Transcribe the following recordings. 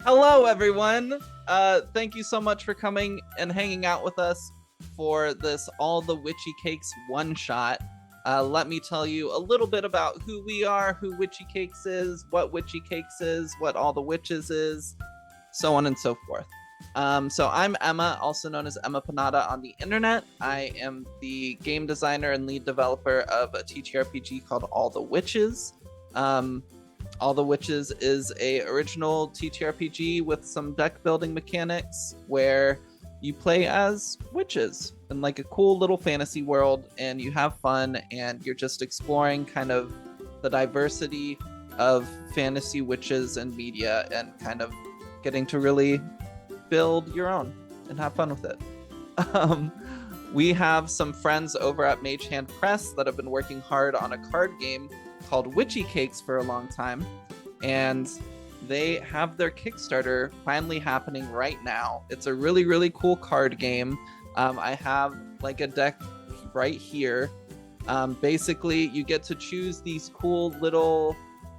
Hello, everyone. Thank you so much for coming and hanging out with us for this All the Witchy Cakes one-shot. Let me tell you a little bit about who we are, who Witchy Cakes is, what Witchy Cakes is, what All the Witches is, so on and so forth. So I'm Emma, also known as Emma Panada on the internet. I am the game designer and lead developer of a TTRPG called All the Witches. All the Witches is a original TTRPG with some deck building mechanics where you play as witches in like a cool little fantasy world, and you have fun, and you're just exploring kind of the diversity of fantasy witches and media, and kind of getting to really build your own and have fun with it. We have some friends over at Mage Hand Press that have been working hard on a card game called Witchy Cakes for a long time, and they have their Kickstarter finally happening right now. It's a really, really cool card game. I have like a deck right here. Basically, you get to choose these cool little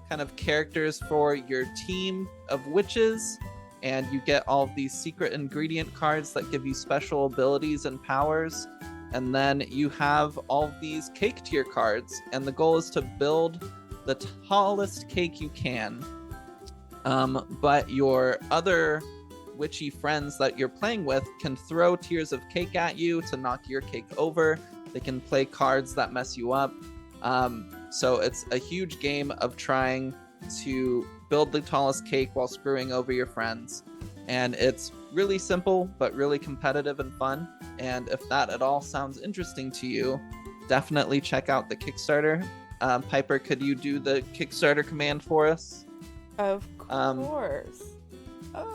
kind of characters for your team of witches, and you get all of these secret ingredient cards that give you special abilities and powers. And then you have all of these cake tier cards, and the goal is to build the tallest cake you can. But your other witchy friends that you're playing with can throw tiers of cake at you to knock your cake over. They can play cards that mess you up. So it's a huge game of trying to build the tallest cake while screwing over your friends. And it's really simple, but really competitive and fun. And if that at all sounds interesting to you, definitely check out the Kickstarter. Piper, could you do the Kickstarter command for us? Of course.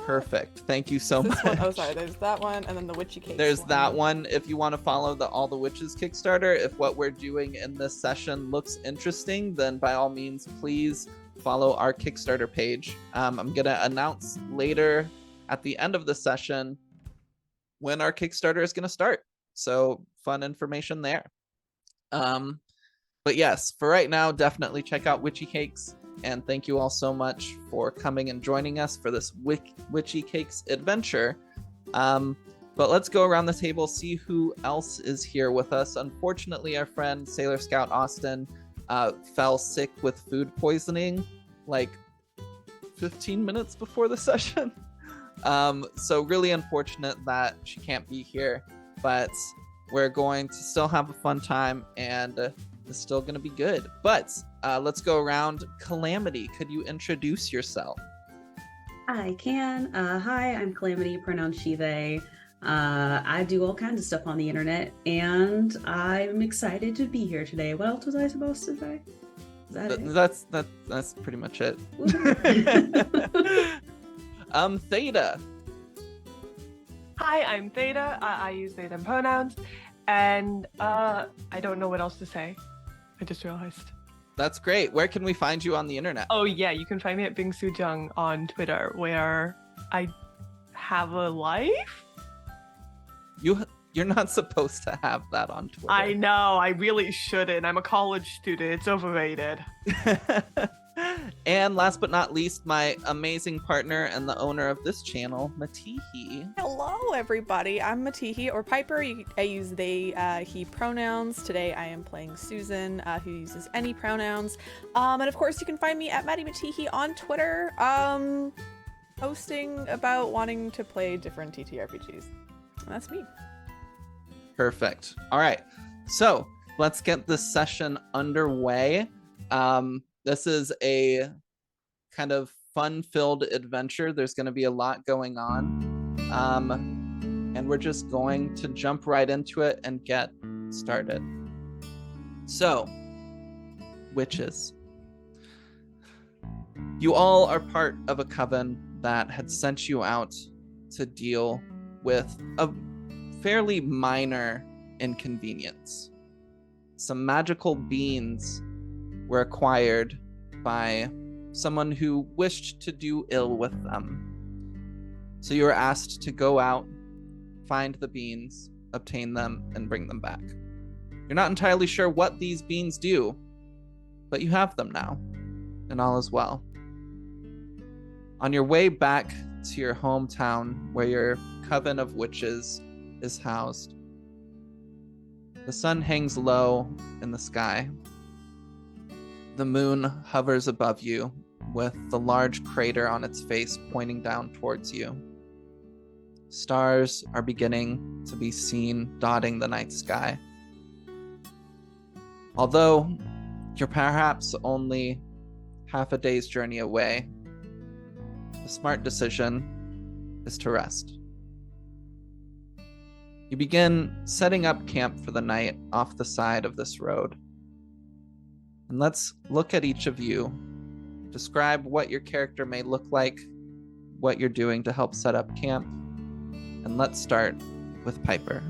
Perfect. Thank you so much. Oh, sorry. There's that one, and then the Witchy Cakes. There's that one. If you want to follow the All the Witches Kickstarter, if what we're doing in this session looks interesting, then by all means, please follow our Kickstarter page. I'm going to announce later at the end of the session when our Kickstarter is going to start. So fun information there. But yes, for right now, definitely check out Witchy Cakes. And thank you all so much for coming and joining us for this Witchy Cakes adventure. But let's go around the table, see who else is here with us. Unfortunately, our friend Sailor Scout Austin fell sick with food poisoning like 15 minutes before the session. So really unfortunate that she can't be here, but we're going to still have a fun time, and it's still going to be good. But let's go around. Calamity, could you introduce yourself? I can. Hi, I'm Calamity, pronounced she, they. I do all kinds of stuff on the internet, and I'm excited to be here today. What else was I supposed to say? Is that it? That's pretty much it. Theta. Hi, I'm Theta. I use they them pronouns, and I don't know what else to say. I just realized. That's great. Where can we find you on the internet? Oh yeah, you can find me at Bingsu Jung on Twitter, where I have a life. You're not supposed to have that on Twitter. I know. I really shouldn't. I'm a college student. It's overrated. And last but not least, my amazing partner and the owner of this channel, Matihi. Hello, everybody. I'm Matihi, or Piper. I use they, he pronouns. Today I am playing Susan, who uses any pronouns. And of course, you can find me at Maddie Matihi on Twitter, posting about wanting to play different TTRPGs. And that's me. Perfect. All right. So let's get this session underway. This is a kind of fun-filled adventure. There's going to be a lot going on. And we're just going to jump right into it and get started. So, witches. You all are part of a coven that had sent you out to deal with a fairly minor inconvenience. Some magical beans were acquired by someone who wished to do ill with them. So you were asked to go out, find the beans, obtain them, and bring them back. You're not entirely sure what these beans do, but you have them now, and all is well. On your way back to your hometown where your coven of witches is housed. The sun hangs low in the sky. The moon hovers above you with the large crater on its face pointing down towards you. Stars are beginning to be seen dotting the night sky. Although you're perhaps only half a day's journey away, the smart decision is to rest. You begin setting up camp for the night off the side of this road. And let's look at each of you. Describe what your character may look like, what you're doing to help set up camp. And let's start with Piper.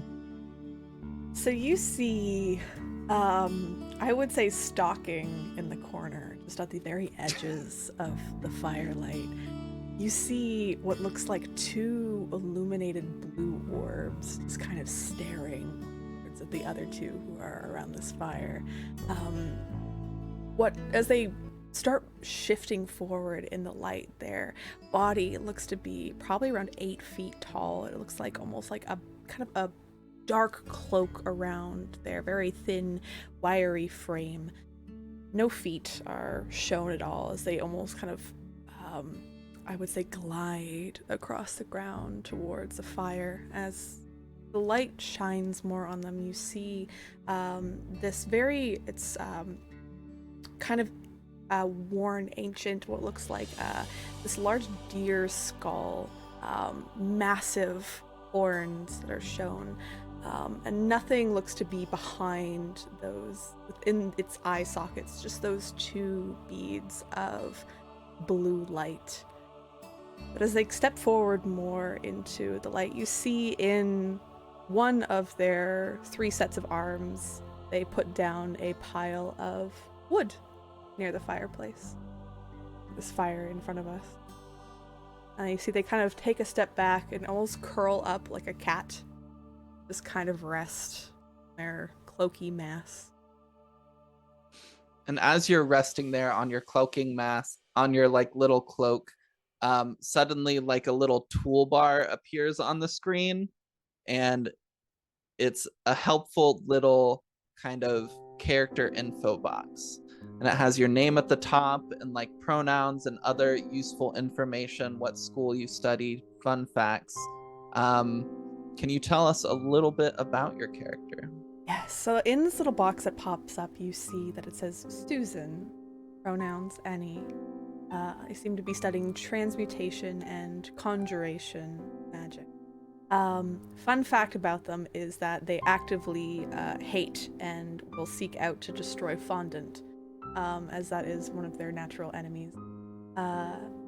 So you see, I would say stalking in the corner, just at the very edges of the firelight. You see what looks like two illuminated blue orbs just kind of staring at the other two who are around this fire. As they start shifting forward in the light, their body looks to be probably around 8 feet tall. It looks like almost like a kind of a dark cloak around their very thin, wiry frame. No feet are shown at all as they almost kind of, I would say, glide across the ground towards the fire. As the light shines more on them, you see this very, it's kind of worn, ancient, what looks like this large deer skull, massive horns that are shown, and nothing looks to be behind those, within its eye sockets, just those two beads of blue light. But as they step forward more into the light, you see in one of their 3 sets of arms, they put down a pile of wood near the fireplace. This fire in front of us. And you see they kind of take a step back and almost curl up like a cat. Just kind of rest in their cloaky mass. And as you're resting there on your cloaking mass, on your like little cloak, suddenly like a little toolbar appears on the screen, and it's a helpful little kind of character info box. And it has your name at the top and like pronouns and other useful information, what school you studied, fun facts. Can you tell us a little bit about your character? Yes, so in this little box that pops up, you see that it says Susan, pronouns any. I seem to be studying transmutation and conjuration magic. Fun fact about them is that they actively hate and will seek out to destroy fondant, as that is one of their natural enemies.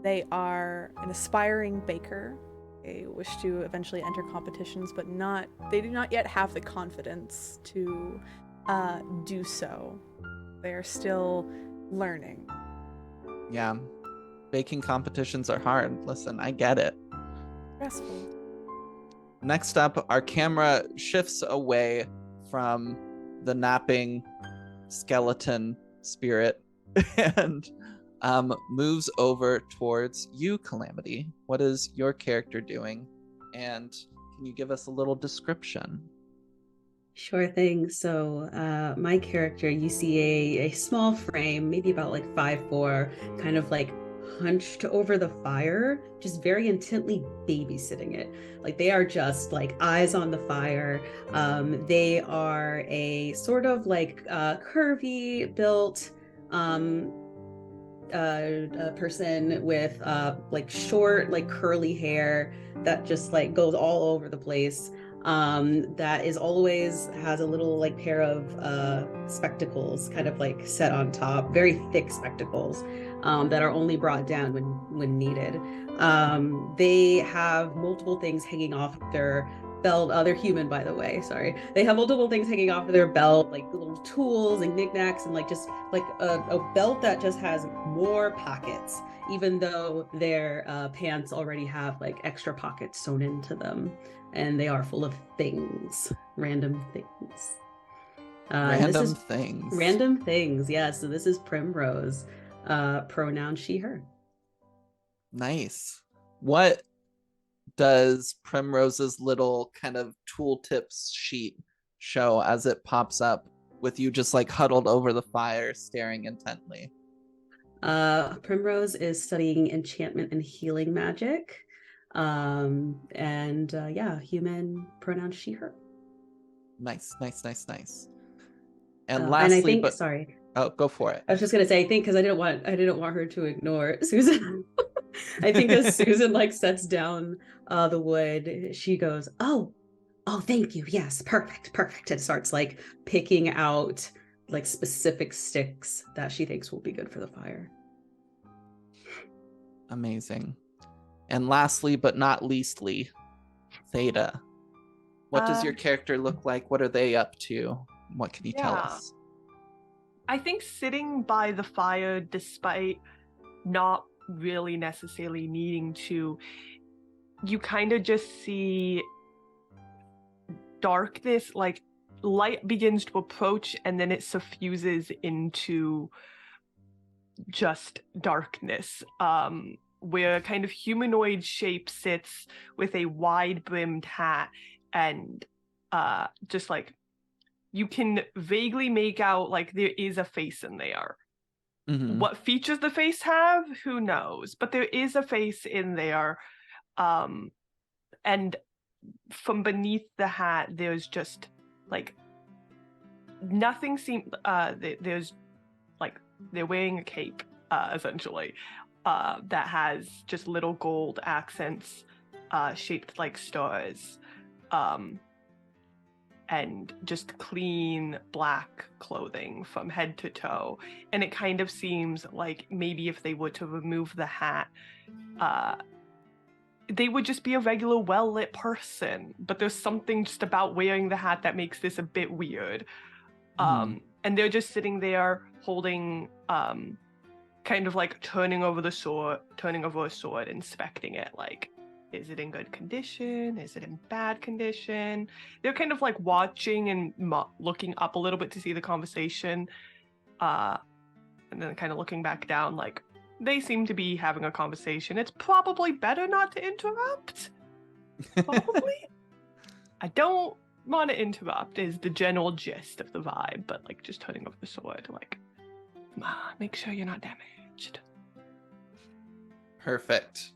They are an aspiring baker. They wish to eventually enter competitions, but they do not yet have the confidence to do so. They are still learning. Yeah, baking competitions are hard. Listen, I get it. Stressful. Next up, our camera shifts away from the napping skeleton spirit and moves over towards you, Calamity. What is your character doing? And can you give us a little description? Sure thing. So my character, you see a small frame, maybe about like 5'4", kind of like hunched over the fire, just very intently babysitting it. Like they are just like eyes on the fire. They are a sort of like curvy built a person with like short, like curly hair that just like goes all over the place. That is always has a little like pair of spectacles kind of like set on top, very thick spectacles that are only brought down when needed. They have multiple things hanging off their belt. They're human, by the way, sorry. They have multiple things hanging off of their belt, like little tools and knickknacks, and like just like a belt that just has more pockets, even though their pants already have like extra pockets sewn into them. And they are full of things, random things. Random things, yeah. So this is Primrose, pronoun she, her. Nice. What does Primrose's little kind of tooltips sheet show as it pops up with you just like huddled over the fire staring intently. Primrose is studying enchantment and healing magic. Human pronoun she, her. Nice. And And I lastly, think, but sorry, oh, go for it. I was just gonna say, I think because I didn't want her to ignore Susan. I think as Susan like sets down the wood, she goes, "Oh, thank you. Yes, perfect," and starts like picking out like specific sticks that she thinks will be good for the fire. Amazing. And lastly, but not leastly, Theta. What does your character look like? What are they up to? What can you tell us? I think sitting by the fire, despite not really necessarily needing to, you kind of just see darkness, like light begins to approach and then it suffuses into just darkness, where a kind of humanoid shape sits with a wide brimmed hat and just like you can vaguely make out like there is a face in there. Mm-hmm. What features the face have, who knows, but there is a face in there, and from beneath the hat there's just like nothing there's like they're wearing a cape essentially that has just little gold accents shaped like stars, and just clean black clothing from head to toe. And it kind of seems like maybe if they were to remove the hat, they would just be a regular well-lit person. But there's something just about wearing the hat that makes this a bit weird. And they're just sitting there holding, kind of like turning over a sword, inspecting it, like, is it in good condition? Is it in bad condition? They're kind of like watching and looking up a little bit to see the conversation, and then kind of looking back down, like, they seem to be having a conversation. It's probably better not to interrupt. Probably. I don't want to interrupt is the general gist of the vibe, but like just turning over the sword, like, make sure you're not damaged. Perfect.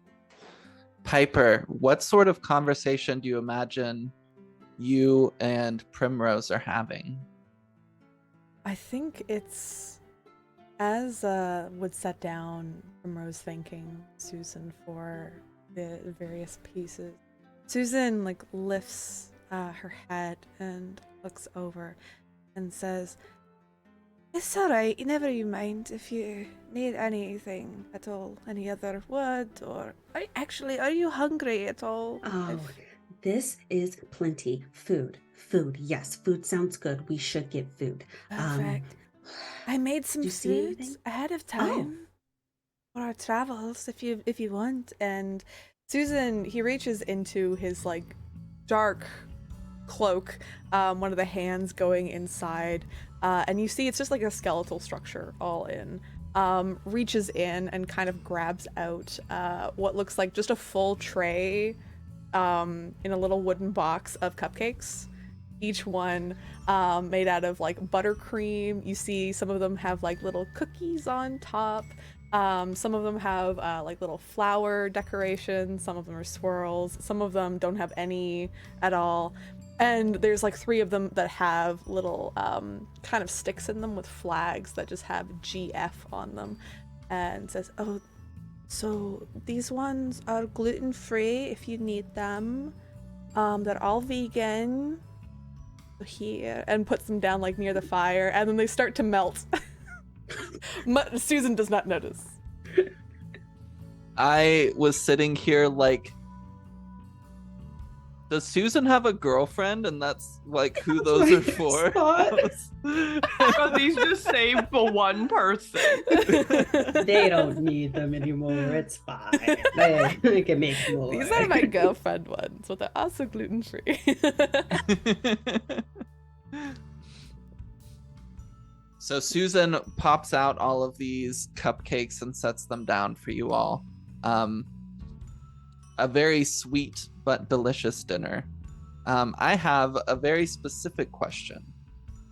Piper, what sort of conversation do you imagine you and Primrose are having? I think it's as would set down Primrose thanking Susan for the various pieces. Susan like lifts her head and looks over and says, "It's all right. Never you mind if you need anything at all. Any other wood or are you hungry at all?" Oh, this is plenty. Food. Yes, food sounds good. We should get food. Perfect. I made some food ahead of time for our travels if you want. And Susan, he reaches into his like dark cloak, one of the hands going inside, and you see it's just like a skeletal structure all in. Reaches in and kind of grabs out what looks like just a full tray in a little wooden box of cupcakes. Each one made out of like buttercream. You see some of them have like little cookies on top. Some of them have like little flower decorations. Some of them are swirls. Some of them don't have any at all. And there's like 3 of them that have little kind of sticks in them with flags that just have GF on them. And says, "Oh, so these ones are gluten-free if you need them. They're all vegan. Here," and puts them down like near the fire, and then they start to melt. Susan does not notice. I was sitting here like, does Susan have a girlfriend? And that's like who those are for? Are these just saved for one person? They don't need them anymore. It's fine. They can make more. These are my girlfriend ones, but they're also gluten-free. So Susan pops out all of these cupcakes and sets them down for you all. a very sweet but delicious dinner. I have a very specific question.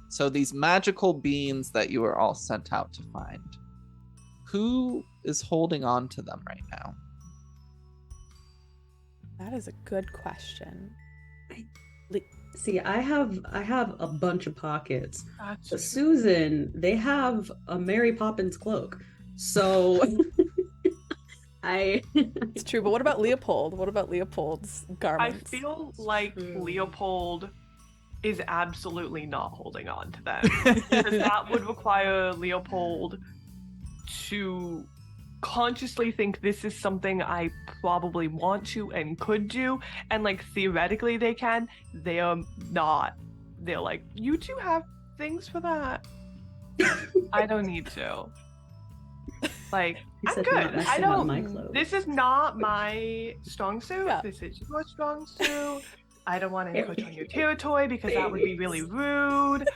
So these magical beans that you are all sent out to find, who is holding on to them right now? That is a good question. See, I have a bunch of pockets. That's But Susan, they have a Mary Poppins cloak. So It's true, but what about Leopold? What about Leopold's I garments? feel like True. Leopold is absolutely not holding on to them. Because that would require Leopold to consciously think this is something I probably want to and could do, and like theoretically they can. They are not. They're like, you two have things for that. I don't need to. Like, He I'm said you're not good. I messing on don't. my clothes. This is not my strong suit. Yeah. This is your strong suit. I don't want to encroach on your territory because that would be really rude.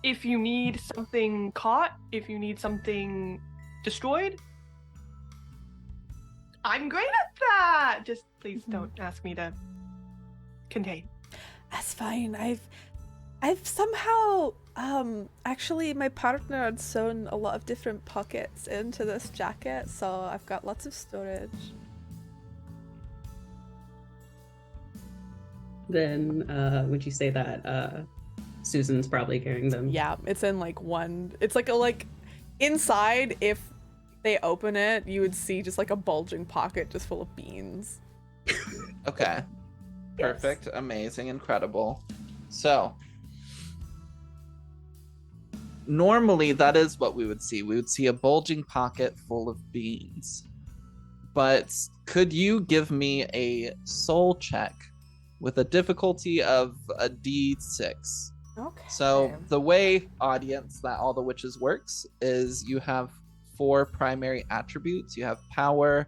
If you need something caught, if you need something destroyed, I'm great at that. Just please don't ask me to contain. That's fine. I've somehow actually my partner had sewn a lot of different pockets into this jacket, so I've got lots of storage. Then would you say that Susan's probably carrying them? Yeah, it's in like one. It's like inside. If they open it, you would see just like a bulging pocket just full of beans. Okay. Yes. Perfect. Amazing. Incredible. So, normally that is what we would see. We would see a bulging pocket full of beans. But could you give me a soul check with a difficulty of a D6? Okay. So the way, audience, that All the Witches works is you have 4 primary attributes. You have power,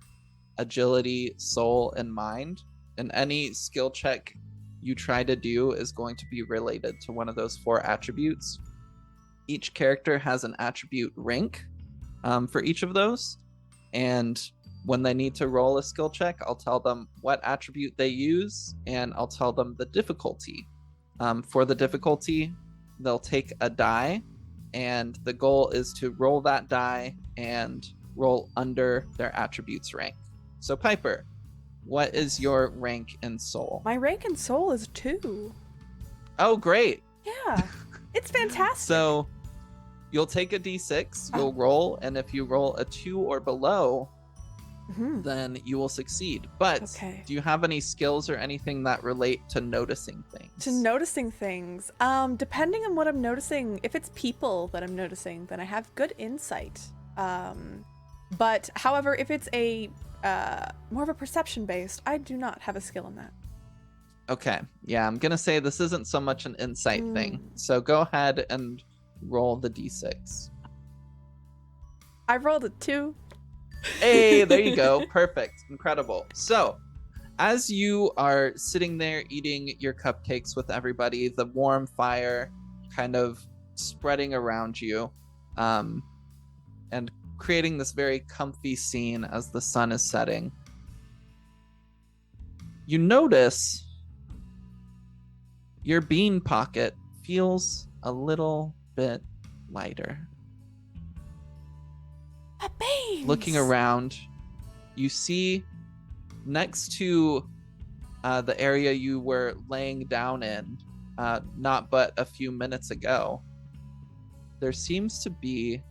agility, soul, and mind. And any skill check you try to do is going to be related to one of those 4 attributes. Each character has an attribute rank for each of those. And when they need to roll a skill check, I'll tell them what attribute they use, and I'll tell them the difficulty. For the difficulty, they'll take a die, and the goal is to roll that die and roll under their attribute's rank. So Piper, what is your rank in soul? My rank in soul is 2. Oh, great. Yeah, it's fantastic. So you'll take a d6, you'll roll, and if you roll a 2 or below, Mhm. then you will succeed. But Okay. do you have any skills or anything that relate to noticing things? To noticing things, depending on what I'm noticing, if it's people that I'm noticing, then I have good insight. But however, if it's a more of a perception based, I do not have a skill in that. Okay. Yeah, I'm gonna say this isn't so much an insight thing. So go ahead and roll the d6. I rolled a 2. Hey, there you go. Perfect. Incredible. So, as you are sitting there eating your cupcakes with everybody, the warm fire kind of spreading around you, and creating this very comfy scene as the sun is setting, you notice your bean pocket feels a little bit lighter. A beans. Looking around, you see next to the area you were laying down in, not but a few minutes ago, there seems to be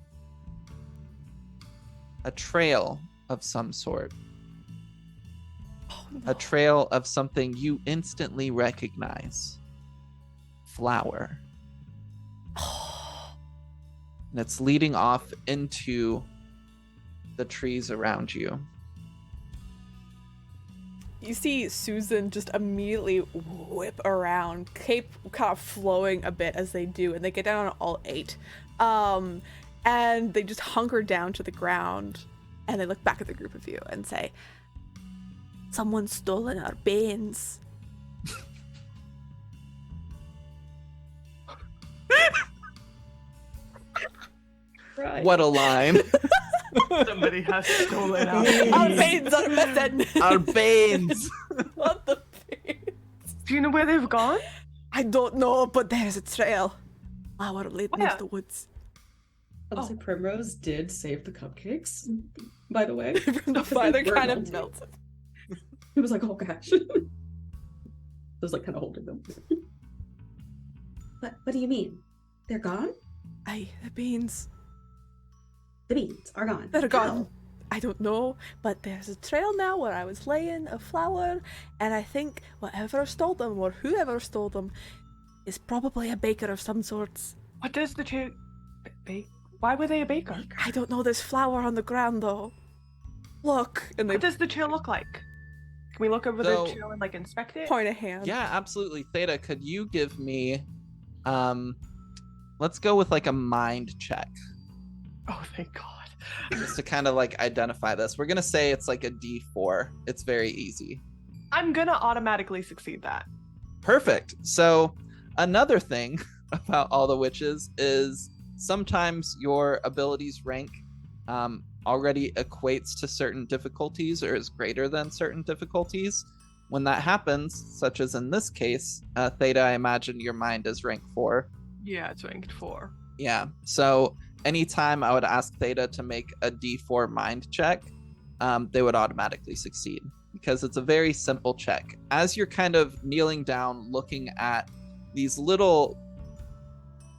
a trail of some sort. Oh, no. A trail of something you instantly recognize. Flower. And it's leading off into the trees around you. You see Susan just immediately whip around, cape kind of flowing a bit as they do, and they get down on all 8. And they just hunker down to the ground, and they look back at the group of you and say, "Someone's stolen our beans." Right. What a line. Somebody has stolen our Our beans. beans are missing. Our Banes! What the beans? Do you know where they've gone? I don't know, but there's a trail. Flower leads Where? the woods. Also, Primrose did save the cupcakes, by the way. From the fire They were kind of melting. melted. He was like, oh gosh. I was like kind of holding them. What do you mean? They're gone? Aye, the beans. The beans are gone. They're How? gone. I don't know, but there's a trail now where I was laying a flower, and I think whatever stole them or whoever stole them is probably a baker of some sorts. What does the trail... Why were they a baker? I don't know. There's flour on the ground though. Look, and they What does the trail look like? Can we look over So- the trail and like inspect it? point a hand. Yeah, absolutely. Theta, could you give me let's go with like a mind check Oh, thank God. just to kind of like identify this. We're gonna say it's like a D4. It's very easy. I'm gonna automatically succeed that. Perfect. So another thing about all the witches is sometimes your abilities rank already equates to certain difficulties or is greater than certain difficulties. When that happens, such as in this case, Theta, I imagine your mind is rank 4. Yeah, it's ranked 4. Yeah. So anytime I would ask Theta to make a D4 mind check, they would automatically succeed because it's a very simple check. As you're kind of kneeling down, looking at these little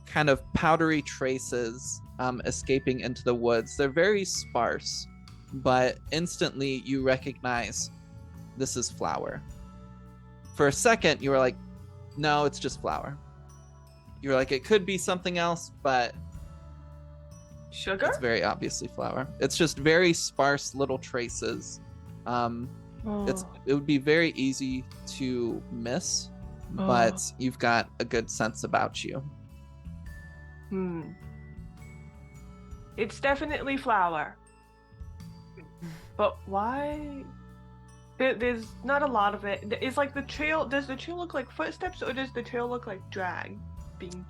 kind of powdery traces escaping into the woods, they're very sparse, but instantly you recognize this is flour. For a second, you were like, no, it's just flour. You were like, it could be something else, but Sugar? it's very obviously flour. It's just very sparse little traces. It would be very easy to miss, but you've got a good sense about you. It's definitely flour. But why? There's not a lot of it. Is like the trail, does the trail look like footsteps or does the trail look like drag?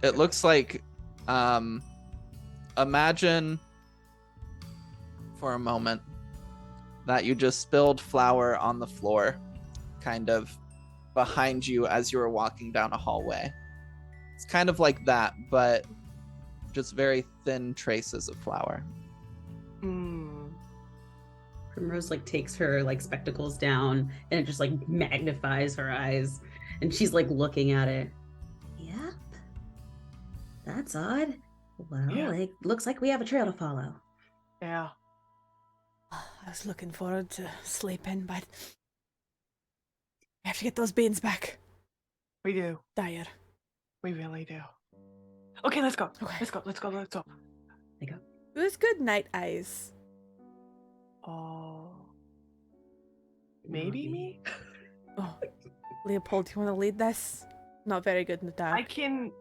It looks like, imagine for a moment that you just spilled flour on the floor, kind of behind you as you were walking down a hallway. It's kind of like that, but just very thin traces of flour. Primrose like takes her like spectacles down and it just like magnifies her eyes and she's like looking at it. Yep. That's odd. Well, Yeah. it looks like we have a trail to follow. Yeah. I was looking forward to sleeping, but I have to get those beans back. We do. Dire. We really do. Okay, let's go. Okay. Let's go. Who's good night eyes? Oh. Maybe me? Oh, Leopold, do you want to lead this? Not very good in the dark. I can...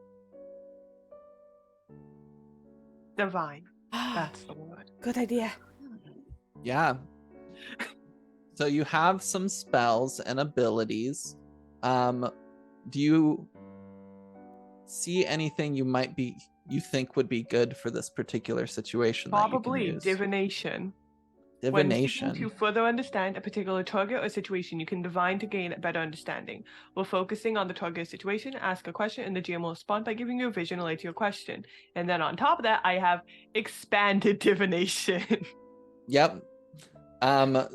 Divine. That's the word. Good idea. Yeah. So you have some spells and abilities. Do you see anything you think would be good for this particular situation? That Probably you can use? divination. Divination. When seeking to further understand a particular target or situation, you can divine to gain a better understanding. While focusing on the target situation, ask a question and the GM will respond by giving you a vision related to your question. And then on top of that, I have expanded divination. Yep.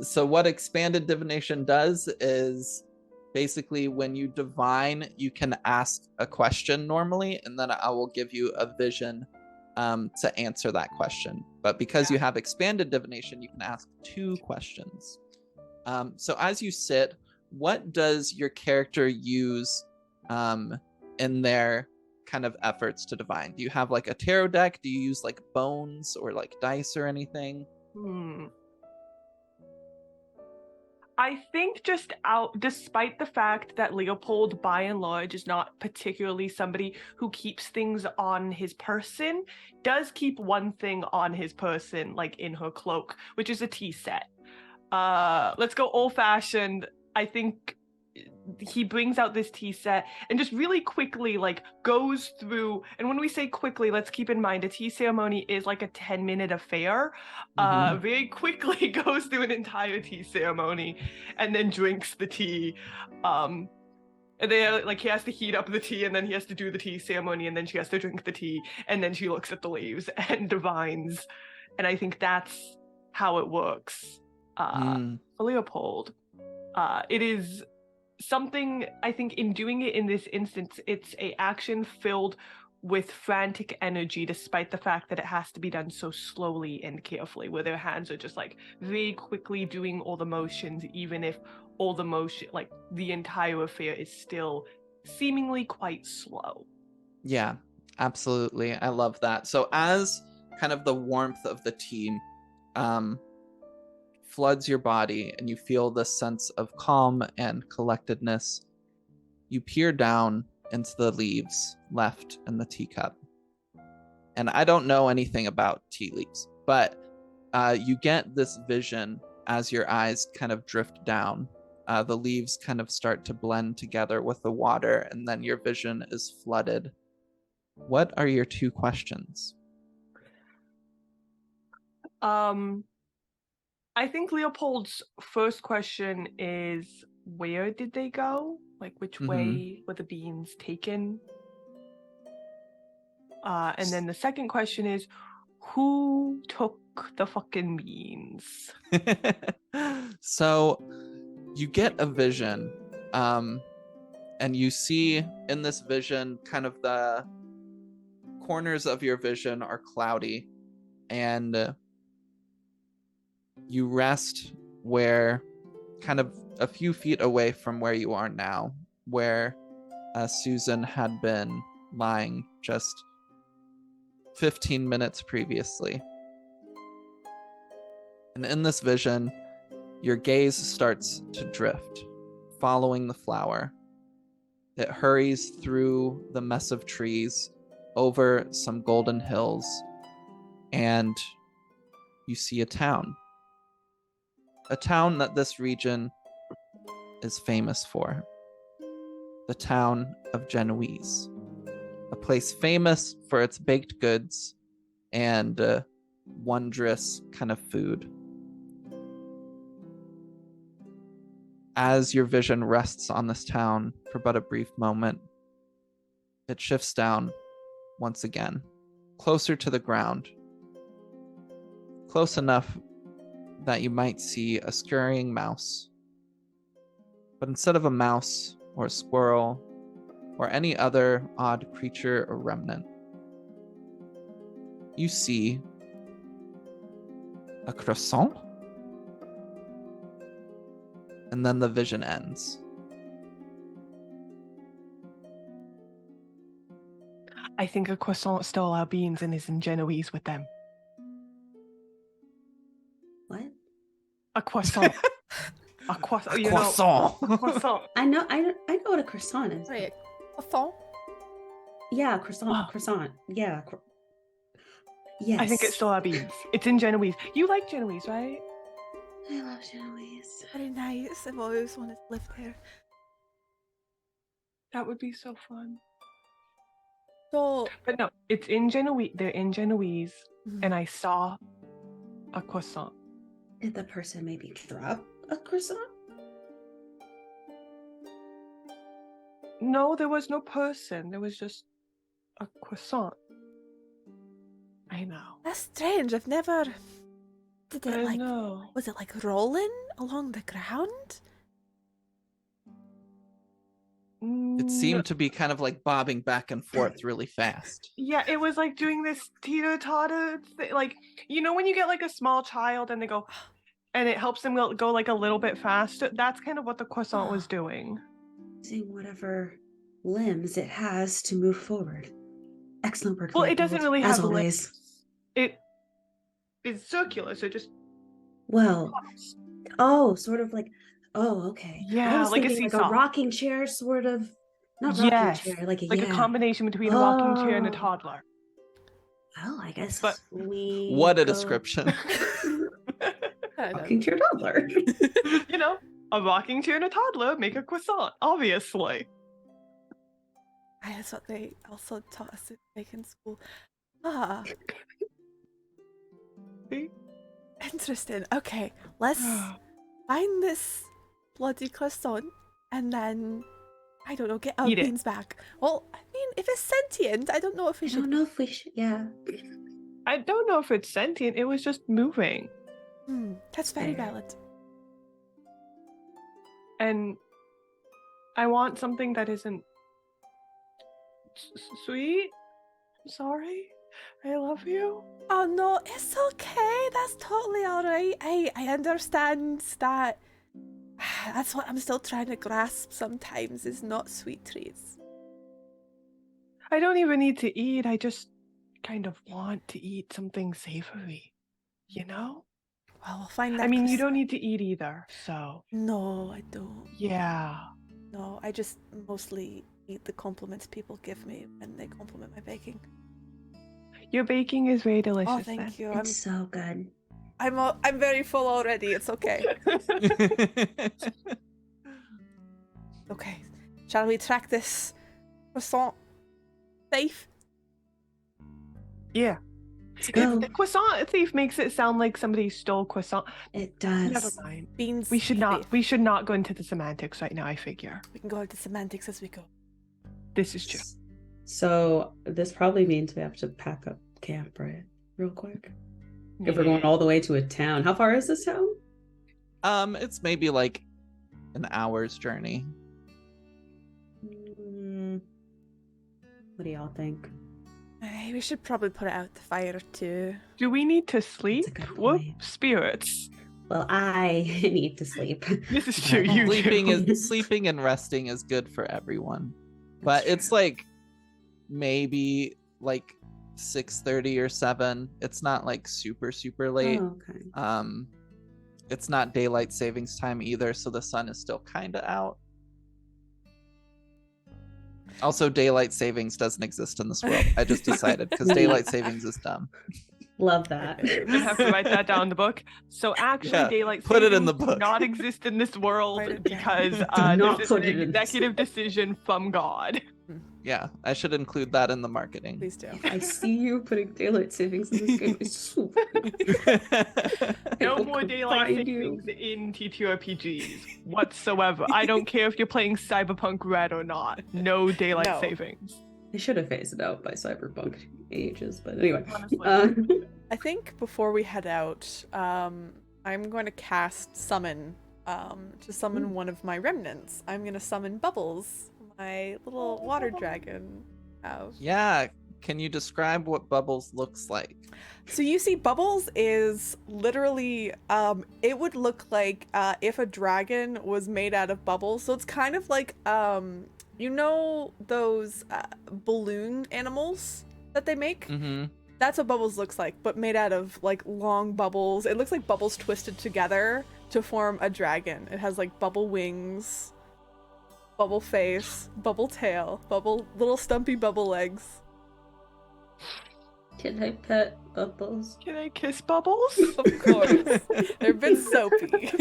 So what expanded divination does is basically when you divine, you can ask a question normally, and then I will give you a vision to answer that question. But because you have expanded divination, you can ask 2 questions. So as you sit, what does your character use in their kind of efforts to divine? Do you have like a tarot deck? Do you use like bones or like dice or anything? I think just despite the fact that Leopold, by and large, is not particularly somebody who keeps things on his person, does keep one thing on his person, like in her cloak, which is a tea set. Let's go old-fashioned. I think he brings out this tea set and just really quickly like goes through, and when we say quickly, let's keep in mind a tea ceremony is like a 10-minute affair. Very quickly goes through an entire tea ceremony and then drinks the tea. And they like he has to heat up the tea, and then he has to do the tea ceremony, and then she has to drink the tea, and then she looks at the leaves and divines. And I think that's how it works for Leopold. It is something, I think, in doing it in this instance, it's a action filled with frantic energy, despite the fact that it has to be done so slowly and carefully, where their hands are just like very quickly doing all the motions, even if all the motion, like the entire affair is still seemingly quite slow. Yeah, absolutely. I love that. So as kind of the warmth of the tea floods your body and you feel this sense of calm and collectedness, you peer down into the leaves left in the teacup. And I don't know anything about tea leaves, but you get this vision as your eyes kind of drift down. The leaves kind of start to blend together with the water, and then your vision is flooded. What are your 2 questions? I think Leopold's first question is, where did they go? Like, which way were the beans taken? And then the second question is, who took the fucking beans? So you get a vision, and you see in this vision kind of the corners of your vision are cloudy, and you rest where kind of a few feet away from where you are now, where Susan had been lying just 15 minutes previously. And in this vision, your gaze starts to drift, following the flower. It hurries through the mess of trees, over some golden hills, and you see a town. A town that this region is famous for. The town of Genoese. A place famous for its baked goods and wondrous kind of food. As your vision rests on this town for but a brief moment, it shifts down once again, closer to the ground. Close enough that you might see a scurrying mouse. But instead of a mouse or a squirrel or any other odd creature or remnant, you see a croissant. And then the vision ends. I think a croissant stole our beans and is in Genoese with them. What? A croissant. A croissant. You Croissant. know, a croissant. I know what a croissant is. Right. Croissant? Yeah, croissant. Oh. Croissant. Yeah. Yes. I think it stole our beans. It's in Genoese. You like Genoese, right? I love Genoese. Very nice. I've always wanted to live there. That would be so fun. So, But no, it's in Genoese. They're in Genoese, and I saw a croissant. Did the person maybe drop a croissant? No, there was no person. There was just a croissant. I know. that's strange. I've never. Did it I know. Was it like rolling along the ground? It seemed to be kind of like bobbing back and forth really fast. Yeah, it was like doing this teeter-totter thing. Like, you know when you get like a small child and they go, and it helps them go like a little bit faster? That's kind of what the croissant was doing. Using whatever limbs it has to move forward. Excellent work. Well, it doesn't really as have always. limbs. It is circular, so just Well, pops. oh, sort of like. Oh, okay. Yeah, I was like a thinking like seesaw. a rocking chair, sort of. Not rocking Yes, chair, like a like a combination between a rocking chair and a Oh. toddler. Well, I guess But- we. What a go- description. I don't Rocking chair toddler. You know, A rocking chair and a toddler make a croissant, obviously. That's what they also taught us in bacon school. Ah. See? Interesting. Okay, let's find this bloody croissant and then, I don't know, get our Eat it. beans back. Well, I mean, if it's sentient, I don't know if we I should. don't know if we should. Yeah. I don't know if it's sentient. It was just moving. That's very Fair. valid. And I want something that isn't sweet. I'm sorry. I love you. Oh no, it's okay. That's totally alright. I understand that. That's what I'm still trying to grasp sometimes, is not sweet treats. I don't even need to eat. I just kind of want to eat something savory. You know? Well, we'll find that. I mean, you don't need to eat either, so. No, I don't. Yeah. No, I just mostly eat the compliments people give me when they compliment my baking. Your baking is very delicious. Oh, thank you. It's so good. I'm very full already. It's okay. Okay. Shall we track this croissant thief? Yeah. Let's go. The croissant thief makes it sound like somebody stole croissant. It Never does. mind. Beans. We should thief. not. We should not go into the semantics right now. I figure We can go into semantics as we go. this is true. So this probably means we have to pack up camp, right? Real quick. If we're going all the way to a town. How far is this town? It's maybe like an hour's journey. What do y'all think? Hey, we should probably put it out the fire too. Do we need to sleep? good Whoop, point. spirits. Well, I need to sleep. This is true. You Sleeping and resting is good for everyone. But That's it's like maybe like 6:30 or 7. It's not like super late. Oh, okay. It's not daylight savings time either, so the sun is still kind of out. Also, daylight savings doesn't exist in this world. I just decided because daylight savings is dumb. Love that. I have to write that down in the book. So actually, Yeah, daylight put it in savings the book. do not exist in this world Write it because down. Do not this is put an it in this executive decision from God. Yeah, I should include that in the marketing. Please do. I see you putting daylight savings in this game. It's so No will more daylight confine you. savings in TTRPGs whatsoever. I don't care if you're playing Cyberpunk Red or not. No daylight No. savings. They should have phased it out by cyberpunk ages, but anyway. Honestly. I think before we head out, I'm going to cast summon to summon one of my remnants. I'm going to summon Bubbles, my little water dragon. Yeah, can you describe what Bubbles looks like? So you see Bubbles is literally, it would look like if a dragon was made out of bubbles. So it's kind of like, you know those balloon animals that they make? Mm-hmm. That's what Bubbles looks like, but made out of like long bubbles. It looks like bubbles twisted together to form a dragon. It has like bubble wings, bubble face, bubble tail, little stumpy bubble legs. Can I pet Bubbles? Can I kiss Bubbles? Of course. They're a bit soapy.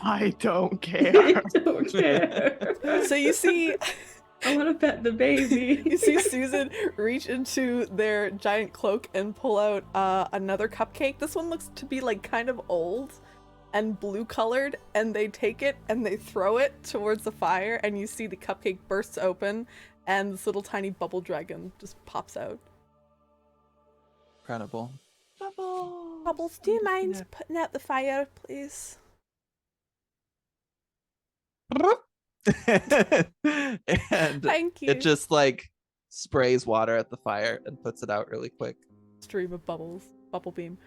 I don't I care. don't care. So you see I want to pet the baby. you see Susan reach into their giant cloak and pull out another cupcake. This one looks to be like kind of old and blue colored, and they take it and they throw it towards the fire, and you see the cupcake bursts open and this little tiny bubble dragon just pops out. Incredible. Bubbles. Bubbles, do you mind putting out the fire, please? And Thank you. it just like sprays water at the fire and puts it out really quick. Stream of bubbles, bubble beam.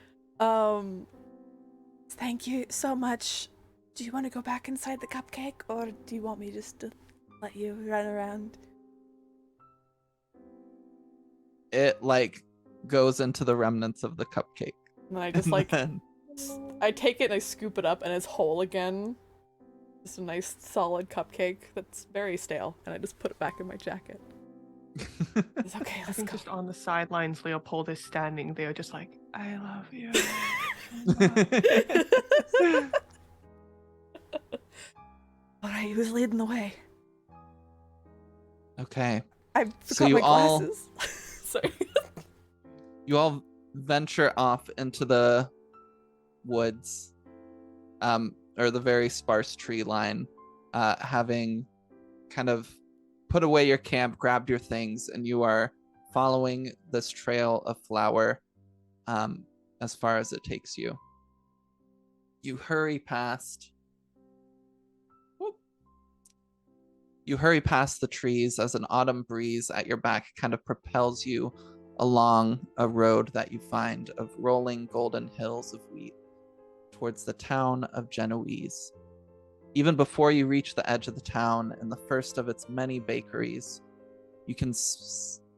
Thank you so much. Do you want to go back inside the cupcake, or do you want me just to let you run around? It like goes into the remnants of the cupcake. And I just And like then- I take it and I scoop it up and it's whole again. Just a nice solid cupcake that's very stale, and I just put it back in my jacket. It's okay, I let's think go. just on the sidelines, Leopold is standing there, just like, I love you. right, who's leading the way? Okay. I So forgot you my all- glasses. Sorry. You all venture off into the woods, or the very sparse tree line, having kind of put away your camp, grabbed your things, and you are following this trail of flower as far as it takes you. You hurry past. You hurry past the trees as an autumn breeze at your back kind of propels you along a road that you find of rolling golden hills of wheat towards the town of Genoese. Even before you reach the edge of the town and the first of its many bakeries, you can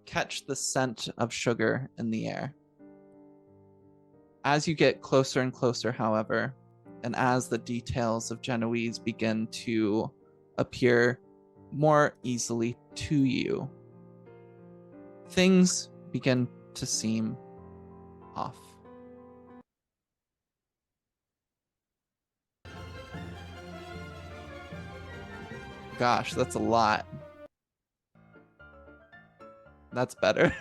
catch the scent of sugar in the air. As you get closer and closer, however, and as the details of Genoese begin to appear more easily to you, things begin to seem off. Gosh, that's a lot. That's better.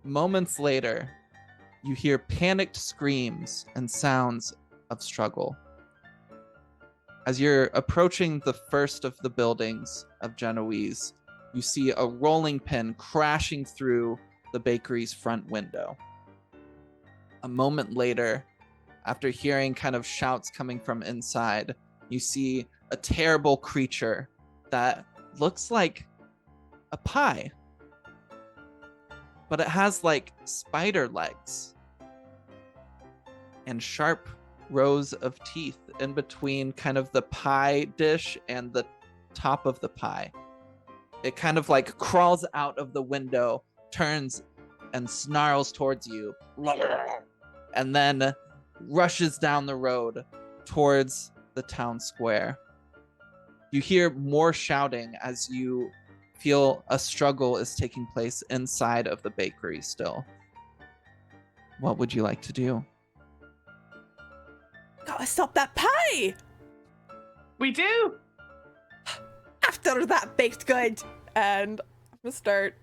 Moments later, you hear panicked screams and sounds of struggle. As you're approaching the first of the buildings of Genoese, you see a rolling pin crashing through the bakery's front window. A moment later, after hearing kind of shouts coming from inside, you see a terrible creature that looks like a pie, but it has like spider legs and sharp rows of teeth in between kind of the pie dish and the top of the pie. It kind of like crawls out of the window, turns and snarls towards you, and then rushes down the road towards the town square. You hear more shouting as you feel a struggle is taking place inside of the bakery still. What would you like to do? Gotta stop that pie! We do! After that baked good! And I'm gonna start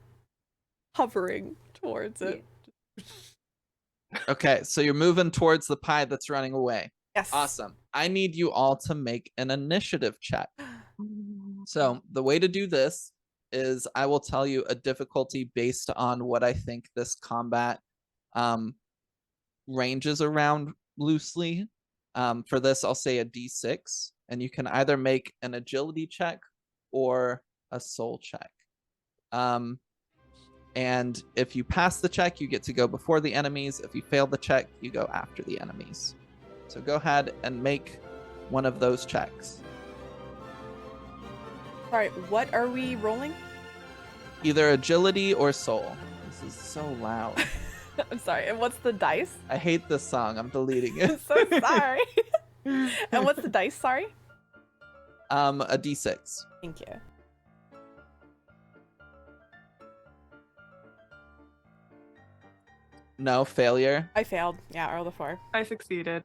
hovering towards it. Okay, so you're moving towards the pie that's running away. Yes. Awesome. I need you all to make an initiative check. So the way to do this is I will tell you a difficulty based on what I think this combat ranges around loosely. For this, I'll say a D6, and you can either make an agility check or a soul check. And if you pass the check, you get to go before the enemies. If you fail the check, you go after the enemies. So go ahead and make one of those checks. All right, what are we rolling? Either agility or soul. This is so loud. I'm sorry. And what's the dice? I hate this song. I'm deleting I'm it. so sorry. And what's the dice? Sorry. A D6. Thank you. No, failure. I failed. Yeah, I rolled a 4. I succeeded.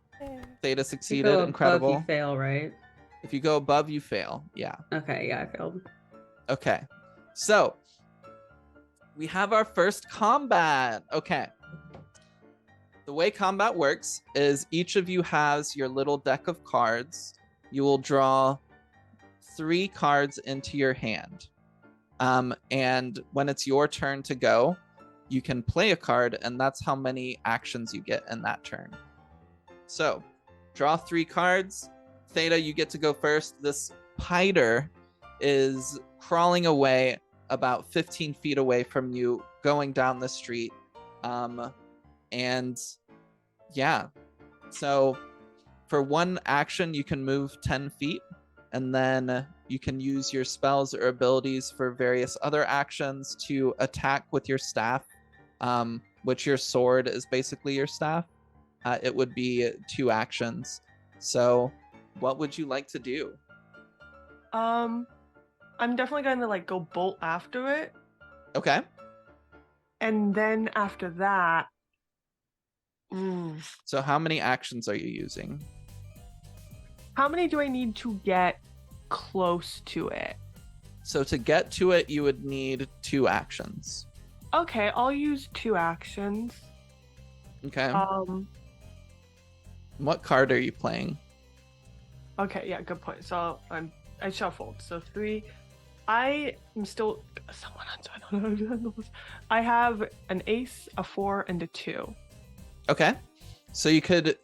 Theta You succeeded. go above, Incredible. you fail, right? If you go above, you fail. Yeah. Okay, yeah, I failed. Okay. So we have our first combat. Okay. The way combat works is each of you has your little deck of cards. You will draw 3 cards into your hand. And when it's your turn to go, you can play a card, and that's how many actions you get in that turn. So, draw 3 cards. Theta, you get to go first. This Piter is crawling away about 15 feet away from you, going down the street. And yeah, so for one action, you can move 10 feet, and then you can use your spells or abilities for various other actions to attack with your staff, which your sword is basically your staff. It would be 2 actions. So what would you like to do? I'm definitely going to like go bolt after it. Okay. And then after that, Ooh. So how many actions are you using? How many do I need to get close to it? So to get to it, you would need 2 actions. Okay, I'll use 2 actions. Okay. What card are you playing? Okay, yeah, good point. So I shuffled. So 3. I am still someone else. I don't know. I have an ace, a 4, and a 2. Okay. So you could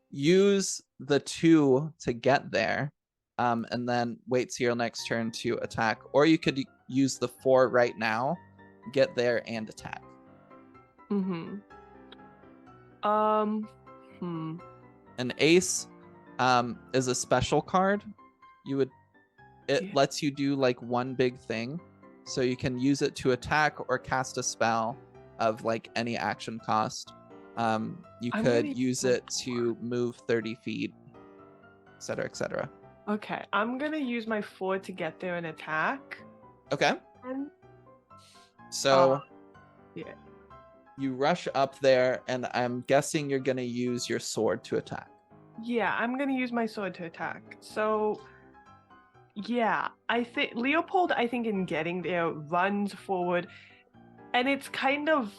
use the 2 to get there, and then wait till your next turn to attack. Or you could use the 4 right now, get there, and attack. An ace is a special card. It lets you do like one big thing. So you can use it to attack or cast a spell of like any action cost. You could use it to move 30 feet, etc., etc. Okay, I'm gonna use my 4 to get there and attack. Okay. And, so yeah. You rush up there, and I'm guessing you're gonna use your sword to attack. Yeah, I'm gonna use my sword to attack. So, yeah, I think Leopold, in getting there, runs forward, and it's kind of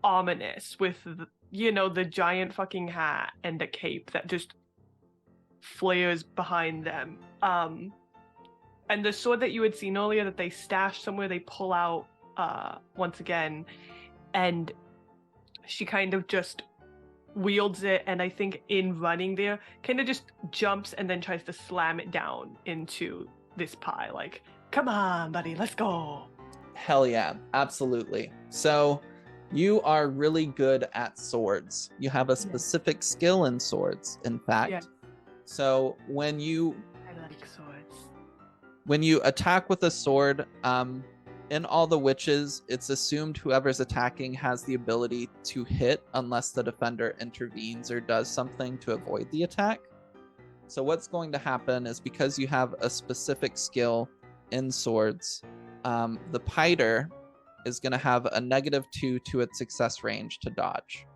ominous with the giant fucking hat and the cape that just flares behind them. And the sword that you had seen earlier that they stashed somewhere, they pull out once again, and she kind of just wields it, and I think in running there, kind of just jumps and then tries to slam it down into this pie. Like, come on, buddy, let's go. Hell yeah, absolutely. So you are really good at swords. You have a specific skill in swords, in fact. Yeah. So when you like swords. When you attack with a sword, in all the witches, it's assumed whoever's attacking has the ability to hit unless the defender intervenes or does something to avoid the attack. So what's going to happen is, because you have a specific skill in swords, the Piter is going to have a -2 to its success range to dodge.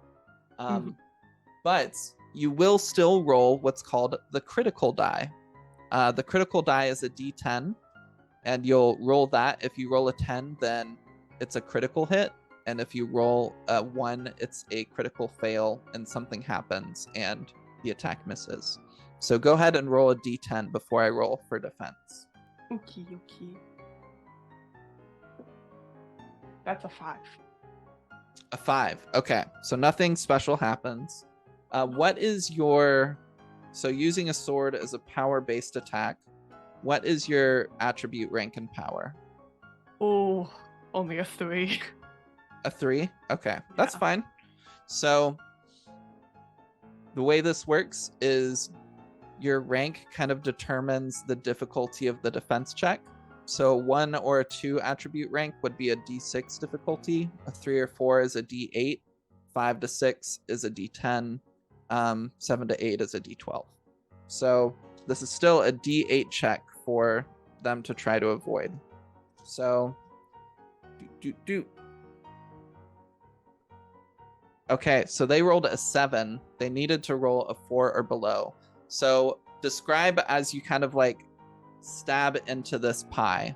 But you will still roll what's called the critical die. The critical die is a D10, and you'll roll that. If you roll a 10, then it's a critical hit, and if you roll a 1, it's a critical fail, and something happens, and the attack misses. So go ahead and roll a D10 before I roll for defense. Okay. That's a 5. A 5. Okay, so nothing special happens. What is your... So using a sword as a power-based attack, what is your attribute, rank, and power? Oh, only a 3. A 3? Okay, that's fine. So the way this works is your rank kind of determines the difficulty of the defense check. So 1 or a 2 attribute rank would be a D6 difficulty. A 3 or 4 is a D8. 5 to 6 is a D10. 7 to 8 is a D12. So this is still a D8 check for them to try to avoid. So, Okay, so they rolled a 7. They needed to roll a 4 or below. So describe as you kind of like stab into this pie.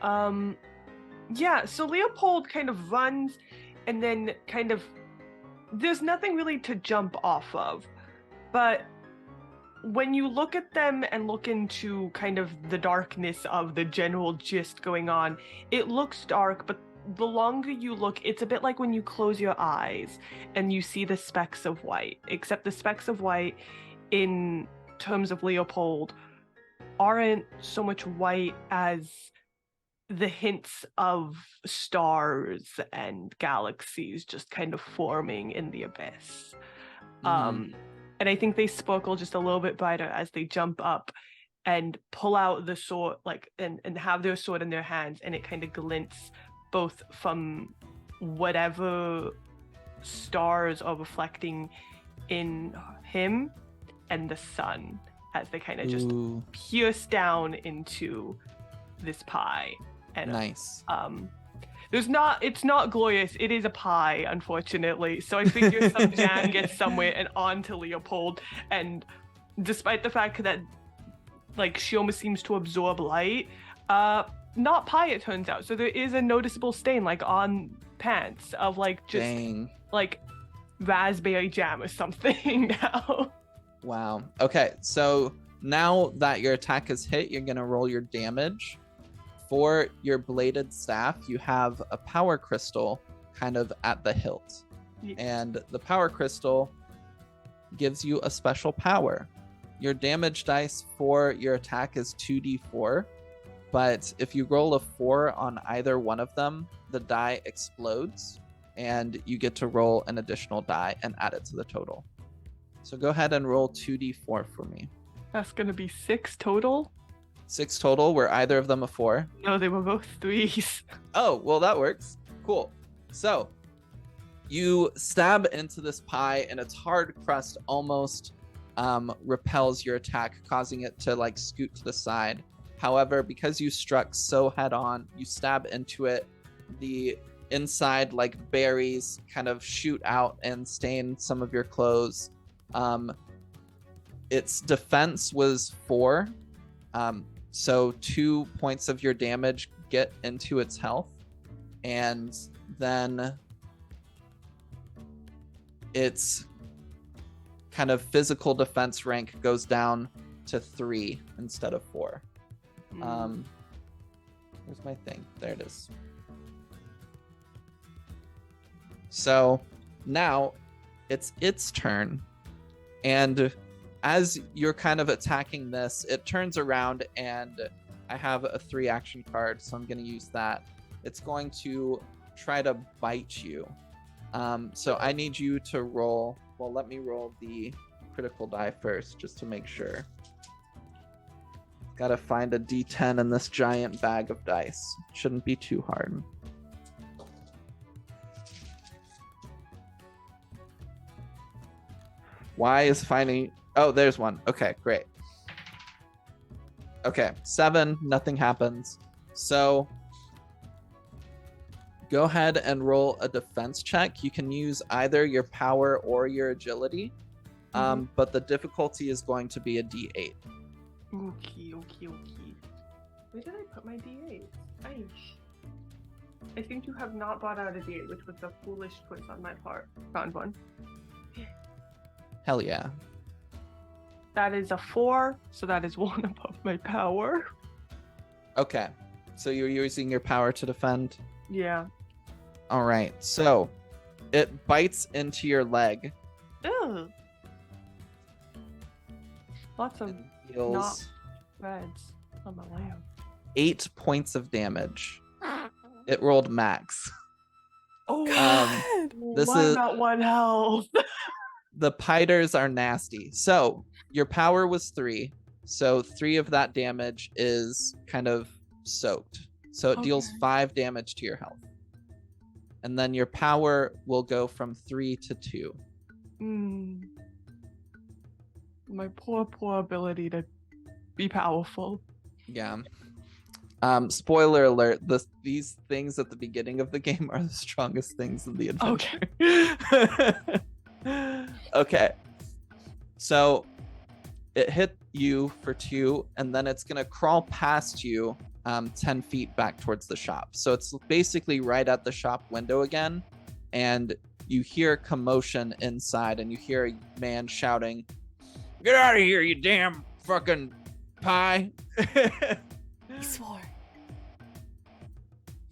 Yeah, so Leopold kind of runs, and then kind of, there's nothing really to jump off of, but when you look at them and look into kind of the darkness of the general gist going on, it looks dark, but the longer you look, it's a bit like when you close your eyes and you see the specks of white, except the specks of white in terms of Leopold aren't so much white as the hints of stars and galaxies just kind of forming in the abyss. And I think they sparkle just a little bit brighter as they jump up and pull out the sword, like, and have their sword in their hands, and it kind of glints both from whatever stars are reflecting in him and the sun as they kind of just pierce down into this pie. And nice. It's not glorious. It is a pie, unfortunately. So I figure some jam gets somewhere and onto Leopold. And despite the fact that like she almost seems to absorb light, not pie it turns out. So there is a noticeable stain like on pants of like just Dang. like raspberry jam or something now. Wow. Okay, so now that your attack is hit, you're gonna roll your damage. For your bladed staff, you have a power crystal kind of at the hilt. Yeah. And the power crystal gives you a special power. Your damage dice for your attack is 2d4, but if you roll a 4 on either one of them, the die explodes, and you get to roll an additional die and add it to the total. So go ahead and roll 2d4 for me. That's gonna be 6 total. 6 total. Were either of them a 4? No, they were both 3s. Oh, well, that works. Cool. So you stab into this pie, and its hard crust almost repels your attack, causing it to like scoot to the side. However, because you struck so head on, you stab into it. The inside like berries kind of shoot out and stain some of your clothes. Its defense was 4. So 2 points of your damage get into its health, and then its kind of physical defense rank goes down to 3 instead of 4. Where's my thing? There it is. So now it's its turn, and as you're kind of attacking this, it turns around, and I have a 3 action card, so I'm going to use that. It's going to try to bite you. So I need you to roll. Well, let me roll the critical die first, just to make sure. Gotta find a d10 in this giant bag of dice. Shouldn't be too hard. Why is finding... Oh, there's one. Okay, great. Okay, 7, nothing happens. So go ahead and roll a defense check. You can use either your power or your agility, but the difficulty is going to be a d8. Okay. Where did I put my d8? I think you have not brought out a d8, which was a foolish choice on my part. Found one. Hell yeah. That is a 4, so that is 1 above my power. Okay, so you're using your power to defend? Yeah. All right, so it bites into your leg. Ew. Lots of And deals not reds on the lamp. 8 points of damage. It rolled max. Oh, This why is- not 1 health? The piters are nasty. So your power was 3. So 3 of that damage is kind of soaked. So it deals Okay. 5 damage to your health. And then your power will go from 3 to 2. My poor ability to be powerful. Yeah. Spoiler alert, these things at the beginning of the game are the strongest things in the adventure. Okay. Okay. So it hit you for 2, and then it's gonna crawl past you 10 feet back towards the shop. So it's basically right at the shop window again, and you hear commotion inside, and you hear a man shouting, "Get out of here, you damn fucking pie!" He swore.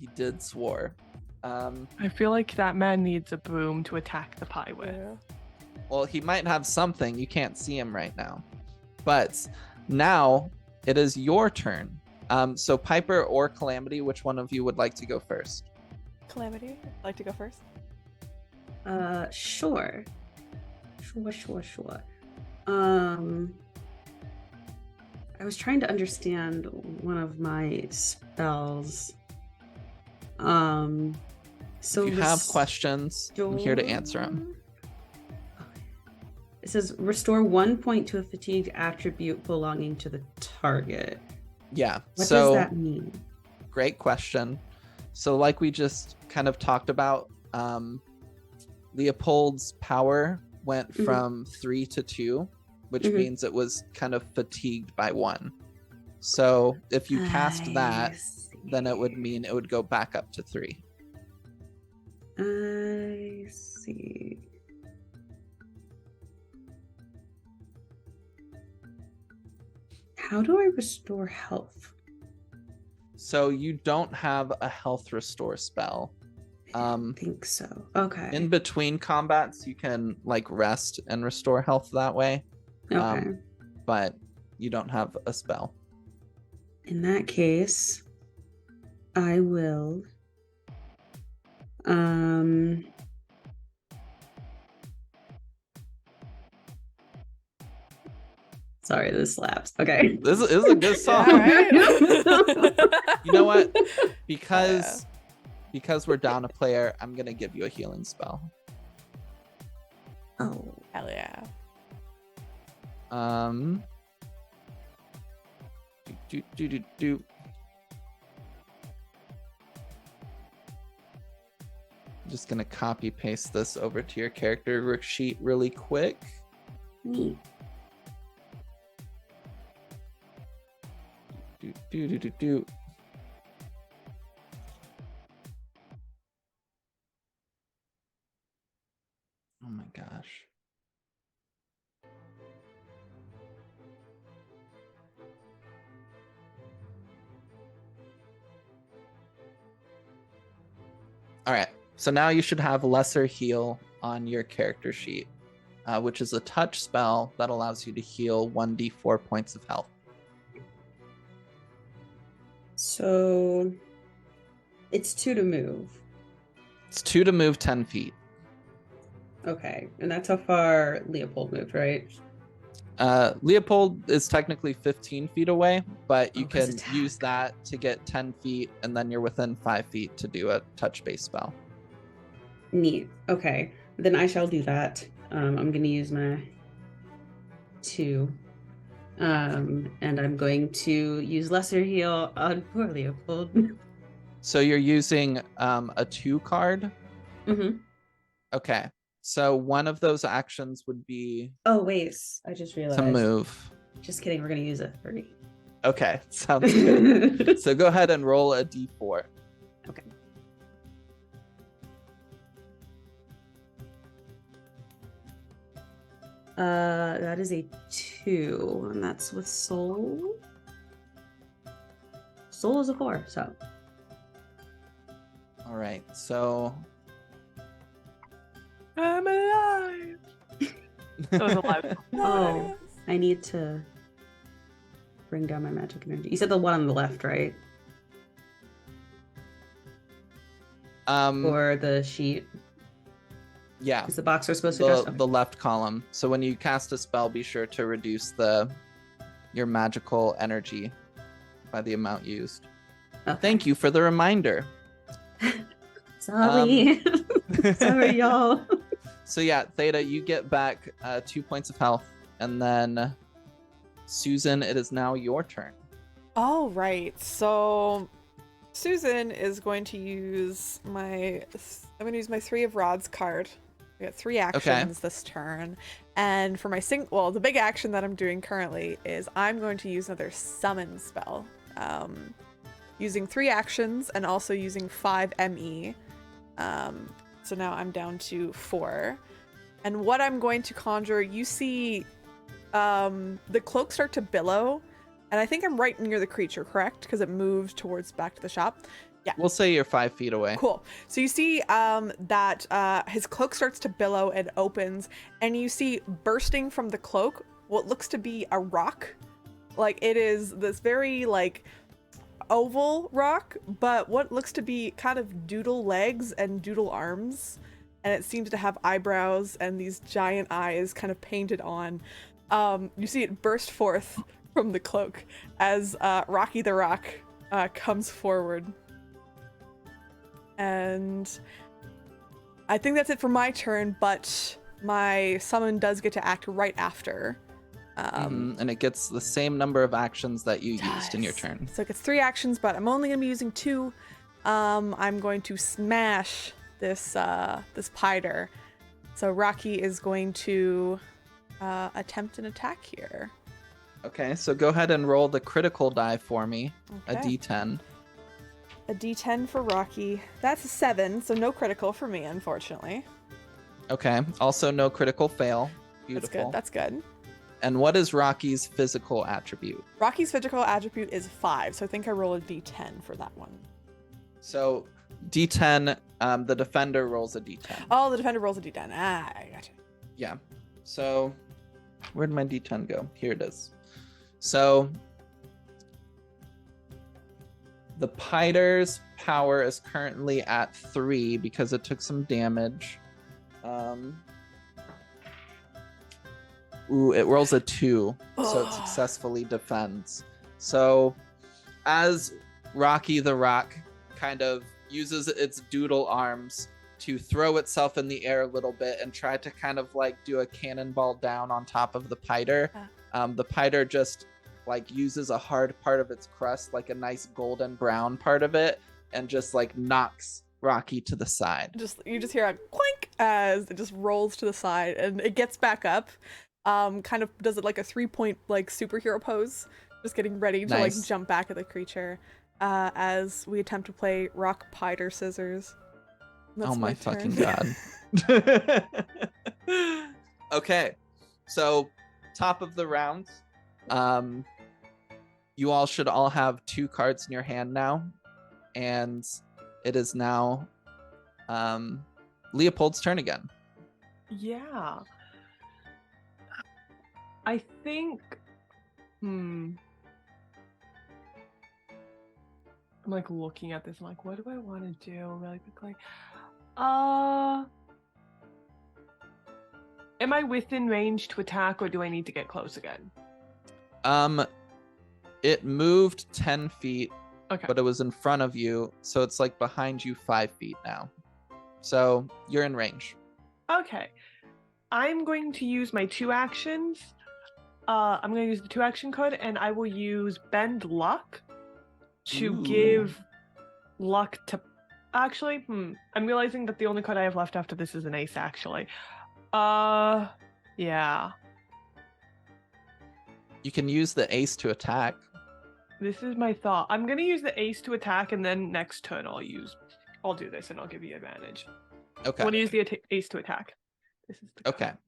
He did swore. I feel like that man needs a broom to attack the pie with. Yeah. Well, he might have something. You can't see him right now. But now it is your turn. So Piper or Calamity, which one of you would like to go first? Calamity, like to go first? Sure. I was trying to understand one of my spells. So If you have questions, I'm here to answer them. It says restore 1 point to a fatigued attribute belonging to the target. Yeah. What so does that mean? great question. So like we just kind of talked about, Leopold's power went from 3 to 2, which means it was kind of fatigued by 1. So if you cast that, then it would mean it would go back up to 3. I see. How do I restore health? So you don't have a health restore spell. I think so. Okay. In between combats, you can like rest and restore health that way. Okay. But you don't have a spell. In that case, I will sorry, this slaps. Okay. This is a good song. Yeah, You know what? Because we're down a player, I'm gonna give you a healing spell. Oh. Hell yeah. Do. I'm just gonna copy paste this over to your character sheet really quick. Neat. Do. Oh my gosh. All right, so now you should have lesser heal on your character sheet, which is a touch spell that allows you to heal 1d4 points of health. So it's 2 to move. It's 2 to move 10 feet. Okay. And that's how far Leopold moved, right? Leopold is technically 15 feet away, but you can attack. use that to get 10 feet, and then you're within 5 feet to do a touch-based spell. Neat. Okay. Then I shall do that. I'm going to use my 2. And I'm going to use lesser heal on poor Leopold. So you're using a 2 card? Mm-hmm. Okay. So one of those actions would be Oh, wait. I just realized. to move. Just kidding. We're going to use a 3. Okay, sounds good. So go ahead and roll a d4. Okay. That is a 2, and that's with soul. Soul is a 4, so. All right, so I'm alive. That was alive. Oh, I need to bring down my magic energy. You said the one on the left, right? Or the sheet? Yeah, Is the box we're supposed to adjust? the left column. So when you cast a spell, be sure to reduce your magical energy by the amount used. Okay. Thank you for the reminder. Sorry. Sorry, y'all. So yeah, Theta, you get back 2 points of health, and then Susan, it is now your turn. All right, so Susan is going to use my 3 of Rods card. I got 3 actions this turn, and for my the big action that I'm doing currently is I'm going to use another summon spell, using 3 actions and also using 5 ME. So now I'm down to 4, and what I'm going to conjure, you see, the cloak start to billow. And I think I'm right near the creature, correct? Because it moved towards back to the shop. Yeah. We'll say you're 5 feet away. Cool. So you see that his cloak starts to billow and opens, and you see bursting from the cloak what looks to be a rock. Like, it is this very, like, oval rock, but what looks to be kind of doodle legs and doodle arms. And it seems to have eyebrows and these giant eyes kind of painted on. You see it burst forth from the cloak as Rocky the Rock comes forward. And I think that's it for my turn, but my summon does get to act right after. And it gets the same number of actions that you used in your turn. So it gets 3 actions, but I'm only going to be using 2 I'm going to smash this this Pider. So Rocky is going to attempt an attack here. Okay, so go ahead and roll the critical die for me. Okay. A d10. A d10 for Rocky. That's a 7, so no critical for me, unfortunately. Okay, also no critical fail. Beautiful. That's good. And what is Rocky's physical attribute? Rocky's physical attribute is 5, so I think I roll a d10 for that one. So d10, the defender rolls a d10. Oh, the defender rolls a d10. Ah, I gotcha. Yeah. So where'd my d10 go? Here it is. So the Pider's power is currently at 3 because it took some damage. Ooh, it rolls a 2, so it successfully defends. So as Rocky the Rock kind of uses its doodle arms to throw itself in the air a little bit and try to kind of like do a cannonball down on top of the Pider, the Pider just like uses a hard part of its crust, like a nice golden brown part of it, and just like knocks Rocky to the side. You just hear a clink as it just rolls to the side, and it gets back up. Kind of does it like a 3-point like superhero pose, just getting ready to like jump back at the creature. As we attempt to play rock, Pider, scissors. That's oh my turn. fucking god. Okay, so top of the round. You all should all have 2 cards in your hand now, and it is now Leopold's turn again. Yeah. I think I'm like looking at this, I'm like, what do I want to do really quickly? Am I within range to attack, or do I need to get close again? It moved 10 feet, Okay. but it was in front of you, so it's like behind you 5 feet now. So you're in range. Okay. I'm going to use my 2 actions. I'm going to use the 2 action code, and I will use Bend Luck to Ooh. give luck to... Actually, I'm realizing that the only card I have left after this is an ace, actually. Yeah. You can use the ace to attack. This is my thought. I'm going to use the ace to attack, and then next turn I'll do this, and I'll give you advantage. Okay. I want to use the ace to attack. This is the Okay. card.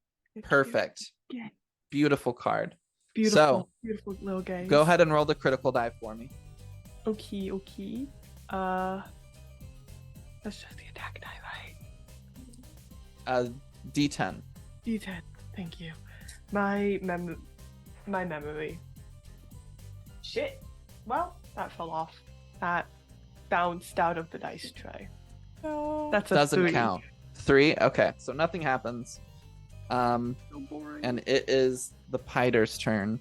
Perfect. Yeah. Beautiful card. Beautiful, So, beautiful little guys. Go ahead and roll the critical die for me. Okay. That's just the attack die, right? D10. D10. Thank you. My memory. Shit. Well, that fell off. That bounced out of the dice tray. No. That's a Doesn't 3. count. 3? Okay, so nothing happens. So boring. And it is the Pider's turn.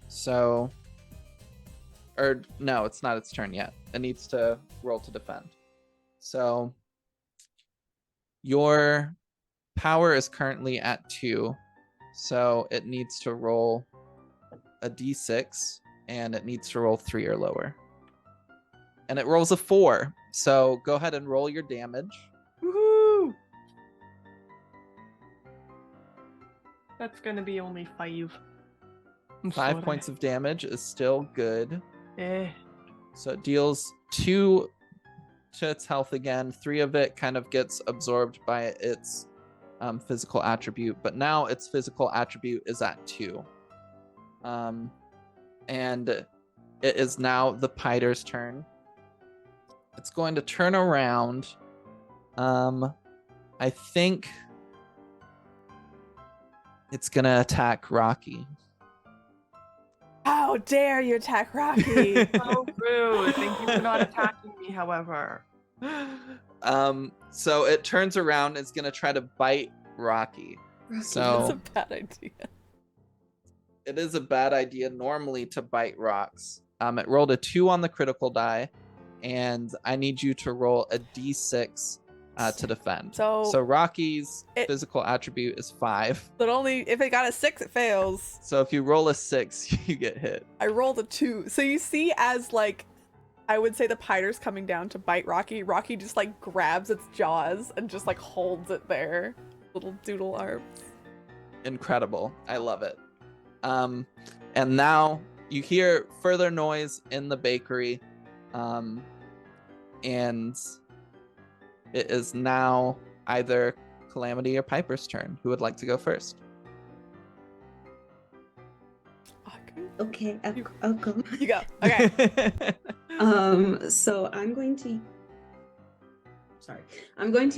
So... Or, no, it's not its turn yet. It needs to roll to defend. So... Your power is currently at 2. So it needs to roll a d6. And it needs to roll 3 or lower. And it rolls a 4. So go ahead and roll your damage. Woohoo! That's gonna be only 5. 5 points of damage is still good. Eh. So it deals 2 to its health again. 3 of it kind of gets absorbed by its physical attribute. But now its physical attribute is at 2. And it is now the Pider's turn. It's going to turn around. I think it's going to attack Rocky. How dare you attack Rocky? So rude. Thank you for not attacking me, however. So it turns around and is going to try to bite Rocky. So That's a bad idea. it is a bad idea normally to bite rocks. It rolled a 2 on the critical die, and I need you to roll a d6 to defend. So Rocky's physical attribute is 5. But only if it got a 6, it fails. So if you roll a 6, you get hit. I rolled a 2. So you see as I would say the Piter's coming down to bite Rocky. Rocky just like grabs its jaws and just like holds it there. Little doodle arms. Incredible. I love it. And now you hear further noise in the bakery. And it is now either Calamity or Piper's turn. Who would like to go first? Okay, I'll go. You go. Okay. So I'm going to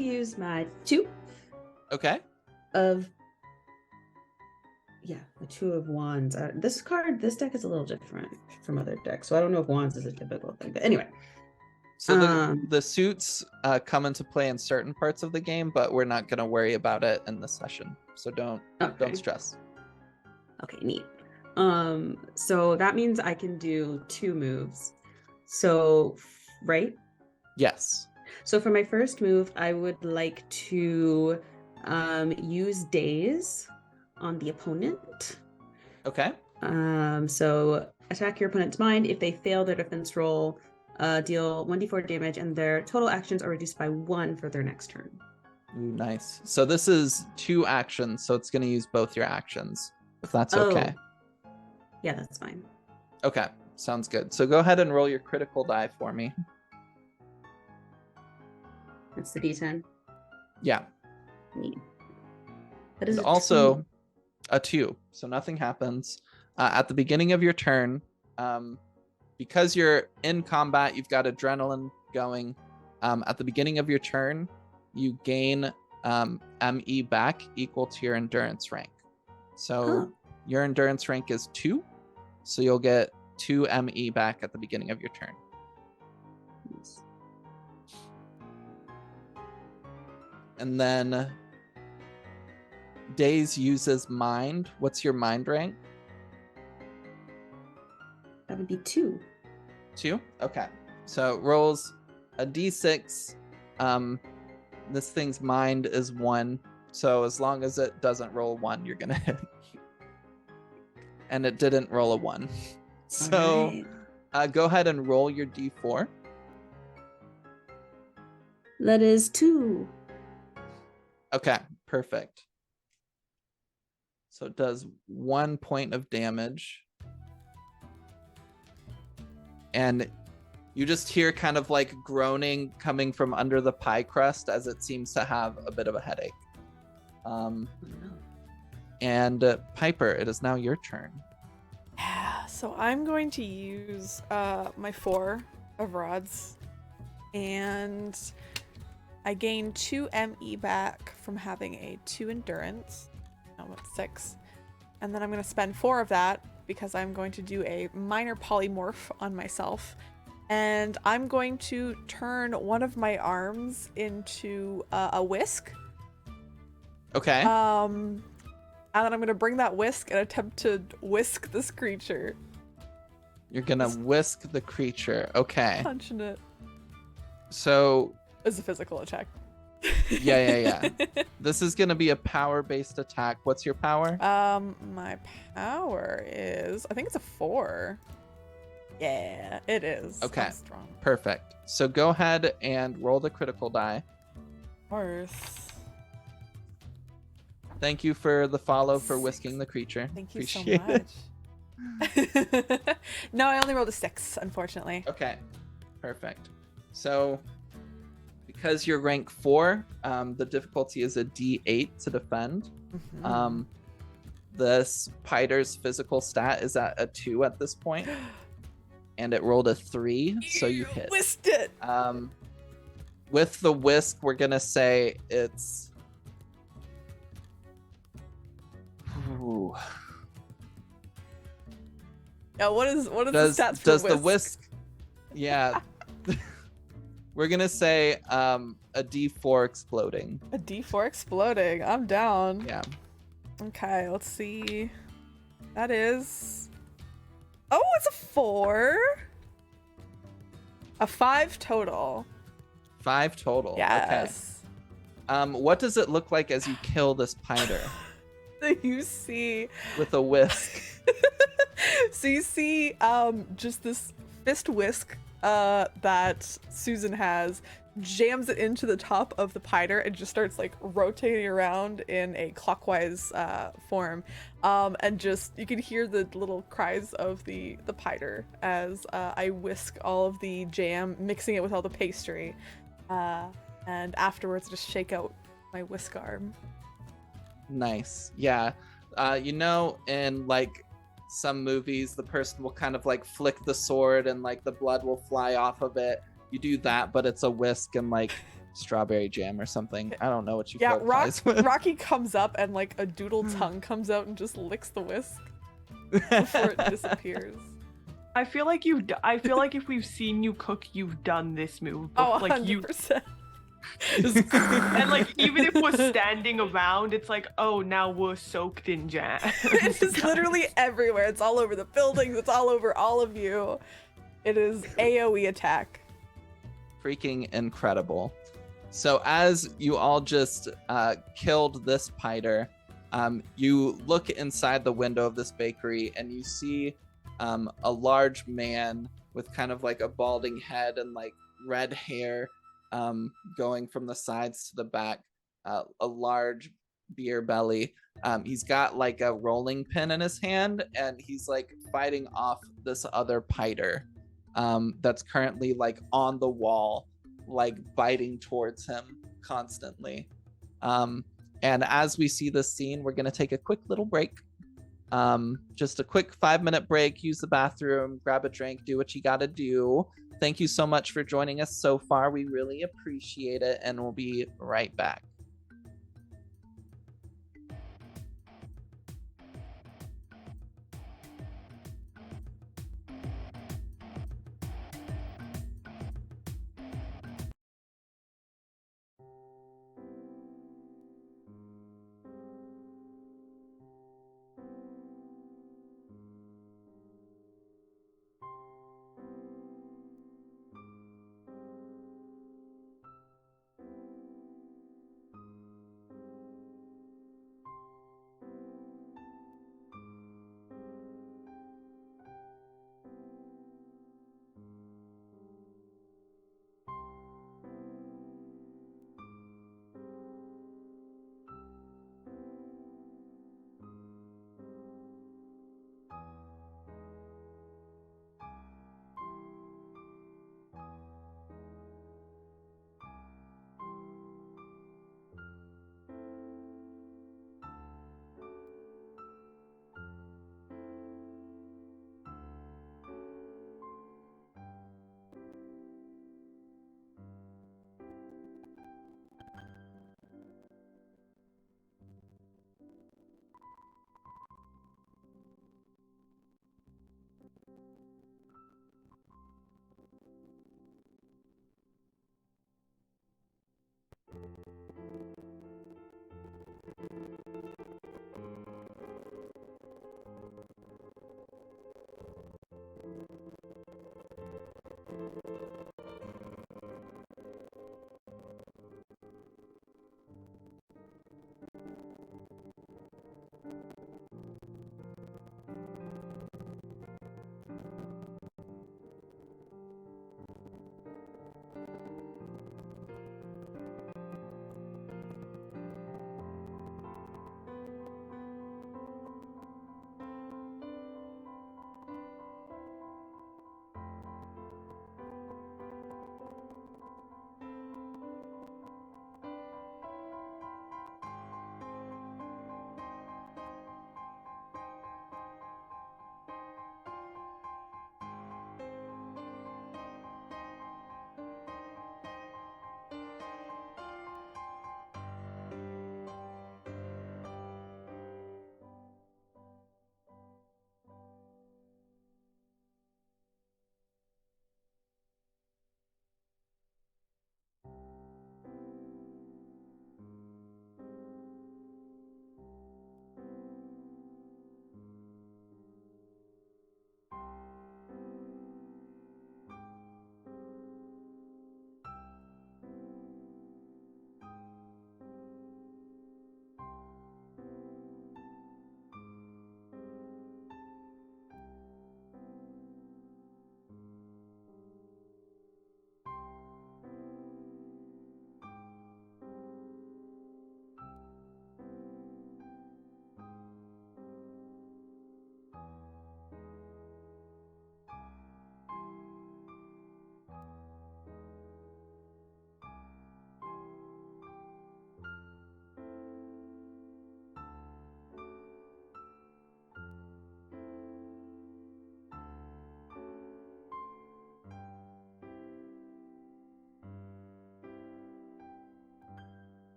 use my 2 Okay. of the 2 of Wands. This deck is a little different from other decks, so I don't know if Wands is a typical thing, but anyway. So the suits come into play in certain parts of the game, but we're not going to worry about it in this session. So don't stress. Okay, neat. So that means I can do 2 moves. So, right? Yes. So for my first move, I would like to use Daze on the opponent. Okay. So attack your opponent's mind. If they fail their defense roll, deal 1d4 damage, and their total actions are reduced by 1 for their next turn. Ooh, nice. So this is 2 actions, so it's going to use both your actions, if that's okay. Yeah, that's fine. Okay, sounds good. So go ahead and roll your critical die for me. That's the d10. Yeah. Neat. That is And also a 2, so nothing happens. At the beginning of your turn, because you're in combat, you've got adrenaline going. At the beginning of your turn, you gain ME back equal to your endurance rank. So your endurance rank is 2, so you'll get 2 ME back at the beginning of your turn. Nice. And then Daze uses mind. What's your mind rank? That would be 2. 2? Okay. So it rolls a d6. This thing's mind is 1. So as long as it doesn't roll 1, you're going to hit. And it didn't roll a 1. So go ahead and roll your d4. That is 2. Okay, perfect. So it does 1 point of damage. And you just hear kind of like groaning coming from under the pie crust as it seems to have a bit of a headache. And Piper, it is now your turn. Yeah, so I'm going to use my 4 of rods, and I gain 2 ME back from having a 2 endurance. I'm at 6. And then I'm going to spend 4 of that because I'm going to do a minor polymorph on myself. And I'm going to turn one of my arms into a whisk. Okay. And then I'm going to bring that whisk and attempt to whisk this creature. You're going to whisk the creature. Okay. Punching it. So... It's a physical attack. Yeah. This is going to be a power-based attack. What's your power? My power is... I think it's a 4. Yeah, it is. Okay. I'm strong. Perfect. So go ahead and roll the critical die. Worth. Thank you for the follow for whisking the creature. Thank you Appreciate so much. No, I only rolled a 6, unfortunately. Okay, perfect. So because you're rank 4, the difficulty is a D8 to defend. Mm-hmm. This Piter's physical stat is at a 2 at this point. And it rolled a 3, so you hit. Whisked it. With the whisk, we're gonna say it's... Ooh. Yeah, what is the stats for does whisk? the whisk? Yeah. We're gonna say a D4 exploding. A D4 exploding. I'm down. Yeah. Okay, let's see. That is... Oh, it's a 4. A 5 total. 5 total. Yes. Okay. What does it look like as you kill this Piter? You see... With a whisk. So you see just this fist whisk that Susan has, jams it into the top of the piter and just starts like rotating around in a clockwise form, and just you can hear the little cries of the piter as I whisk all of the jam, mixing it with all the pastry, and afterwards just shake out my whisk arm. Nice. Yeah. In like some movies, the person will kind of like flick the sword and like the blood will fly off of it. You do that, but it's a whisk and like strawberry jam or something. I don't know what you fill pies with. Rocky comes up and like a doodle tongue comes out and just licks the whisk before it disappears. I feel like if we've seen you cook, you've done this move. Oh, like 100%. And like even if we're standing around, it's like, oh, now we're soaked in jam. It is literally everywhere. It's all over the buildings. It's all over all of you. It is AoE attack. Freaking incredible. So as you all just killed this piter, you look inside the window of this bakery and you see a large man with kind of like a balding head and like red hair going from the sides to the back, a large beer belly. He's got like a rolling pin in his hand and he's like fighting off this other piter that's currently like on the wall, like biting towards him constantly. And as we see this scene, we're going to take a quick little break. Just a quick 5-minute break, use the bathroom, grab a drink, do what you got to do. Thank you so much for joining us so far. We really appreciate it, and we'll be right back.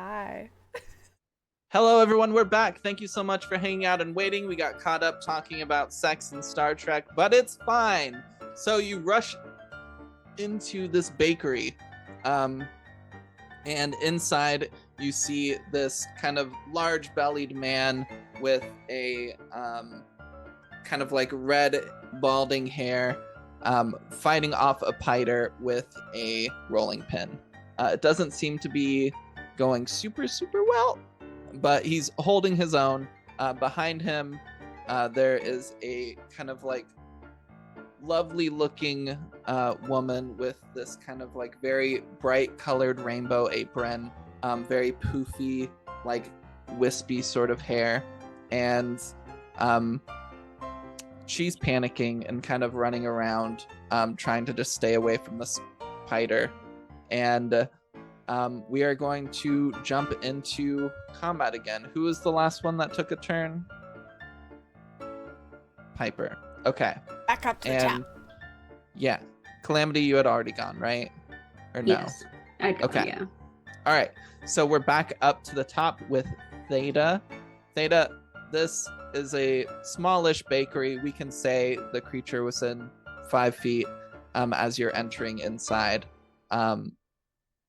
Hi. Hello, everyone. We're back. Thank you so much for hanging out and waiting. We got caught up talking about sex and Star Trek, but it's fine. So you rush into this bakery, and inside you see this kind of large-bellied man with a kind of like red balding hair, fighting off a piter with a rolling pin. It doesn't seem to be going super well, but he's holding his own. Behind him, there is a kind of like lovely looking woman with this kind of like very bright colored rainbow apron, very poofy, like wispy sort of hair, and she's panicking and kind of running around, trying to just stay away from the spider. And we are going to jump into combat again. Who is the last one that took a turn? Piper. Okay. Back up to the top. Yeah. Calamity, you had already gone, right? Or no? Yes. Okay. Yeah. All right. So we're back up to the top with Theta. Theta, this is a smallish bakery. We can say the creature was in 5 feet as you're entering inside.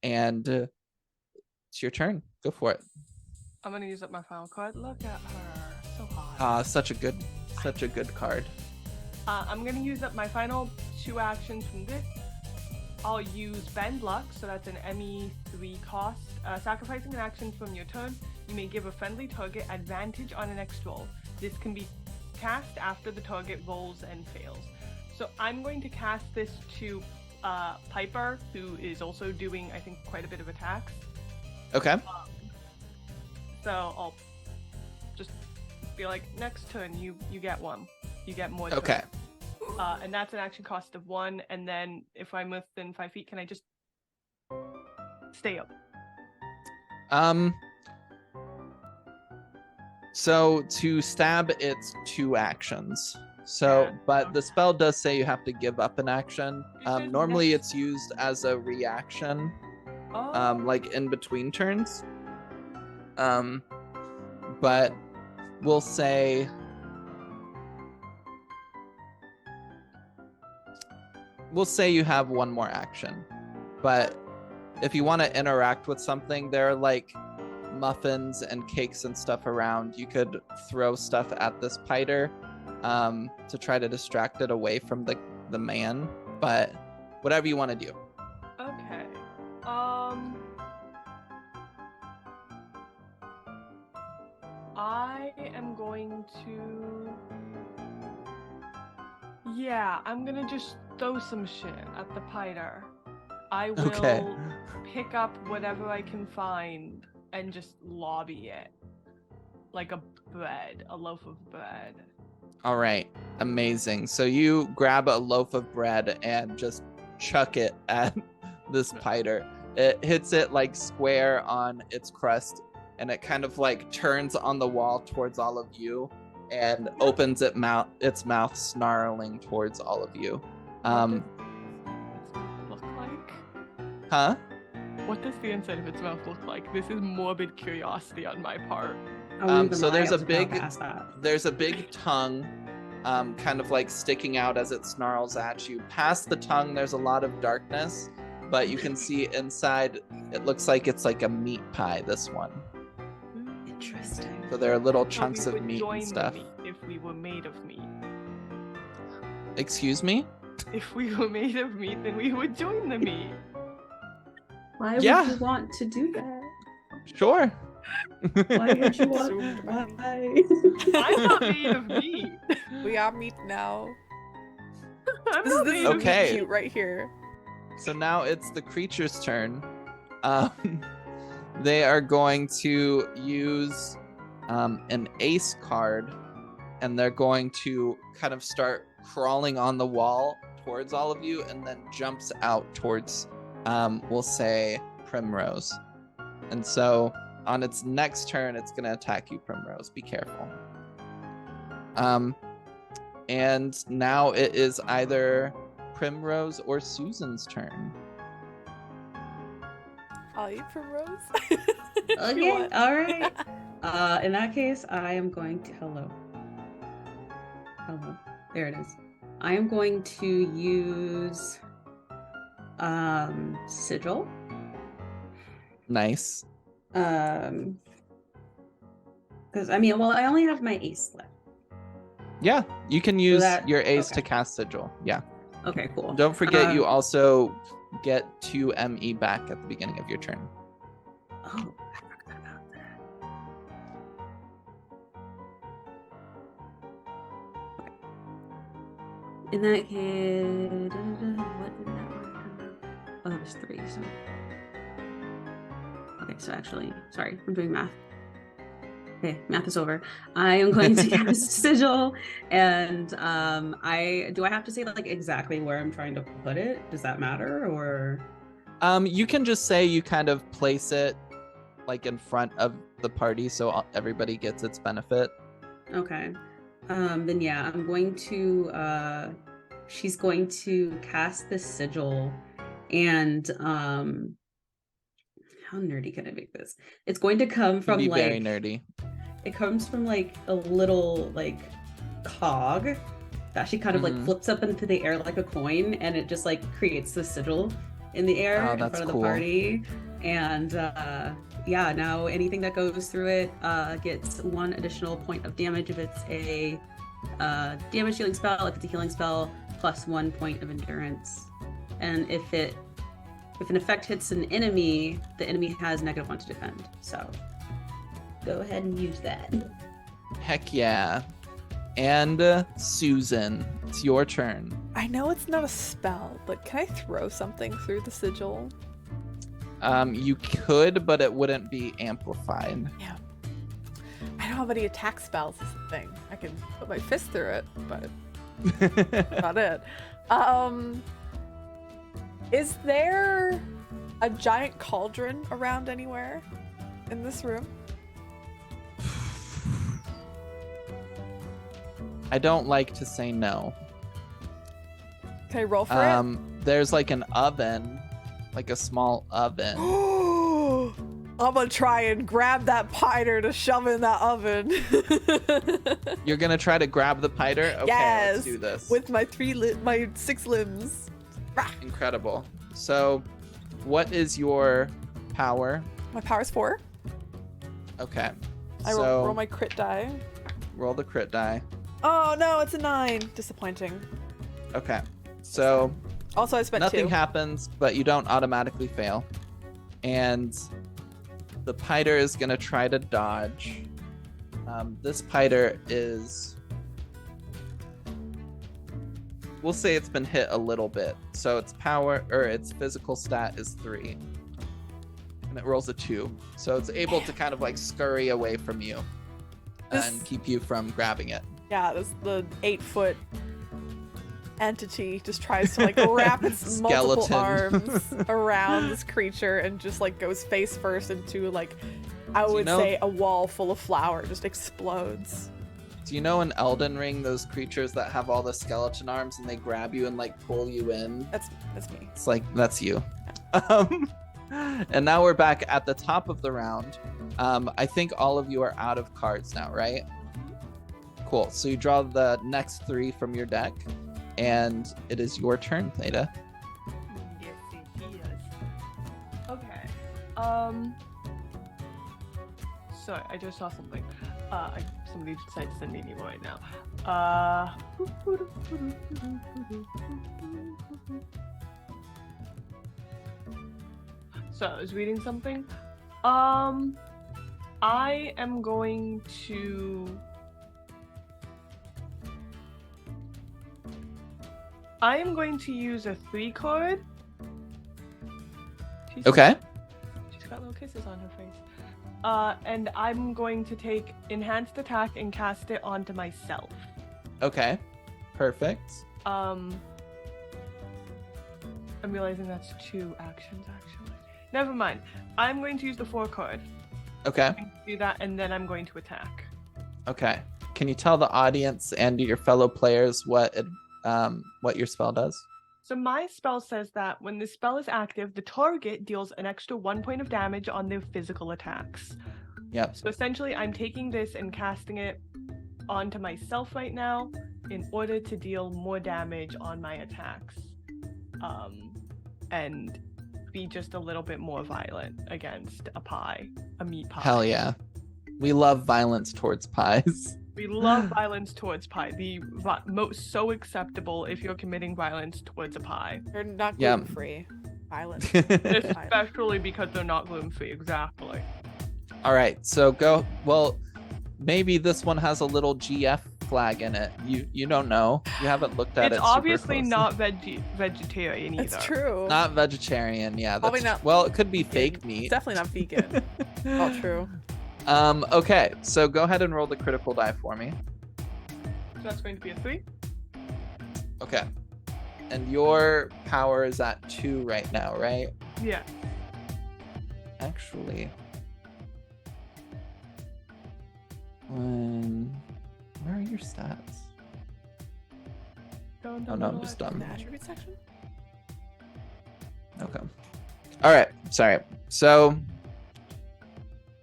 And it's your turn. Go for it. I'm gonna use up my final card. Look at her, so hot. Such a good card. I'm gonna use up my final 2 actions from this. I'll use Bend Luck, so that's an ME3 cost. Sacrificing an action from your turn, you may give a friendly target advantage on an next roll. This can be cast after the target rolls and fails. So I'm going to cast this to Piper, who is also doing, I think, quite a bit of attacks. Okay. So I'll just be like, next turn, you get one. You get more. Okay. And that's an action cost of 1. And then if I'm within 5 feet, can I just stay up? So to stab, it's 2 actions. So, Yeah. but the spell does say you have to give up an action. You said Normally next- it's used as a reaction, Oh. like in between turns. But we'll say you have 1 more action. But if you want to interact with something, there are like muffins and cakes and stuff around. You could throw stuff at this piter to try to distract it away from the man, but whatever you want to do. Okay. I am going to... Yeah, I'm gonna just throw some shit at the piter. I will Okay. pick up whatever I can find and just lobby it. Like a loaf of bread. All right, amazing. So you grab a loaf of bread and just chuck it at this piter. It hits it like square on its crust, and it kind of like turns on the wall towards all of you and opens its mouth snarling towards all of you. What does it look like? Huh? What does the inside of its mouth look like? This is morbid curiosity on my part. I wouldn't even So lie, there's I a was big- about to ask that. There's a big tongue, kind of like sticking out as it snarls at you. Past the tongue, there's a lot of darkness, but you can see inside, it looks like it's like a meat pie, this one. Interesting. So there are little So chunks we of would meat join and the stuff. meat if we were made of meat. Excuse me? If we were made of meat, then we would join the meat. Why Yeah. would you want to do that? Sure. Why would you want? Zoomed by me. Why? I'm not made of meat. We are meat now. I'm This not is made of Okay. cute right here. So now it's the creature's turn. They are going to use an ace card, and they're going to kind of start crawling on the wall towards all of you, and then jumps out towards, we'll say, Primrose. And so on its next turn, it's going to attack you, Primrose. Be careful. And now it is either Primrose or Susan's turn. I'll eat Primrose. If you Okay, want. all right. In that case, I am going to hello. There it is. I am going to use sigil. Nice. Because I mean, well, I only have my ace left. Yeah, you can use that- your ace okay. to cast sigil. Yeah. Okay, cool. Don't forget, you also get 2 ME back at the beginning of your turn. Oh, I forgot about that. Okay. In that case, what did that one? Oh, it was 3. So. Okay, so actually, sorry, I'm doing math. Okay, math is over. I am going to cast sigil, and do I have to say like exactly where I'm trying to put it? Does that matter, or? You can just say you kind of place it like in front of the party so everybody gets its benefit. Okay. Then yeah, I'm going to she's going to cast this sigil, and how nerdy can I make this? It's going to come Can from be like very nerdy. it comes from like a little like cog that she kind of like flips up into the air like a coin, and it just like creates the sigil in the air in front of the party. And yeah, now anything that goes through it gets 1 additional point of damage if it's a damage healing spell. If it's a healing spell, plus 1 point of endurance. And if an effect hits an enemy, the enemy has -1 to defend. So go ahead and use that. Heck yeah. And Susan, it's your turn. I know it's not a spell, but can I throw something through the sigil? You could, but it wouldn't be amplified. Yeah. I don't have any attack spells is the thing. I can put my fist through it, but not it. Is there a giant cauldron around anywhere in this room? I don't like to say no. Can I roll for it? There's like an oven, like a small oven. I'm gonna try and grab that piter to shove in that oven. You're gonna try to grab the piter? Okay, yes, let's do this. with my 6 limbs. Incredible. So, what is your power? My power's 4. Okay. I roll my crit die. Roll the crit die. Oh no, it's a 9. Disappointing. Okay. So also I spent nothing 2. happens, but you don't automatically fail. And the piter is gonna try to dodge. This piter is, we'll say it's been hit a little bit. So its power or its physical stat is 3. And it rolls a 2. So it's able to kind of like scurry away from you and keep you from grabbing it. Yeah, the 8-foot entity just tries to like wrap its multiple arms around this creature and just like goes face first into like, I would say a wall full of flour just explodes. Do you know in Elden Ring those creatures that have all the skeleton arms and they grab you and like pull you in? That's me. It's like, that's you. And now we're back at the top of the round. I think all of you are out of cards now, right? Cool. So you draw the next 3 from your deck, and it is your turn, Theta. Yes, it is. Okay. Sorry, I just saw something. Somebody decided to send me an email right now. So I was reading something. I am going to use a 3 card. Okay. She's got little kisses on her face. And I'm going to take enhanced attack and cast it onto myself. Okay. Perfect. I'm realizing that's 2 actions actually. Never mind. I'm going to use the 4 card. Okay. Do that, and then I'm going to attack. Okay. Can you tell the audience and your fellow players what your spell does? So my spell says that when the spell is active, the target deals an extra 1 point of damage on their physical attacks. Yep. So essentially, I'm taking this and casting it onto myself right now in order to deal more damage on my attacks. And be just a little bit more violent against a meat pie. Hell yeah. We love violence towards pies. We love violence towards pie. The most so acceptable if you're committing violence towards a pie. They're not Yeah. gluten-free. Violence. Especially because they're not gluten-free, exactly. All right, so go. Well, maybe this one has a little GF flag in it. You don't know. You haven't looked at it. It's super obviously closely. not vegetarian either. It's true. Not vegetarian. Yeah, that's, Probably not well, it could be fake It's meat. definitely not vegan. All true. Okay, so go ahead and roll the critical die for me. So that's going to be a 3. Okay. And your power is at 2 right now, right? Yeah. Actually. Where are your stats? Oh no, I'm just dumb. The attribute section? Okay. All right. Sorry. So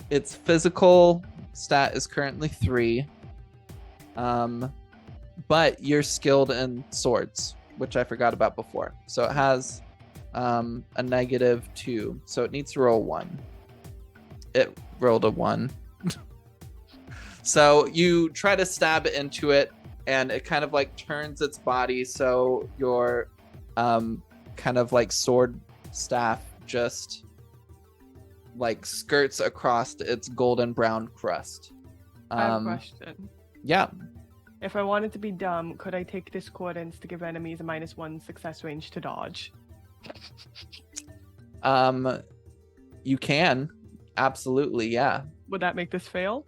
its physical stat is currently 3. But you're skilled in swords, which I forgot about before. So it has a -2. So it needs to roll 1. It rolled a 1. So you try to stab into it, and it kind of like turns its body so your kind of like sword staff just like skirts across its golden brown crust. I have a question. Yeah. If I wanted to be dumb, could I take discordance to give enemies a -1 success range to dodge? You can. Absolutely, yeah. Would that make this fail?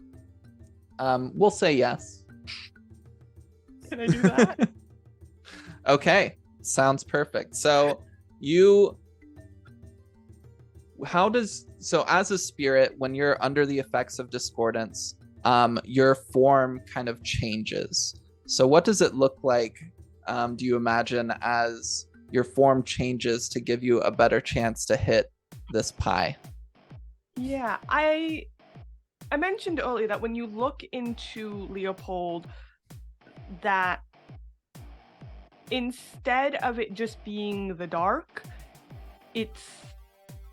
We'll say yes. Can I do that? Okay, sounds perfect. So as a spirit, when you're under the effects of discordance, your form kind of changes. So what does it look like, do you imagine, as your form changes to give you a better chance to hit this pie? Yeah, I mentioned earlier that when you look into Leopold, that instead of it just being the dark, it's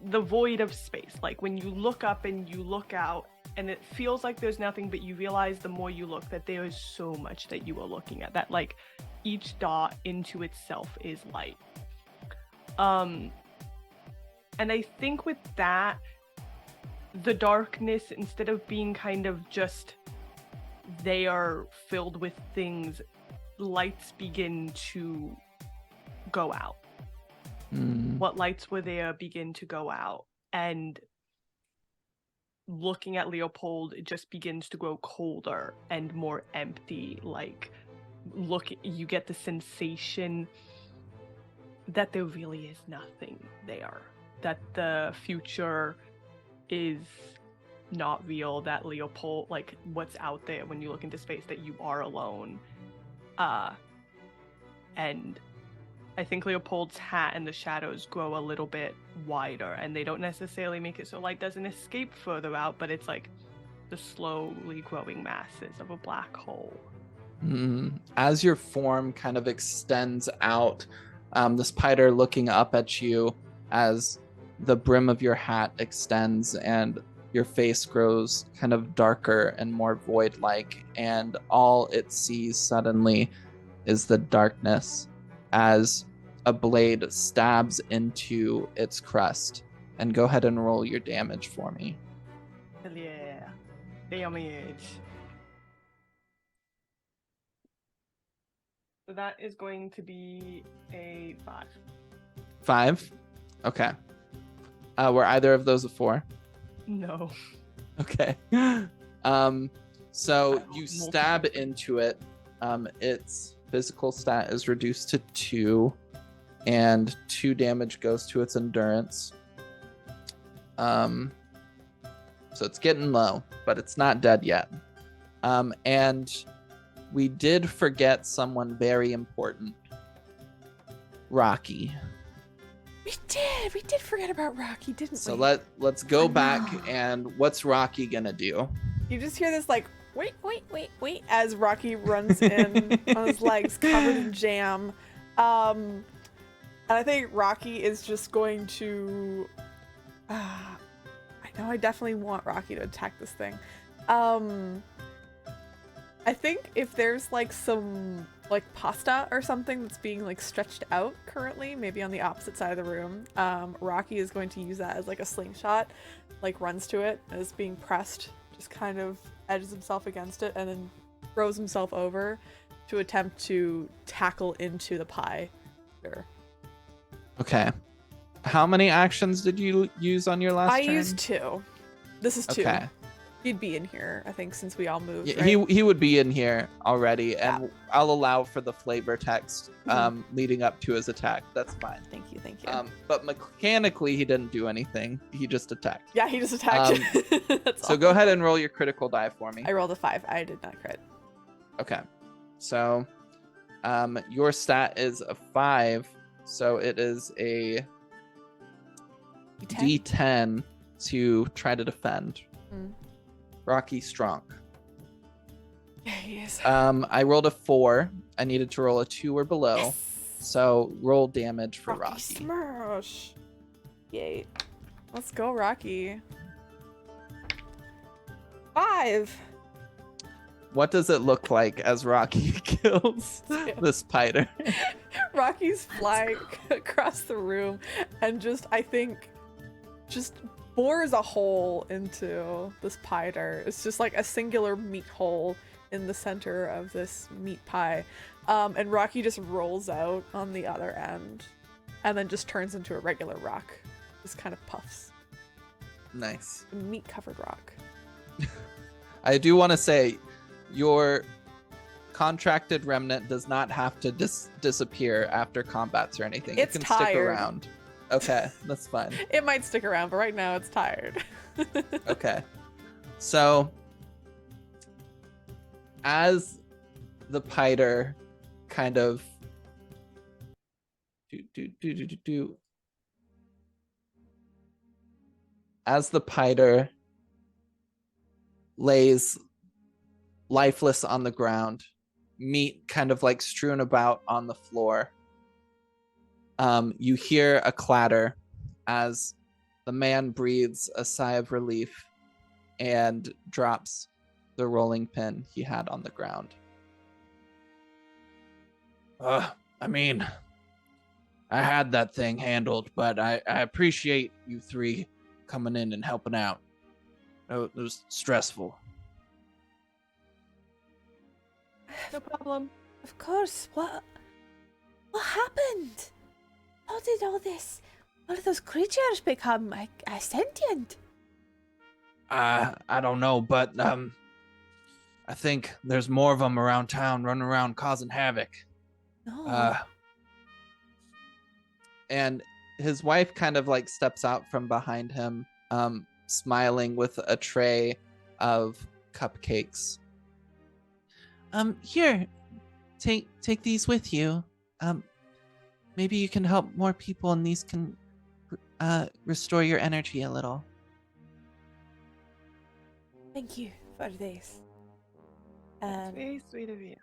the void of space. Like when you look up and you look out and it feels like there's nothing, but you realize the more you look that there is so much that you are looking at, that like each dot into itself is light. And I think with that, the darkness, instead of being kind of just they are filled with things, lights begin to go out. What lights were there begin to go out, and looking at Leopold, it just begins to grow colder and more empty. Like you get the sensation that there really is nothing there, that the future is not real, that Leopold, like what's out there when you look into space, that you are alone. And I think Leopold's hat and the shadows grow a little bit wider, and they don't necessarily make it so light doesn't escape further out, but it's like the slowly growing masses of a black hole. As your form kind of extends out, the spider looking up at you as the brim of your hat extends and your face grows kind of darker and more void-like, and all it sees suddenly is the darkness as a blade stabs into its crust. And go ahead and roll your damage for me. Hell yeah. Damage. So that is going to be a 5. 5? Okay. Were either of those a 4? No. Okay. So you stab into it. Its physical stat is reduced to 2, and 2 damage goes to its endurance. So it's getting low, but it's not dead yet. And we did forget someone very important. Rocky. We did forget about Rocky, didn't So we? let's go I back, know. and what's Rocky gonna do? You just hear this like wait as Rocky runs in on his legs covered in jam. And I think Rocky is just going to I know I definitely want Rocky to attack this thing. I think if there's like some like pasta or something that's being like stretched out currently, maybe on the opposite side of the room, Rocky is going to use that as like a slingshot, like runs to it as being pressed, just kind of edges himself against it and then throws himself over to attempt to tackle into the pie. Sure. Okay. How many actions did you use on your last I turn? used 2. This is 2. Okay. He'd be in here, I think, since we all moved. Yeah, right? he would be in here already, and Yeah. I'll allow for the flavor text Mhm. leading up to his attack. That's fine. Thank you. But mechanically, he didn't do anything. He just attacked. Yeah, he just attacked. That's So go ahead and roll your critical die for me. I rolled a 5. I did not crit. Okay. So your stat is a 5, so it is a D10 to try to defend. Mm. Rocky strong. Yeah, he is. I rolled a 4. I needed to roll a 2 or below. Yes. So roll damage for Rocky Rocky. smash. Yay. Let's go, Rocky. 5. What does it look like as Rocky kills the spider? Rocky's flying across the room and I think, bores a hole into this spider. It's just like a singular meat hole in the center of this meat pie. And Rocky just rolls out on the other end and then just turns into a regular rock. Just kind of puffs. Nice. A meat-covered rock. I do want to say your contracted remnant does not have to disappear after combats or anything. It's it can stick tired. around. Okay, that's fine. It might stick around, but right now it's tired. Okay. So as the piter kind of as the piter lays lifeless on the ground, meat kind of like strewn about on the floor, you hear a clatter as the man breathes a sigh of relief and drops the rolling pin he had on the ground. I mean, I had that thing handled, but I appreciate you 3 coming in and helping out. It was stressful. No problem. Of course. What happened? How did all of those creatures become sentient? I don't know, but I think there's more of them around town running around causing havoc. No. And his wife kind of like steps out from behind him, smiling with a tray of cupcakes. Here, take these with you. Maybe you can help more people, and these can restore your energy a little. Thank you for this. That's very sweet of you.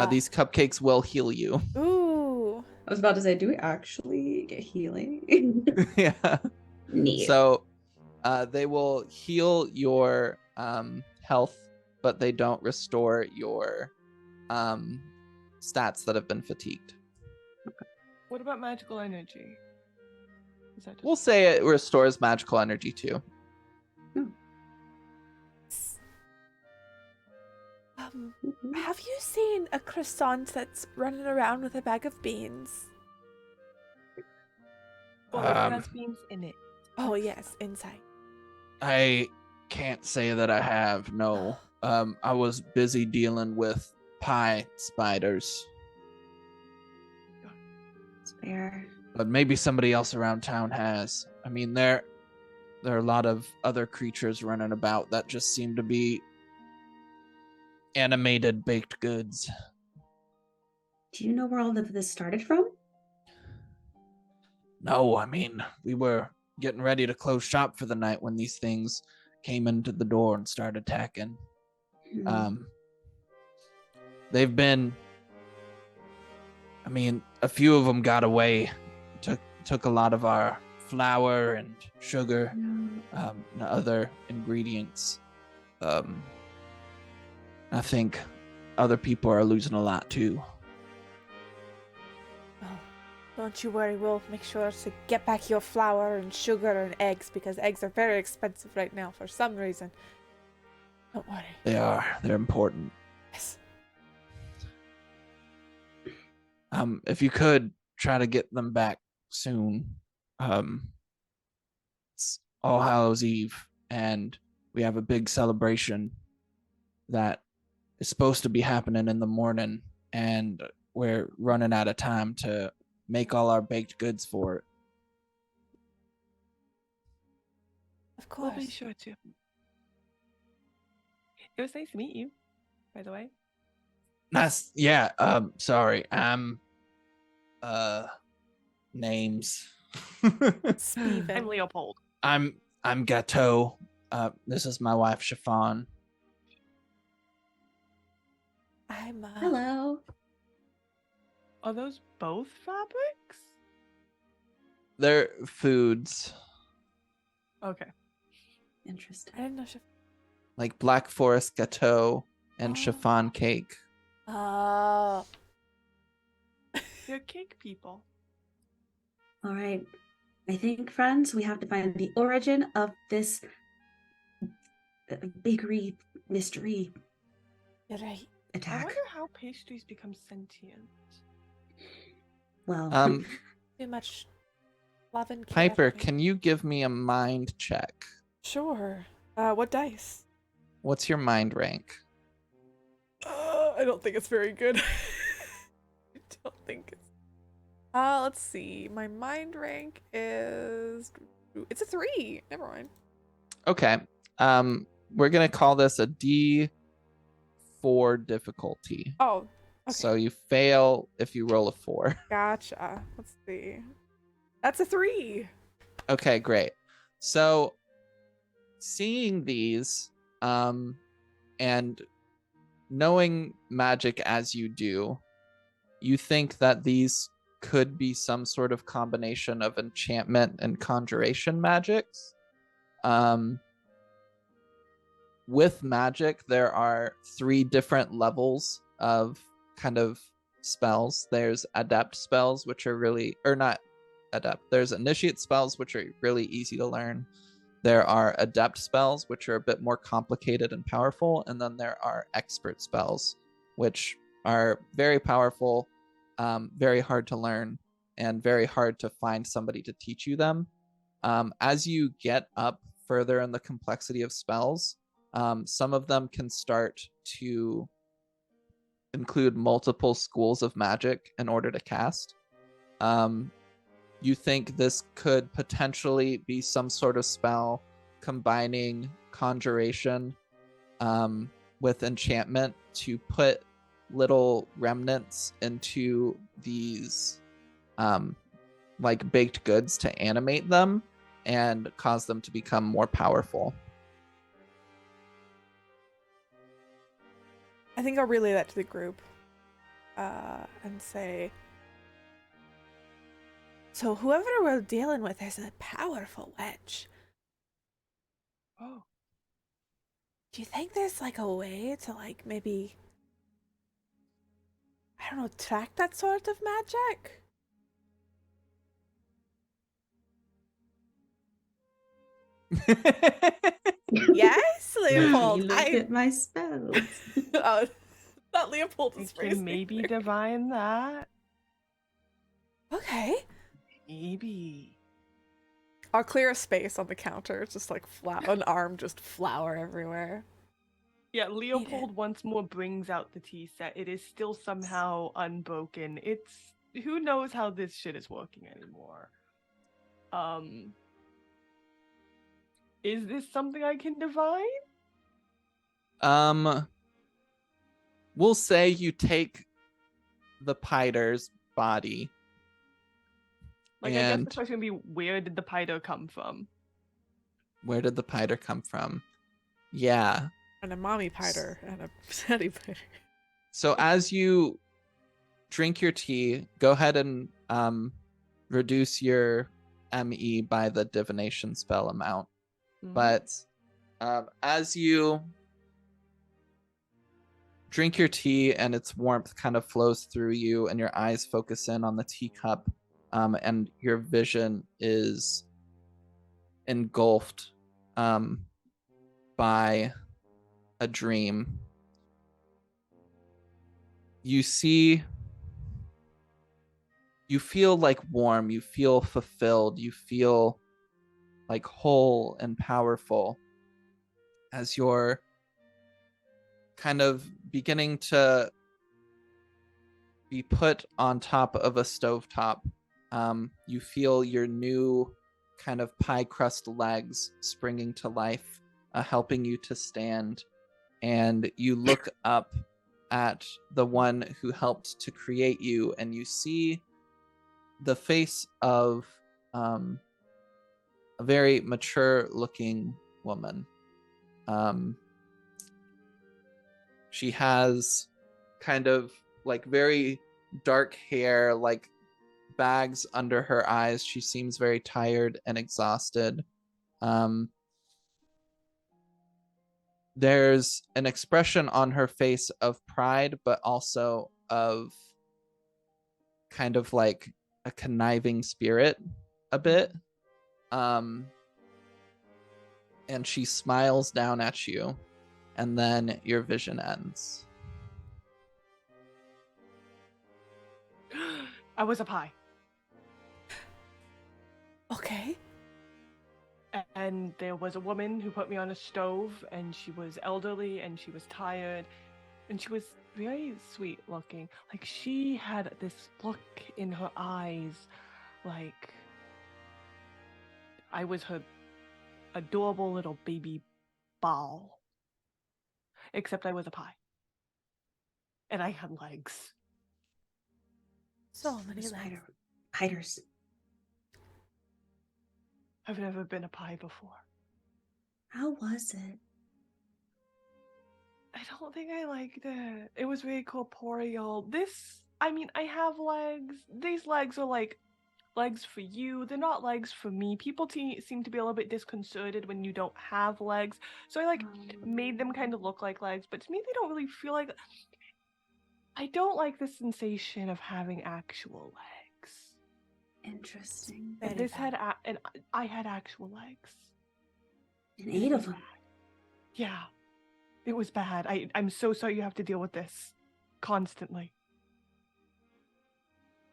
These cupcakes will heal you. Ooh. I was about to say, do we actually get healing? Yeah. Neat. So they will heal your health, but they don't restore your stats that have been fatigued. What about magical energy? Is that just... We'll say it restores magical energy too. Have you seen a croissant that's running around with a bag of beans? Well, it has beans in it. Oh yes, inside. I can't say that I have, no. I was busy dealing with pie spiders. It's fair. But maybe somebody else around town has. I mean, there are a lot of other creatures running about that just seem to be animated baked goods. Do you know where all of this started from? No, I mean, we were getting ready to close shop for the night when these things came into the door and started attacking. Hmm. They've been, I mean, a few of them got away, took a lot of our flour and sugar, No. and other ingredients. I think other people are losing a lot too. Oh, don't you worry. We'll make sure to get back your flour and sugar and eggs because eggs are very expensive right now for some reason. Don't worry. They're important. Yes. If you could try to get them back soon. It's All Hallows Eve, and we have a big celebration that is supposed to be happening in the morning, and we're running out of time to make all our baked goods for it. Of We'll course. be sure to. It was nice to meet you, by the way. Nice. Yeah. Sorry. Names. Steven. I'm Leopold. I'm Gateau. This is my wife, Chiffon. I'm Hello. Are those both fabrics? They're foods Okay. Interesting. I didn't know she. like Black Forest Gateau and Oh. chiffon cake. Oh. They're cake people. All right. I think, friends, we have to find the origin of this bakery mystery You're right. I attack. wonder how pastries become sentient. Well, Too much love and care. Piper, I think. can you give me a mind check? Sure. What dice? What's your mind rank? I don't think it's very good. I don't think it's. Let's see. My mind rank is. It's a 3. Never mind. Okay. We're gonna call this a D4 difficulty. Oh. Okay. So you fail if you roll a 4. Gotcha. Let's see. That's a 3. Okay, great. So seeing these, and knowing magic as you do, you think that these could be some sort of combination of enchantment and conjuration magics. With magic, there are 3 different levels of kind of spells. There's adept spells, which are really, or not adept. There's initiate spells, which are really easy to learn. There are adept spells, which are a bit more complicated and powerful. And then there are expert spells, which are very powerful, very hard to learn, and very hard to find somebody to teach you them. As you get up further in the complexity of spells, some of them can start to include multiple schools of magic in order to cast. You think this could potentially be some sort of spell combining conjuration with enchantment to put little remnants into these like baked goods to animate them and cause them to become more powerful. I think I'll relay that to the group. And say. So whoever we're dealing with is a powerful witch. Oh. Do you think there's like a way to like maybe, I don't know, track that sort of magic? Yes, Leopold. you looked at my spells. Not Leopold I is can maybe divine that. Okay. Maybe. I'll clear a space on the counter. It's just like an arm, just flour everywhere. Yeah, Leopold once more brings out the tea set. It is still somehow unbroken. It's who knows how this shit is working anymore. Is this something I can divine? We'll say you take the Pider's body. Like, I guess the And question would be, where did the Pider come from? where did the Pider come from? Yeah. And a mommy piter and a daddy piter. So as you drink your tea, go ahead and reduce your ME by the divination spell amount. Mhm. But as you drink your tea and its warmth kind of flows through you and your eyes focus in on the teacup, and your vision is engulfed by a dream. You feel like warm, you feel fulfilled, you feel like whole and powerful as you're kind of beginning to be put on top of a stovetop. You feel your new kind of pie crust legs springing to life, helping you to stand. And you look up at the one who helped to create you, and you see the face of a very mature looking woman. She has kind of like very dark hair, like bags under her eyes. She seems very tired and exhausted. There's an expression on her face of pride, but also of kind of like a conniving spirit a bit. And she smiles down at you, and then your vision ends. I was a pie. Okay. And there was a woman who put me on a stove, and she was elderly, and she was tired, and she was very sweet looking. Like, she had this look in her eyes, like I was her adorable little baby ball. Except I was a pie. And I had legs. So many Those legs. Piters. I've never been a pie before. How was it? I don't think I liked it. It was very corporeal. I have legs. These legs are like legs for you. They're not legs for me. People seem to be a little bit disconcerted when you don't have legs. So I made them kind of look like legs, but to me they don't really feel like. I don't like the sensation of having actual legs. Interesting. And this had and I had actual legs. And 8 of them. Yeah, it was bad. I'm so sorry you have to deal with this constantly.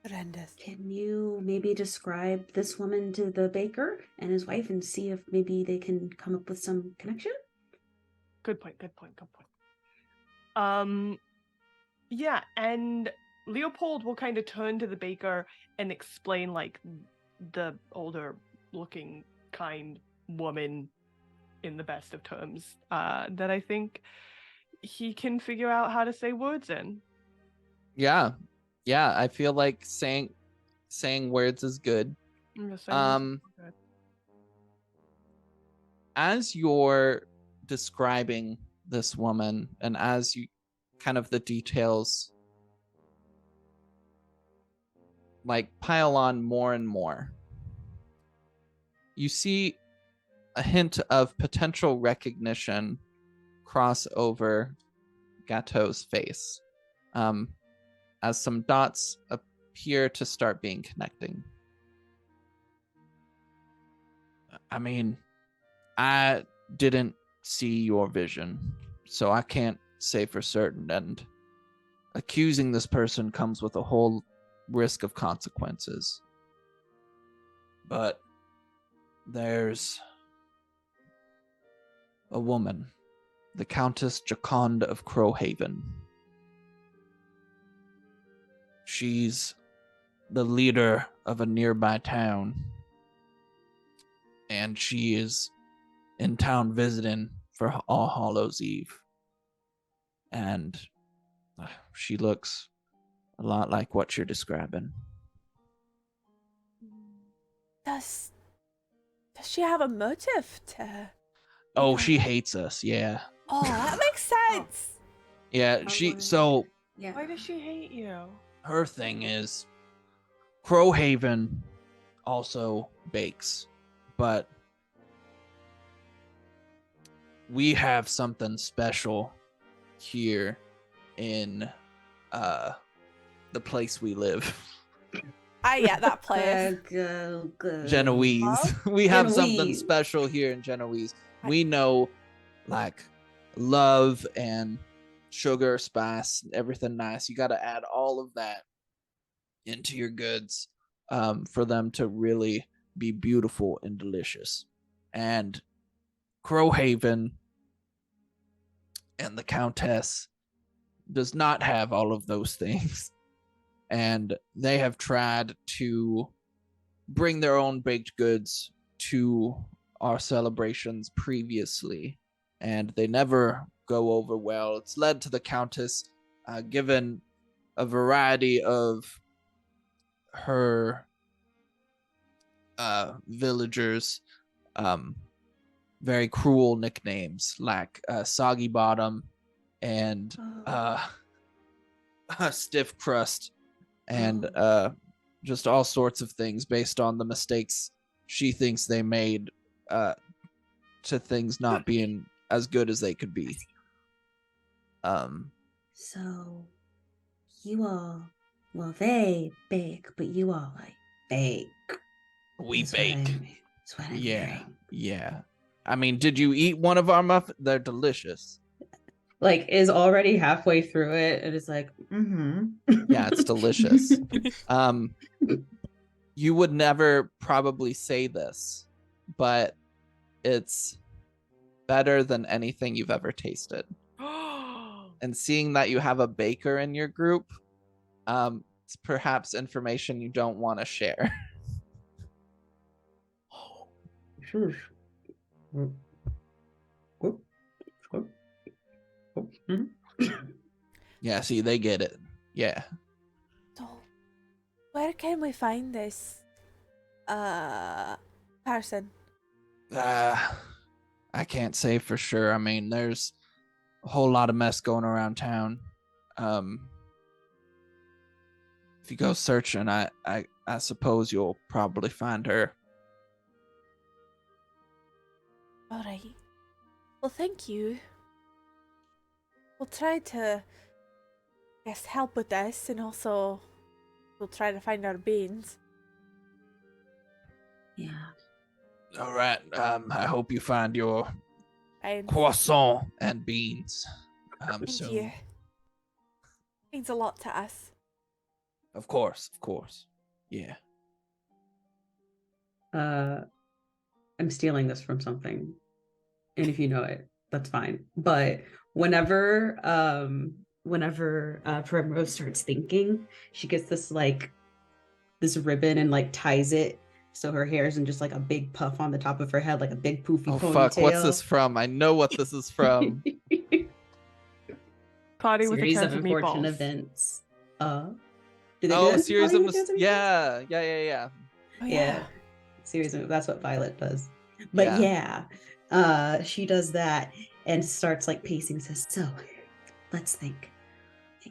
Horrendous. Can you maybe describe this woman to the baker and his wife and see if maybe they can come up with some connection? Good point. Yeah, and Leopold will kind of turn to the baker and explain like the older looking kind woman in the best of terms that I think he can figure out how to say words in. Yeah, I feel like saying words is good. As you're describing this woman, and as you kind of the details like pile on more and more, you see a hint of potential recognition cross over Gatto's face, as some dots appear to start being connecting. I mean, I didn't see your vision, so I can't say for certain, and accusing this person comes with a whole risk of consequences. But there's a woman, the Countess Jaconde of Crowhaven. She's the leader of a nearby town, and she is in town visiting for All Hallows Eve. And she looks A lot like what you're describing. Does she have a motive to? Oh, she hates us. Yeah. Oh, that makes sense. Yeah, so Yeah. Why does she hate you? her thing is Crowhaven also bakes, but we have something special here in the place we live. Yeah, that place. Genoese. We have something Genoese. special here in Genoese. We know like love and sugar, spice, everything nice. You got to add all of that into your goods for them to really be beautiful and delicious. And Crowhaven and the Countess does not have all of those things. And they have tried to bring their own baked goods to our celebrations previously, and they never go over well. It's led to the Countess given a variety of her villagers very cruel nicknames like Soggy Bottom and Stiff Crust and just all sorts of things based on the mistakes she thinks they made to things not being as good as they could be. So you all, well, they bake, but you all like bake. We That's bake. That's what I'm hearing. Yeah. I mean, did you eat one of our muffins? They're delicious. Like, is already halfway through it and it's like, Yeah, it's delicious. You would never probably say this, but it's better than anything you've ever tasted. And seeing that you have a baker in your group, it's perhaps information you don't want to share. Yeah, see, they get it. Yeah. So, where can we find this person? I can't say for sure. I mean, there's a whole lot of mess going around town. If you go searching, I suppose you'll probably find her. All right. Well, thank you. We'll try to, I guess, help with this, and also we'll try to find our beans. Yeah. All right. I hope you find your And croissant and beans. thank So you. Means a lot to us. Of course. Yeah. I'm stealing this from something. And if you know it, that's fine. But whenever Primrose starts thinking, she gets this ribbon and like ties it so her hair isn't just like a big puff on the top of her head, like a big poofy Oh ponytail. fuck! What's this from? I know what this is from. Cloudy with a Series chance of of unfortunate meatballs. events. Do they do Oh, that in series Cloudy of with a Chance of Meatballs? yeah. Oh, Yeah. Series of, that's what Violet does. But yeah, she does that and starts like pacing, says, so let's think.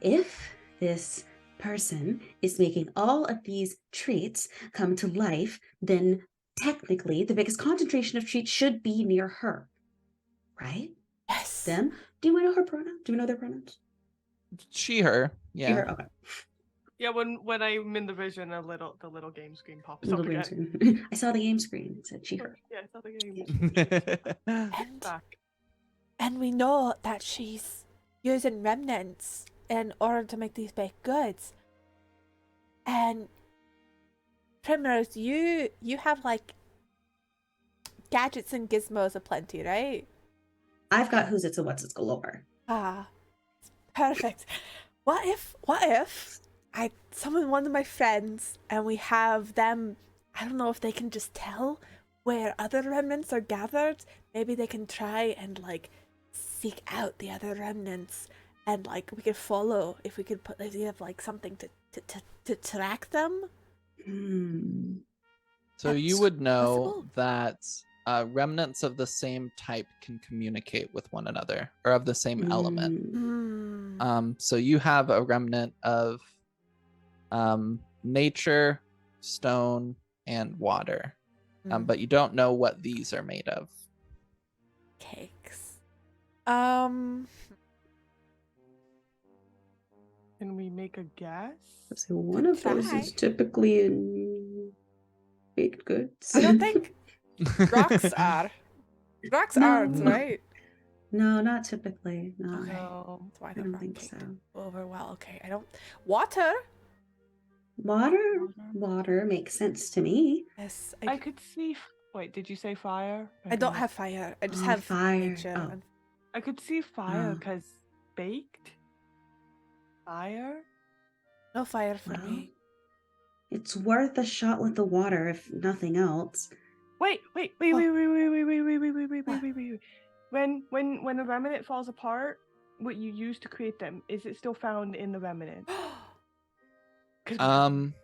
If this person is making all of these treats come to life, then technically the biggest concentration of treats should be near her. Right? Yes. Them? Do we know her pronoun? Do we know their pronouns? She, her. She, Yeah. her? Okay. Yeah, when I'm in the vision, the little game screen pops Little up green again. screen. I saw the game screen. It said she, her. Yeah, I saw the game. And, Back. and we know that she's using remnants in order to make these baked goods. And Primrose, you have like gadgets and gizmos aplenty, right? I've got who's it's and what's it's galore. Ah, perfect. What if I summon one of my friends and we have them, I don't know if they can just tell where other remnants are gathered. Maybe they can try and like seek out the other remnants and like we could follow if we could if you have like something to track them. Hmm. So you That's would know possible. that remnants of the same type can communicate with one another, or of the same element. Hmm. So you have a remnant of nature, stone, and water, but you don't know what these are made of. Cakes. Can we make a guess? So one of those try. is typically in baked goods. I don't think rocks are. Rocks No. aren't, right? No, not typically. No. Okay. No. That's why I the don't rock think cake so. didn't go over well. Okay, I don't. Water. Water makes sense to me. Yes, I could see. Wait, did you say fire? I don't have fire. I just Oh, have fire. nature. Oh. And I could see fire Oh. because baked. Fire. no fire for Well, me. it's worth a shot with the water, if nothing else. Wait. What? When the remnant falls apart, what you use to create them, is it still found in the remnant? 'Cause Um,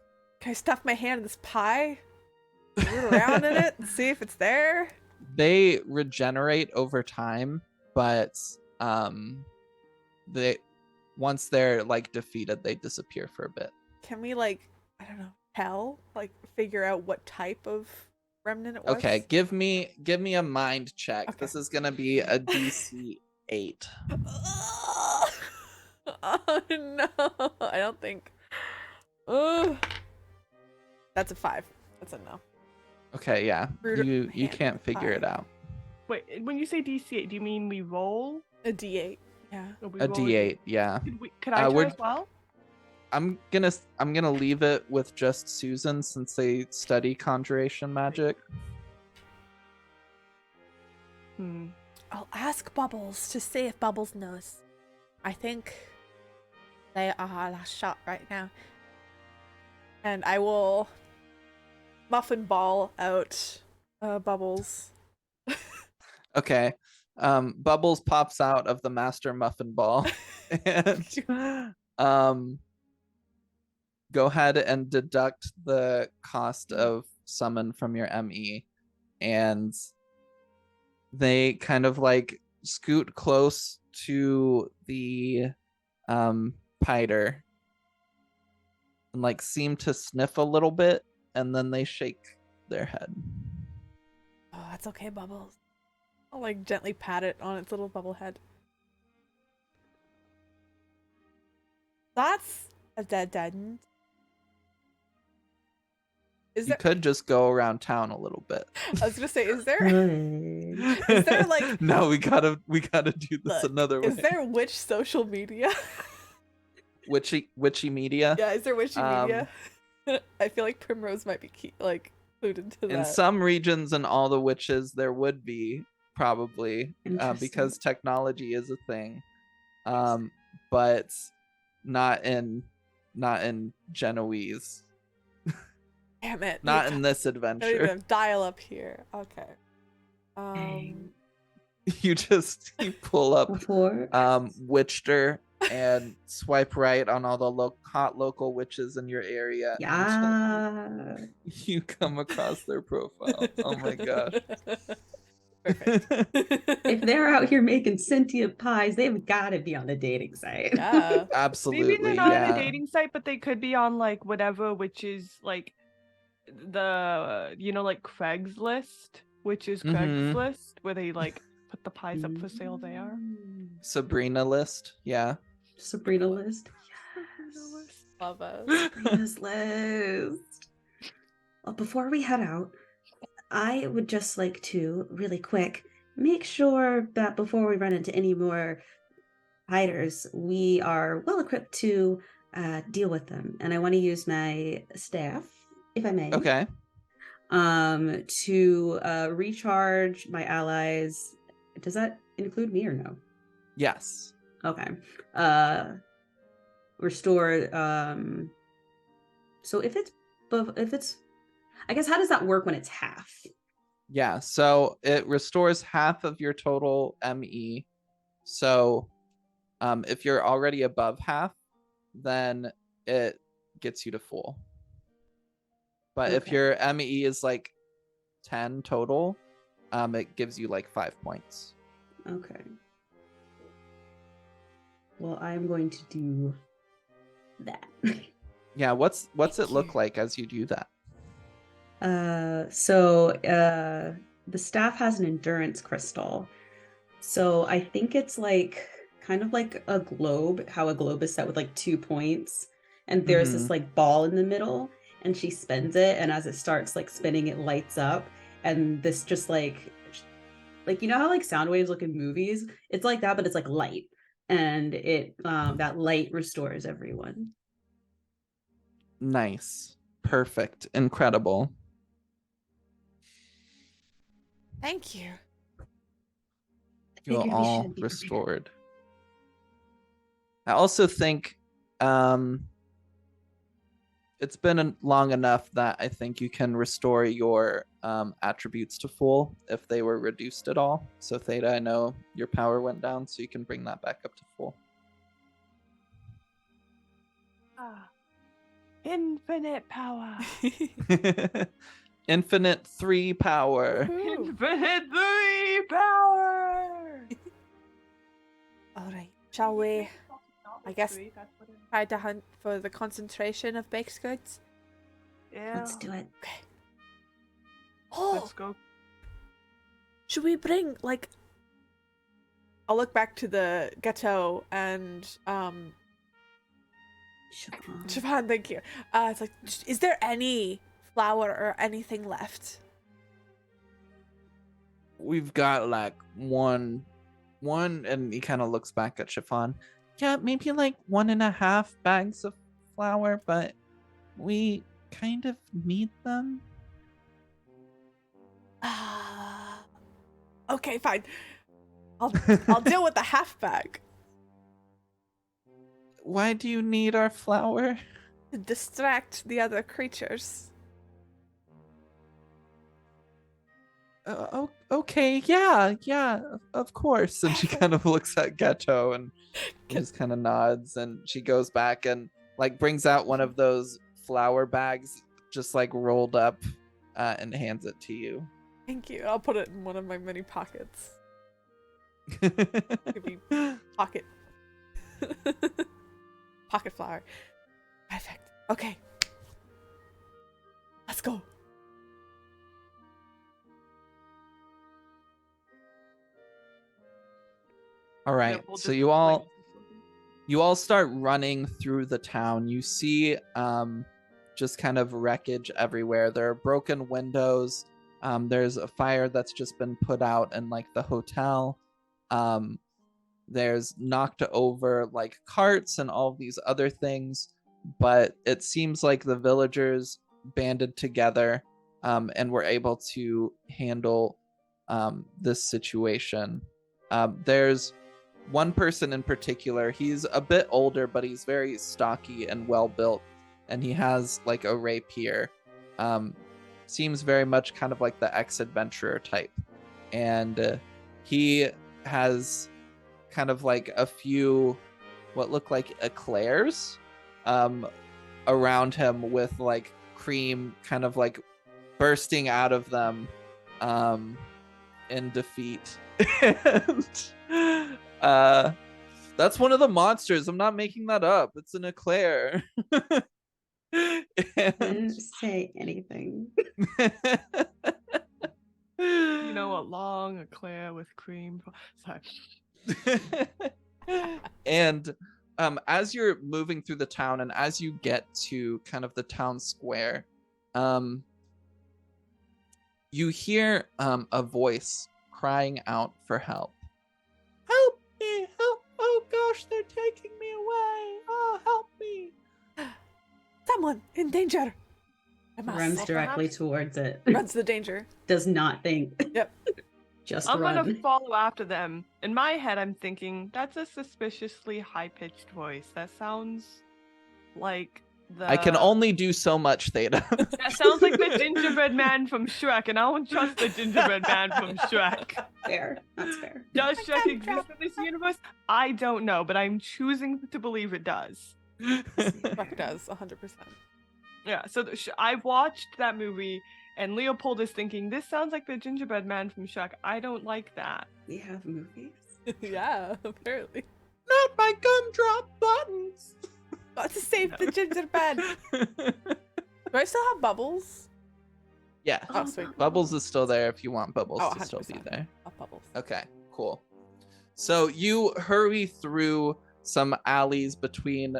Can I stuff my hand in this pie? Root around in it and see if it's there? they regenerate over time, but they once they're like defeated, they disappear for a bit. Can we like, I don't know, figure out what type of remnant it was? Okay, give me a mind check. Okay. This is gonna be a DC 8. Oh no, I don't think. Ugh. That's a 5. That's a no. Okay, yeah. Root You hand can't figure it pie. out. Wait, when you say DC8, do you mean we roll? A D8. Yeah. Or we A roll D8, yeah. Could I try we're- as well? I'm gonna leave it with just Susan since they study conjuration magic. I'll ask Bubbles to see if Bubbles knows. I think they are our last shot right now. And I will muffin ball out Bubbles. Okay. Bubbles pops out of the master muffin ball. And go ahead and deduct the cost of summon from your ME. And they kind of like scoot close to the Piter and like seem to sniff a little bit, and then they shake their head. Oh, that's okay, Bubbles. I'll like gently pat it on its little bubble head. That's a dead end. Is You there? could just go around town a little bit. I was gonna say, is there? Good. Is there, like- No, we gotta do this Look, another way. Is there witch social media? Witchy media? Yeah, is there witchy media? I feel like Primrose might be included to In that. some regions and all the witches, there would be probably Interesting. because technology is a thing, but not in Genoese. Damn it! Not we in this don't adventure. even dial up here. Okay. Dang. You pull up Before Witcher and swipe right on all the hot local witches in your area. yeah. You come across their profile. Oh my gosh. Perfect. If they're out here making sentient pies, they've got to be on the dating site. Yeah. Absolutely. Maybe they're not yeah. on a dating site, but they could be on like whatever, which is like the like Craigslist, which is Mhm. Craigslist, where they like put the pies up for sale there. Sabrina list. Yeah. Sabrina list. Love us. Sabrina's list. Well, before we head out, I would just like to, really quick, make sure that before we run into any more fighters, we are well equipped to deal with them. And I want to use my staff, if I may. Okay. To recharge my allies. Does that include me or no? Yes. Okay. Restore. So if it's, I guess, how does that work when it's half? Yeah. So it restores half of your total ME. So If you're already above half, then it gets you to full. But if Okay. your ME is like 10 total, it gives you like 5 points. Okay. Well, I'm going to do that. Yeah, what's Thank it look you. like as you do that? The staff has an endurance crystal. So I think it's like kind of like a globe, how a globe is set with like 2 points. And there's this like ball in the middle, and she spins it, and as it starts like spinning, it lights up. And this just like you know how like sound waves look in movies? It's like that, but it's like light. And it that light restores everyone. Nice. Perfect. Incredible. Thank you. You're Figured we all should be prepared. restored. I also think it's been long enough that I think you can restore your attributes to full if they were reduced at all. So Theta, I know your power went down, so you can bring that back up to full. Infinite power. Infinite 3 power. Woohoo. Infinite 3 power. All right, shall we I guess- Three, that's what it is. try to hunt for the concentration of baked goods? Yeah. Let's do it. Okay. Oh, Let's go. should we bring like? I'll look back to the ghetto and Siobhan, thank you. It's like, is there any flour or anything left? We've got like one, and he kind of looks back at Chiffon. Yeah, maybe like 1.5 bags of flour, but we kind of need them. Okay, fine. I'll deal with the half bag Why do you need our flour? to distract the other creatures. Okay, yeah, of course. And she kind of looks at Ghetto and just kind of nods, and she goes back and like brings out one of those flour bags, just like rolled up, and hands it to you. Thank you. I'll put it in one of my many pockets. Could be pocket. Pocket flower. Perfect. Okay. Let's go. All right, Yeah, we'll so just, you like, all start running through the town. You see just kind of wreckage everywhere. There are broken windows. There's a fire that's just been put out in like the hotel. There's knocked over like carts and all these other things, but it seems like the villagers banded together and were able to handle this situation. There's one person in particular. He's a bit older, but he's very stocky and well built, and he has like a rapier. Seems very much kind of like the ex-adventurer type, and he has kind of like a few what look like eclairs around him, with like cream kind of like bursting out of them in defeat. And that's one of the monsters. I'm not making that up. It's an eclair. I And didn't say anything. you know, a long eclair with cream. Sorry. And as you're moving through the town, and as you get to kind of the town square, you hear a voice crying out for help. Help me! Help! Oh gosh, they're taking me away! Oh, help me! Someone in danger. I must. Runs Well, directly perhaps- towards it. Runs to the danger. Does not think. Yep. Just I'm run. gonna follow after them. In my head, I'm thinking that's a suspiciously high-pitched voice. That sounds like I can only do so much, Theta. That sounds like the gingerbread man from Shrek, and I don't trust the gingerbread man from Shrek. Fair. That's fair. Does Shrek exist in this universe? I don't know, but I'm choosing to believe it does. Shrek does, 100%. Yeah, so I watched that movie, and Leopold is thinking, this sounds like the gingerbread man from Shrek. I don't like that. We have movies. Yeah, apparently. Not my gumdrop buttons. Got to save the gingerbread. Do I still have bubbles? Yeah. Oh, sweet. Bubbles is still there if you want Bubbles Oh, to still be 100%. there. Oh, bubbles. Okay, cool. So you hurry through some alleys between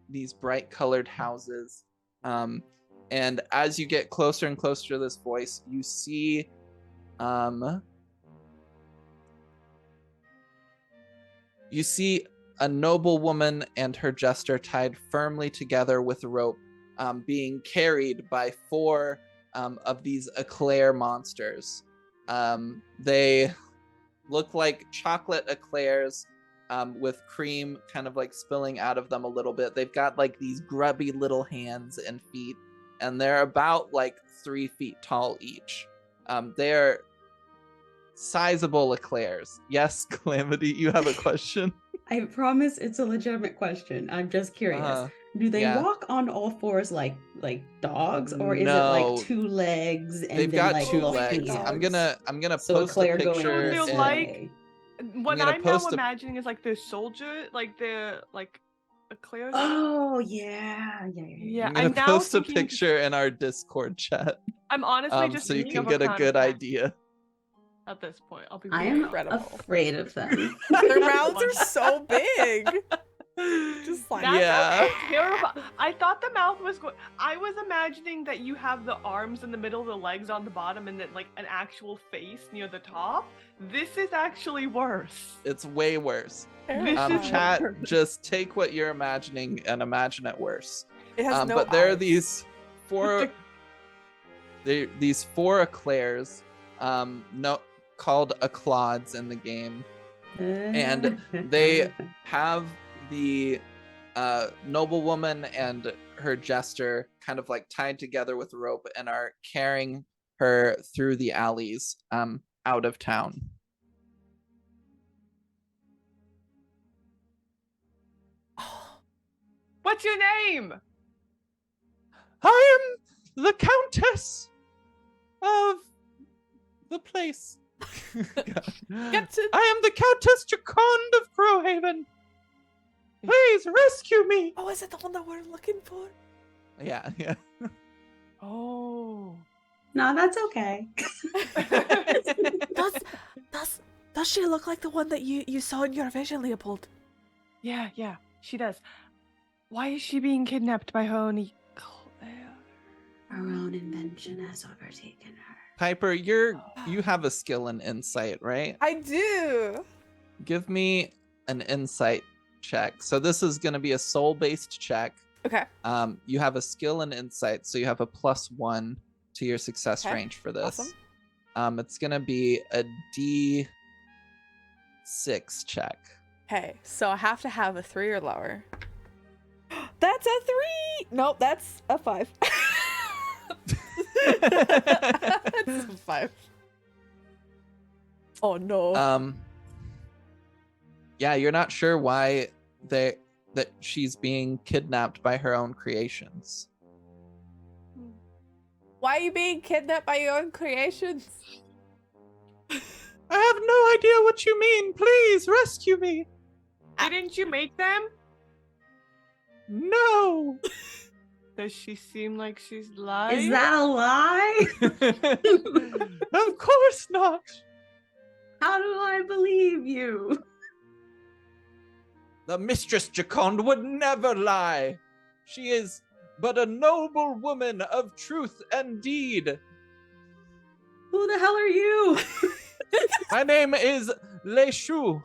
these bright colored houses. And as you get closer and closer to this voice, you see a noblewoman and her jester tied firmly together with a rope, being carried by 4 of these eclair monsters. They look like chocolate eclairs with cream kind of like spilling out of them a little bit. They've got like these grubby little hands and feet, and they're about like 3 feet tall each. They're sizable eclairs. Yes, Calamity, you have a question? I promise it's a legitimate question. I'm just curious. Do they yeah. walk on all 4s like dogs, or is it No. like 2 legs and They've then got like 2 little legs. hands? I'm gonna So post a Eclair going picture. They're on like- What gonna I'm now post a- imagining is like the soldier, like the eclairs. Oh yeah. Yeah, I'm gonna I'm now post a thinking- picture in our Discord chat, I'm honestly just so you thinking can of get a good kind of idea. at this point. I'll be I real. am Incredible. afraid of them. Their mouths are so big. Just like That's Yeah. okay, terrible. I thought the mouth was going. I was imagining that you have the arms in the middle, the legs on the bottom, and then like an actual face near the top. This is actually worse. It's way worse. This is Chat, worse. just take what you're imagining and imagine it worse. It has no But there are eyes. these 4 these 4 eclairs, called eclods in the game. And they have the noblewoman and her jester kind of like tied together with a rope and are carrying her through the alleys out of town. What's your name? I am the Countess of the place. Get to I am the Countess Jacond of Crowhaven. Please rescue me. Oh, is it the one that we're looking for? Yeah. Oh. No, that's okay. Does she look like the one that you saw in your vision, Leopold? Yeah, she does. Why is she being kidnapped by her own eclair? Our own invention has overtaken her. Piper, you have a skill in insight, right? I do. Give me an insight check. So this is going to be a soul-based check. Okay. You have a skill in insight, so you have a +1 to your success Okay, range for this. awesome. It's going to be a D6 check. Okay, so I have to have a 3 or lower. That's a 3. Nope, that's a 5. That's a 5. Oh no. Yeah, you're not sure why that she's being kidnapped by her own creations. Why are you being kidnapped by your own creations? I have no idea what you mean. Please rescue me. Didn't you make them? No. Does she seem like she's lying? Is that a lie? Of course not. How do I believe you? The Mistress Jacond would never lie. She is but a noble woman of truth and deed. Who the hell are you? My name is Le Chou.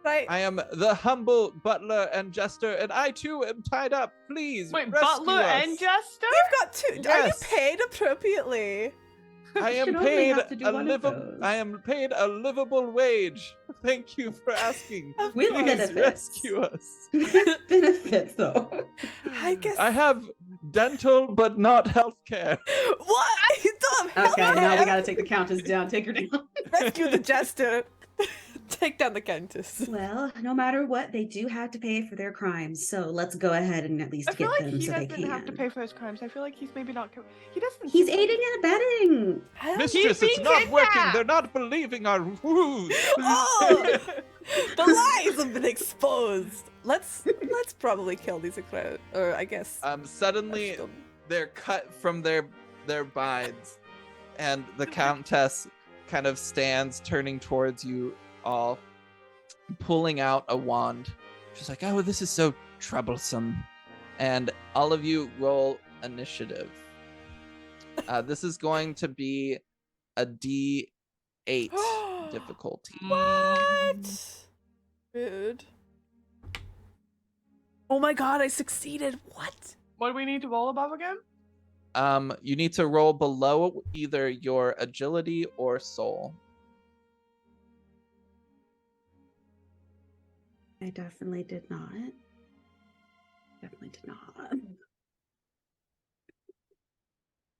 Right. I am the humble butler and jester, and I too am tied up. Please Wait, rescue butler us. and jester? You've got 2. Are you Yes. paid appropriately? I am should only paid have to do a one of those. I am paid a livable wage. Thank you for asking. With Please benefits. rescue us. Benefits, though. I guess. I have dental but not health care. What? Okay, now we gotta take the countess down. Take her down. Rescue the jester. Take down the countess. Well, no matter what, they do have to pay for their crimes. So let's go ahead and at least I feel get like them he so they doesn't have to can. pay for his crimes. I feel like he's maybe not. He doesn't. He's seem like- aiding and abetting. Mistress, it's being not working. kidnapped! They're not believing our ruse. Oh, the lies have been exposed. Let's probably kill these or I guess. Suddenly they're cut from their binds, and the countess kind of stands, turning towards you all, pulling out a wand. She's like, "Oh, this is so troublesome," and all of you roll initiative. This is going to be a D8 difficulty. What? Rude. Oh my god, I succeeded. What? What do we need to roll above again? You need to roll below either your agility or soul. I definitely did not. Definitely did not.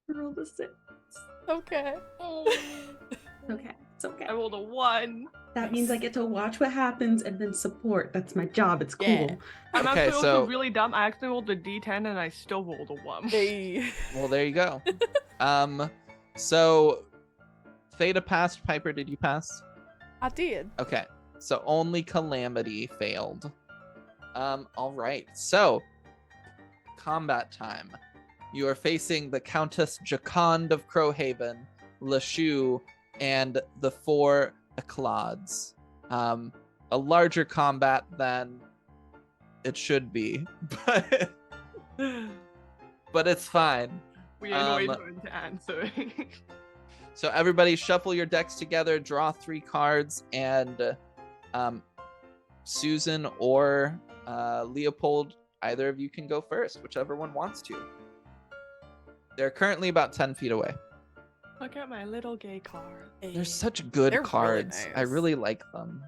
Roll the 6. Okay. Okay, it's okay. I rolled a 1. That means I get to watch what happens and then support. That's my job. It's cool. Yeah. I'm Okay, actually so- also really dumb. I actually rolled a D10 and I still rolled a 1. Hey. Well, there you go. So Theta passed. Piper, did you pass? I did. Okay, so only Calamity failed. All right. So combat time. You are facing the Countess Jacond of Crowhaven, Lashu, and the 4 Eclades. A larger combat than it should be, but it's fine. We are Um, going to answer. So everybody shuffle your decks together, draw 3 cards, and Susan or Leopold, either of you can go first, whichever one wants to. They're currently about 10 feet away. Look at my little gay card. They're such good They're really cards. I nice. really like them.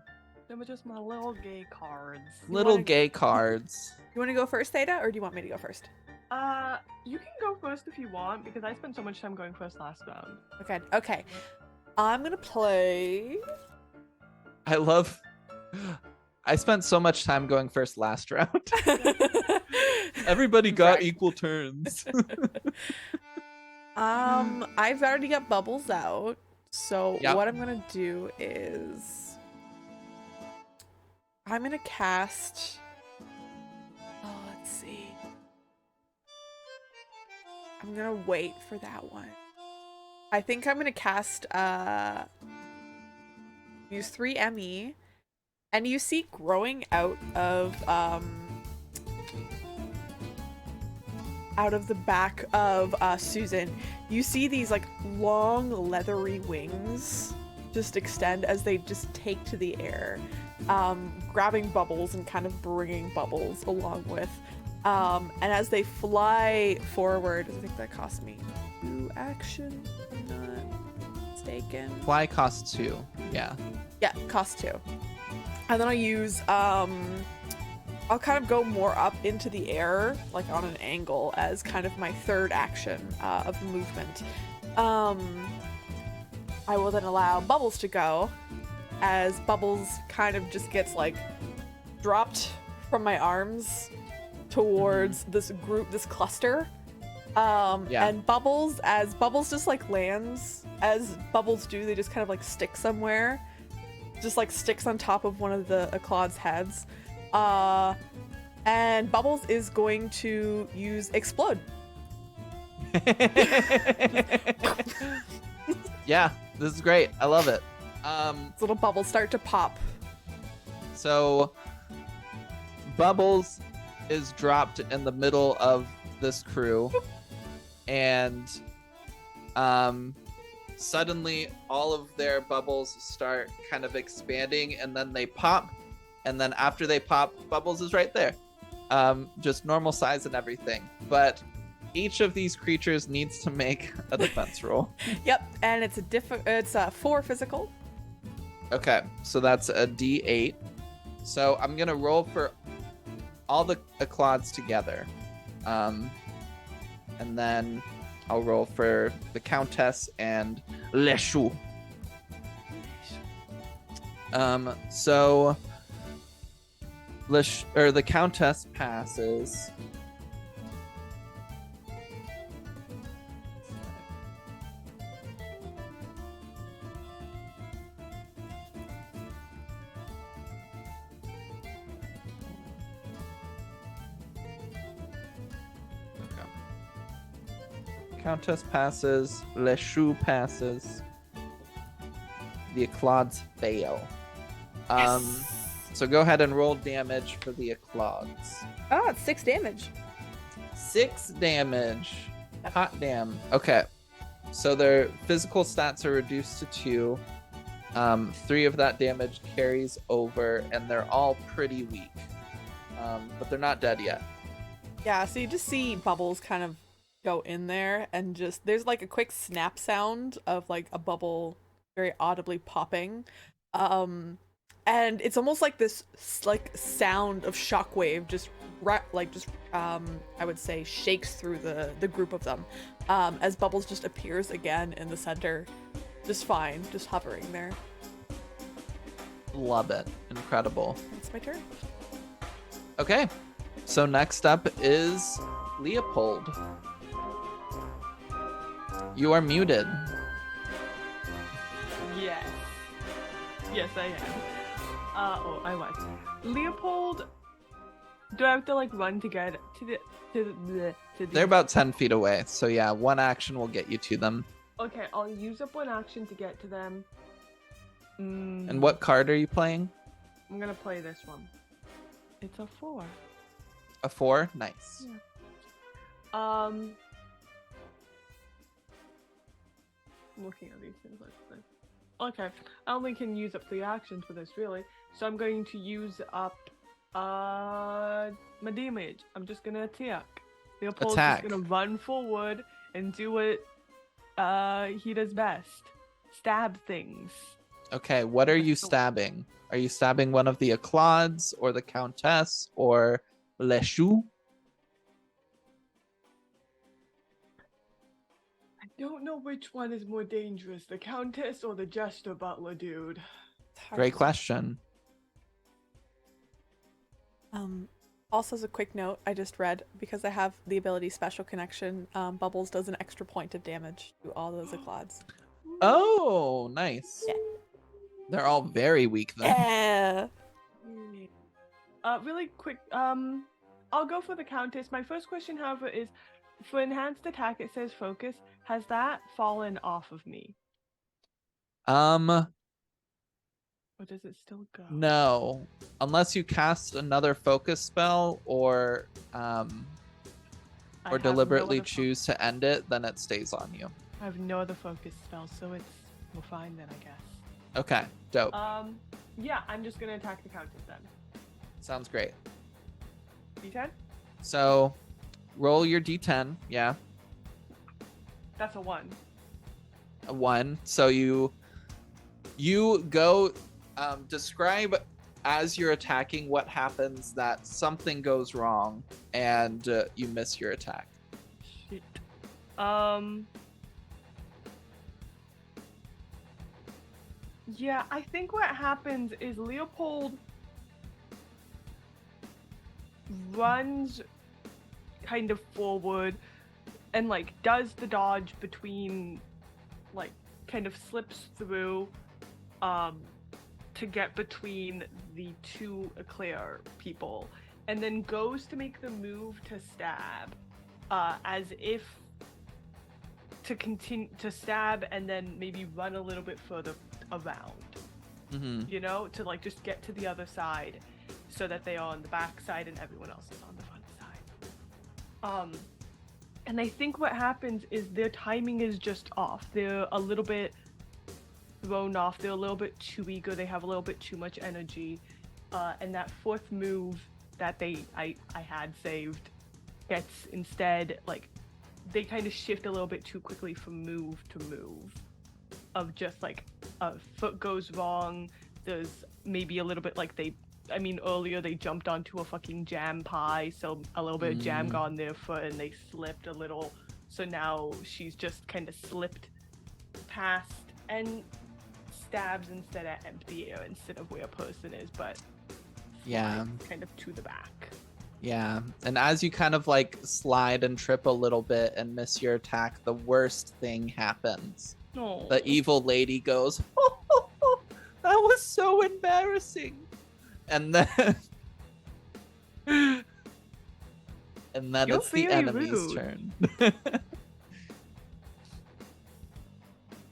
They were just my little gay cards. Little wanna- gay cards. You want to go first, Theta, or do you want me to go first? You can go first if you want, because I spent so much time going first last round. Okay. Okay. I'm gonna play. I love. I spent so much time going first last round. Everybody got Correct. equal turns. I've already got bubbles out, so Yep. what I'm gonna do is I'm gonna cast. Oh, let's see. I'm gonna wait for that one. I think I'm gonna cast use 3 ME, and you see growing out of the back of Susan, you see these like long leathery wings just extend as they just take to the air, grabbing bubbles and kind of bringing bubbles along with. And as they fly forward, I think that cost me 2 action, if I'm not mistaken. Fly costs 2. Yeah. Yeah, cost 2. And then I'll use, I'll kind of go more up into the air, like on an angle, as kind of my 3rd action of movement. I will then allow Bubbles to go, as Bubbles kind of just gets like dropped from my arms towards this group, this cluster. Yeah. And Bubbles, as Bubbles just like lands, as Bubbles do, they just kind of like stick somewhere. Just like sticks on top of one of the Eclades' heads. And Bubbles is going to use Explode. Yeah, this is great. I love it. Little bubbles start to pop. So Bubbles is dropped in the middle of this crew, and suddenly all of their bubbles start kind of expanding, and then they pop, and then after they pop, Bubbles is right there, just normal size and everything, but each of these creatures needs to make a defense roll. Yep, and it's 4 physical. Okay, so that's a D8. So I'm gonna roll for all the Eclods together, and then I'll roll for the Countess and Leshu. So the Countess passes. Countess passes, Leshu passes, the Eclods fail. So go ahead and roll damage for the Eclods. Oh, it's 6 damage. 6 damage. Hot damn. Okay. So their physical stats are reduced to 2. 3 of that damage carries over, and they're all pretty weak. But they're not dead yet. Yeah, so you just see bubbles kind of go in there, and just there's like a quick snap sound of like a bubble very audibly popping. And it's almost like this like sound of shockwave just I would say shakes through the group of them, as Bubbles just appears again in the center, just fine, just hovering there. Love it. Incredible. It's my turn. Okay. So next up is Leopold. You are muted. Yes. Yes, I am. I was. Leopold, do I have to like run to get to the They're about 10 feet away. So yeah, one action will get you to them. Okay, I'll use up one action to get to them. And what card are you playing? I'm gonna play this one. It's a 4. A 4? Nice. Yeah. Looking at these things, let's see. Okay, I only can use up 3 actions for this, really. So I'm going to use up my damage. I'm just gonna attack. Leopold's Attack. just gonna run forward and do what he does best. Stab things. Okay, what are you stabbing? Are you stabbing one of the Eclods or the Countess or Leshu? I don't know which one is more dangerous, the Countess or the Jester Butler dude. Great question. Also, as a quick note, I just read, because I have the ability Special Connection, Bubbles does an extra point of damage to all those Eclods. Oh, nice. Yeah. They're all very weak then. Yeah. Really quick, I'll go for the Countess. My first question, however, is for enhanced attack, it says focus. Has that fallen off of me? Or does it still go? No. Unless you cast another focus spell or deliberately choose to end it, then it stays on you. I have no other focus spells, so we're fine then, I guess. Okay, dope. Yeah, I'm just gonna attack the Countess then. Sounds great. D10? So, roll your d10, yeah. That's a 1. A 1. So you go, describe as you're attacking what happens that something goes wrong and you miss your attack. Shit. Yeah, I think what happens is Leopold runs kind of forward and like does the dodge between, like kind of slips through to get between the 2 Eclair people, and then goes to make the move to stab, as if to continue to stab and then maybe run a little bit further around, you know, to like just get to the other side so that they are on the back side and everyone else is on the front side. And I think what happens is their timing is just off. They're a little bit thrown off. They're a little bit too eager. They have a little bit too much energy. And that 4th move that I had saved gets instead like they kind of shift a little bit too quickly from move to move. Of just like a foot goes wrong, there's maybe a little bit like earlier they jumped onto a fucking jam pie, so a little bit of jam got on their foot and they slipped a little. So now she's just kind of slipped past and stabs instead at empty air instead of where a person is, but Yeah. kind of to the back. Yeah, and as you kind of like slide and trip a little bit and miss your attack, the worst thing happens. No. The evil lady goes, oh, that was so embarrassing. And then and then You're it's the very enemy's rude. turn.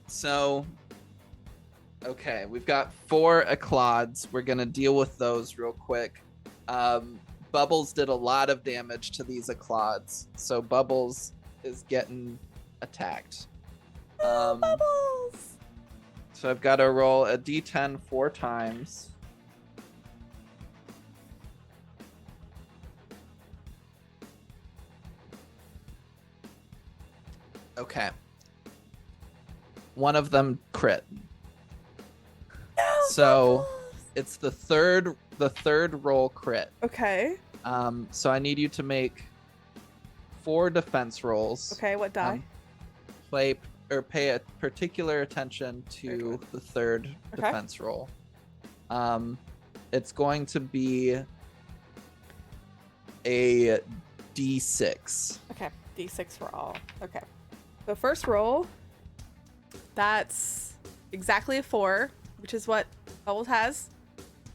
So okay, we've got 4 Eclods. We're gonna deal with those real quick. Bubbles did a lot of damage to these Eclods, so Bubbles is getting attacked. Bubbles! So I've got to roll a d10 4 times. Okay. One of them crit. No, So Bubbles! it's the third roll crit. Okay. So I need you to make 4 defense rolls. Okay, what die? Pay a particular attention to the third Okay. defense roll. It's going to be a d6. Okay, d6 for all. Okay. The first roll, that's exactly a 4, which is what Bubbles has.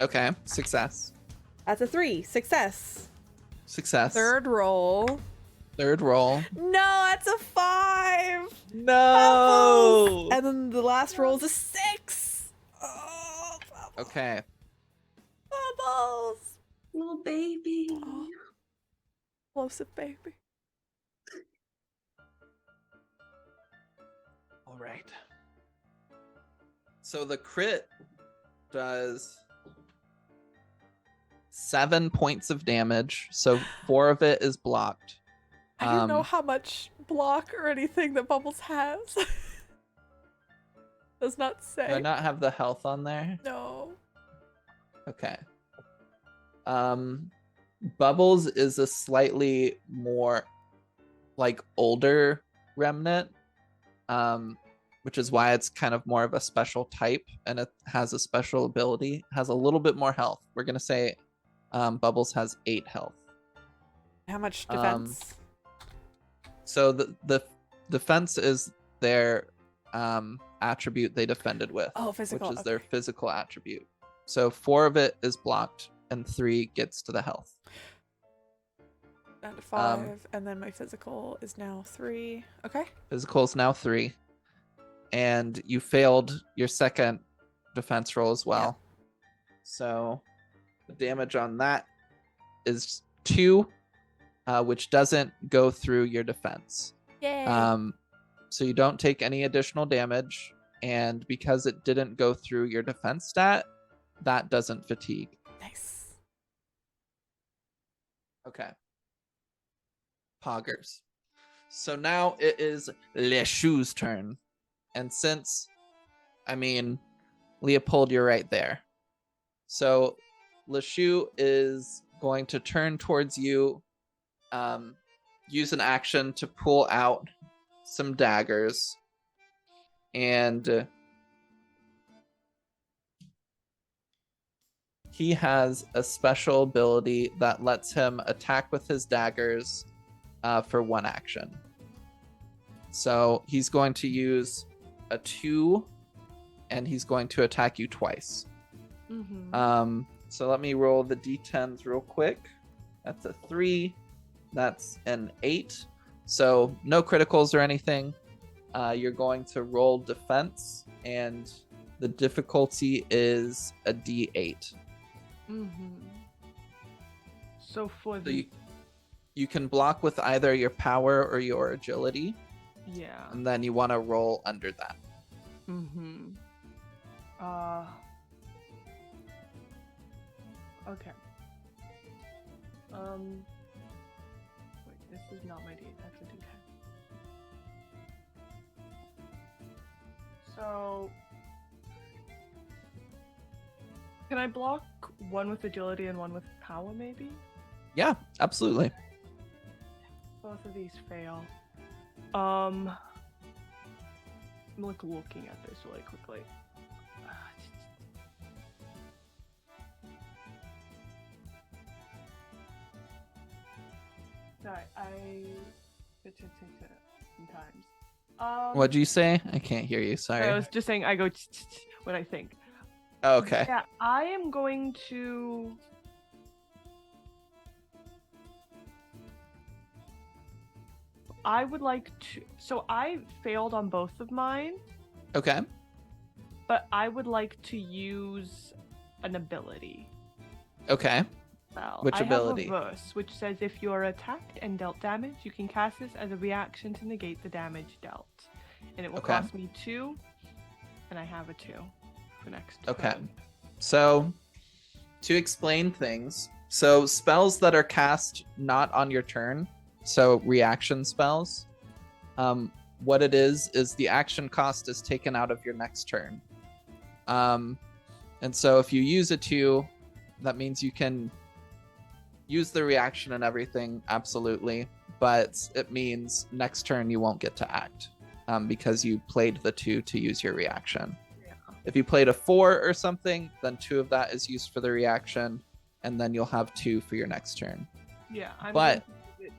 Okay, success. That's a 3, success. Success. Third roll. Third roll. No, that's a 5. No. Bubbles! And then the last roll is a 6. Oh, Bubbles. Okay. Bubbles. Little baby. Oh. Explosive baby. All right. So the crit does 7 points of damage. So 4 of it is blocked. I don't know how much block or anything that Bubbles has. Does not say. Do I not have the health on there? No. Okay. Bubbles is a slightly more like older remnant, which is why it's kind of more of a special type and it has a special ability. It has a little bit more health. We're gonna say Bubbles has 8 health. How much defense? So the defense is their attribute they defended with, Oh, physical. which is their physical attribute. So 4 of it is blocked and 3 gets to the health. Down to 5, and then my physical is now 3. Okay. Physical is now 3. And you failed your second defense roll as well. So the damage on that is 2, which doesn't go through your defense. Yay. So you don't take any additional damage. And because it didn't go through your defense stat, that doesn't fatigue. Nice. Okay. Poggers. So now it is Leshu's turn. And since, Leopold, you're right there. So Leshu is going to turn towards you, use an action to pull out some daggers. And he has a special ability that lets him attack with his daggers for 1 action. So he's going to use a 2, and he's going to attack you twice. Mm-hmm. So let me roll the d10s real quick. That's a 3. That's an 8. So no criticals or anything. You're going to roll defense, and the difficulty is a d8. Mm-hmm. So for So the you can block with either your power or your agility, yeah. and then you want to roll under that. Mm-hmm. Okay. Wait, this is not my D. That's a D10. So, can I block one with agility and one with power, maybe? Yeah, absolutely. Both of these fail. I'm like looking at this really quickly. Sorry, sometimes. What'd you say? I can't hear you. Sorry. I was just saying I go when I think. Oh, okay. Yeah, I am going to. I would like to. So I failed on both of mine, Okay. but I would like to use an ability. Okay. Spell. Which ability? I have a verse which says if you're attacked and dealt damage, you can cast this as a reaction to negate the damage dealt, and it will Okay. cost me 2, and I have a 2 for next. Okay. turn. So, to explain things, so spells that are cast not on your turn, so reaction spells, what it is the action cost is taken out of your next turn. And so if you use a 2, that means you can use the reaction and everything, absolutely, but it means next turn you won't get to act because you played the 2 to use your reaction. If you played a 4 or something, then 2 of that is used for the reaction, and then you'll have 2 for your next turn. Yeah, I'm But- going to use it.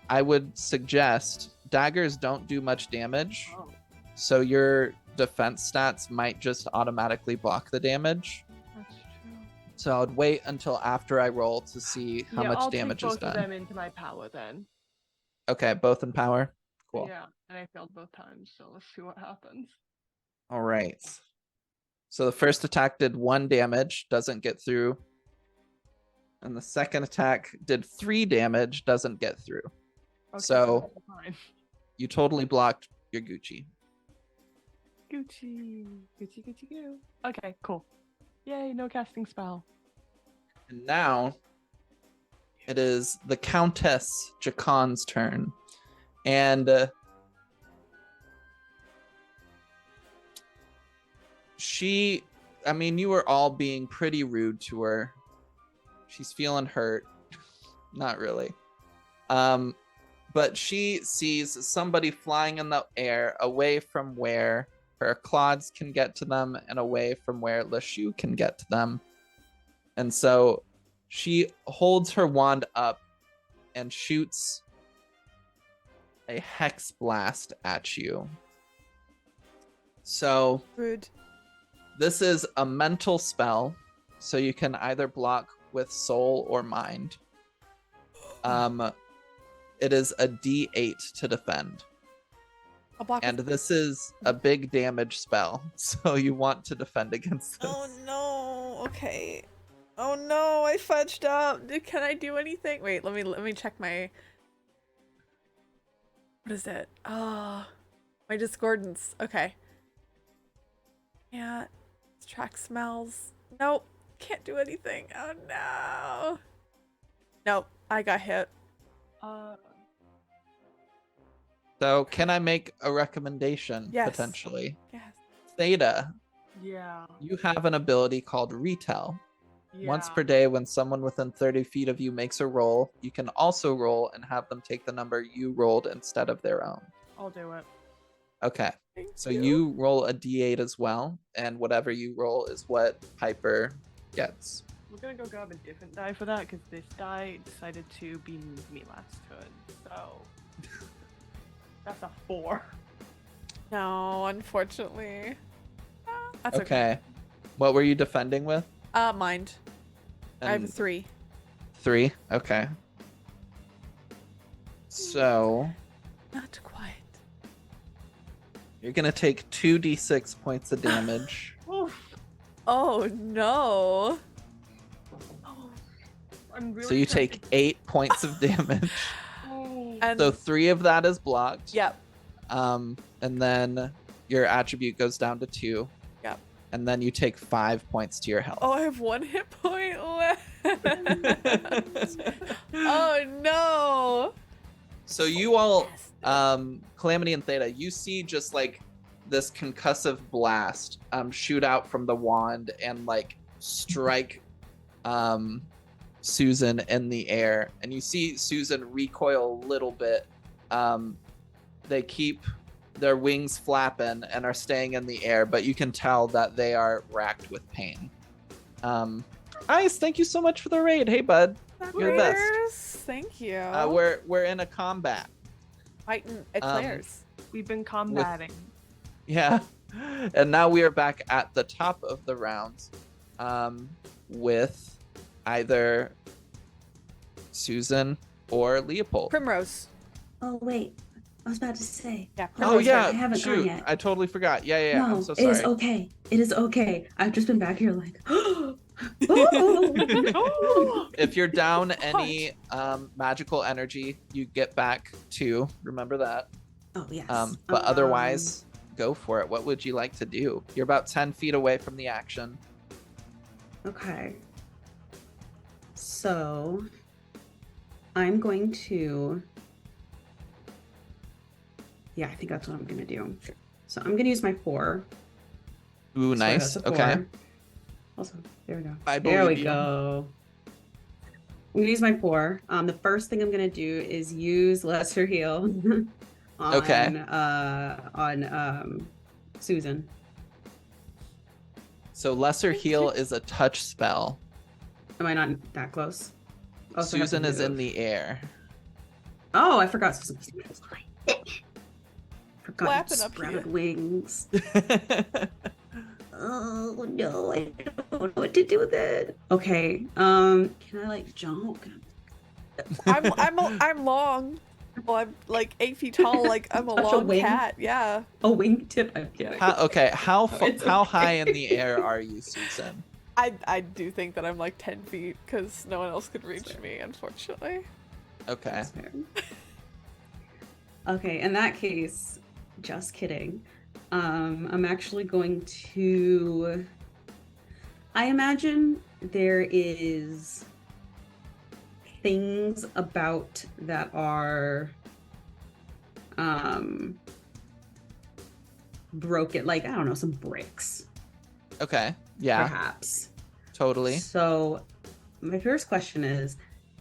I would suggest daggers don't do much damage, Oh, so your defense stats might just automatically block the damage. that's true. So I'd wait until after I roll to see how Yeah, much I'll damage take is both of done. them into my power then. Okay, both in power. Cool. Yeah, and I failed both times, so let's see what happens. All right. So the first attack did 1 damage, doesn't get through. And the second attack did 3 damage, doesn't get through. Okay, So- that's fine. You totally blocked your Gucci. Gucci, Gucci, Gucci, goo. Okay, cool. Yay, no casting spell. And now it is the Countess Jacon's turn. And you were all being pretty rude to her. She's feeling hurt. Not really. But she sees somebody flying in the air away from where her claws can get to them and away from where LeShoe can get to them. And so she holds her wand up and shoots a hex blast at you. So Rude. this is a mental spell, so you can either block with soul or mind. It is a D8 to defend. I'll block. And this is a big damage spell, so you want to defend against this. Oh no. Okay. Oh no, I fudged up. Can I do anything? Wait, let me check my. What is it? Oh, my discordance. Okay. Can't track smells. Nope. Can't do anything. Oh no. Nope. I got hit. So can I make a recommendation, Yes. potentially? Yes. Theta, Yeah. you have an ability called Retell. Once Yeah. per day, when someone within 30 feet of you makes a roll, you can also roll and have them take the number you rolled instead of their own. I'll do it. Okay, Thank so you roll a d8 as well, and whatever you roll is what Piper gets. We're gonna go grab a different die for that because this die decided to be mean to me last turn. So that's a 4. No, unfortunately. That's Okay. What were you defending with? Mind. I have a And 3. 3? Okay. So Not quite. you're gonna take 2d6 points of damage. Oof. Oh no. Oh, I'm really So you tempted- take 8 points of damage. Oh. And So 3 of that is blocked. yep. And then your attribute goes down to 2. Yep. And then you take 5 points to your health. Oh, I have 1 hit point left. Oh no. So you all, Yes. Calamity and Theta, you see just like this concussive blast shoot out from the wand and like strike Susan in the air, and you see Susan recoil a little bit. They keep their wings flapping and are staying in the air, but you can tell that they are racked with pain. Ice, thank you so much for the raid. Hey, bud. You're the best. Eclairs, thank you. We're in a combat. Fighting eclairs. We've been combating. Yeah. And now we are back at the top of the rounds with either Susan or Leopold. Primrose. Oh wait, I was about to say. Yeah. Oh Primrose. yeah, I haven't gone shoot. yet. I totally forgot. Yeah. No, I'm so it sorry. is okay. It is okay. I've just been back here like, oh, If you're down any magical energy, you get back 2. Remember that. oh yes. But otherwise, go for it. What would you like to do? You're about 10 feet away from the action. Okay. So I'm going to. Yeah, I think that's what I'm gonna do. So I'm gonna use my 4. Ooh, So nice. that's a Okay. 4. Also, there we go. I There we believe you. go. I'm gonna use my 4. The first thing I'm gonna do is use Lesser Heal on Okay. Susan. So Lesser Heal is a touch spell. Am I not that close? Oh, so I have to Susan is in move. the air. Oh, I forgot Susan was in the air. Forgot Flapping you up sprouted here. wings. Oh no, I don't know what to do with it. Okay, can I like jump? I'm long. Well, I'm like 8 feet tall. Like I'm a Touch a long wing? cat. Yeah. A wingtip? I'm kidding. How It's high in okay. the air are you, Susan? I do think that I'm like 10 feet because no one else could reach fair. me, unfortunately. Okay. That's fair. Okay, in that case, just kidding. I'm actually going to. I imagine there is things about that are broken, like I don't know, some bricks, Okay. Yeah, perhaps. totally. So, my first question is,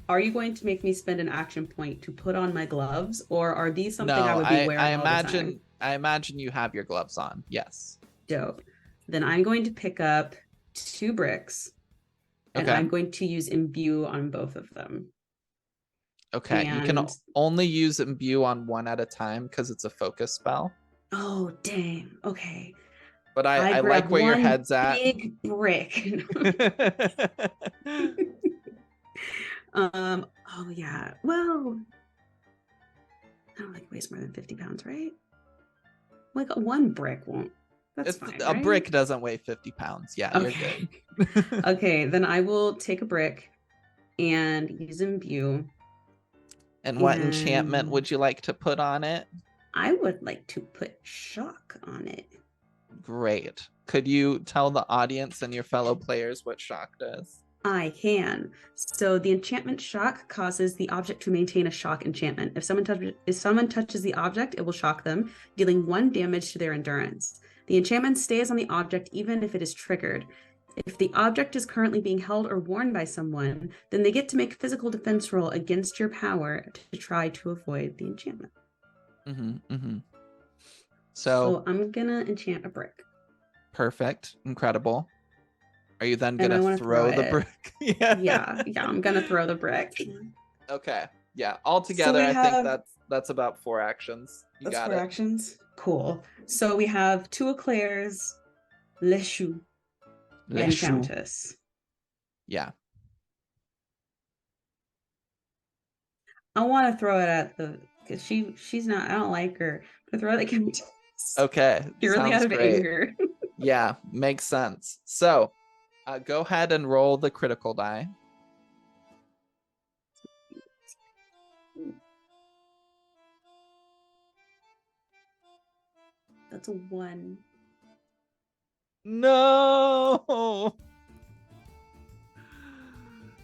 are you going to make me spend an action point to put on my gloves, or are these something I No, would be wearing I all the imagine time? I imagine you have your gloves on. Yes. Dope. Then I'm going to pick up 2 bricks, and Okay. I'm going to use imbue on both of them. Okay. You can And- only use imbue on one at a time because it's a focus spell. Oh, dang. Okay. But I like grab where your one head's at. Big brick. Oh yeah. Well, I don't think it weighs more than 50 pounds, right? Like one brick won't. That's fine. A right? brick doesn't weigh 50 pounds. Yeah, Okay. you're good. Okay, then I will take a brick and use imbue. And what enchantment And- would you like to put on it? I would like to put shock on it. Great. Could you tell the audience and your fellow players what shock does? I can. So the enchantment shock causes the object to maintain a shock enchantment. If someone touches the object, it will shock them, dealing 1 damage to their endurance. The enchantment stays on the object even if it is triggered. If the object is currently being held or worn by someone, then they get to make a physical defense roll against your power to try to avoid the enchantment. So So I'm gonna enchant a brick. perfect. Incredible. Are you then And I gonna wanna throw throw the it. brick? Yeah, I'm gonna throw the brick. Okay. Yeah. Altogether, we I think have- that's about 4 actions. You That's got 4 it. actions. Cool. So we have 2 eclairs, Les Choux, Les and choux. Countess. Yeah. I want to throw it at the because she's not. I don't like her. But throw it at Countess. Okay. Purely sounds out of great. anger. Yeah, makes sense. So, go ahead and roll the critical die. That's a 1. No.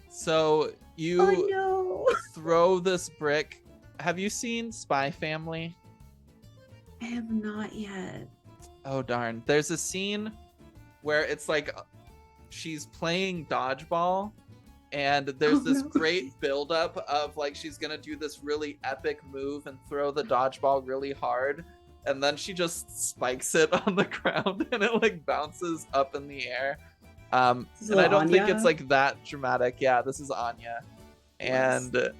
So you Oh no! throw this brick. Have you seen Spy Family? I have not yet. Oh darn. There's a scene where it's like she's playing dodgeball and there's Oh, this no. great buildup of like she's gonna do this really epic move and throw the dodgeball really hard, and then she just spikes it on the ground and it like bounces up in the air. This is And I little don't think it's Anya. like that dramatic. Yeah, this is Anya. And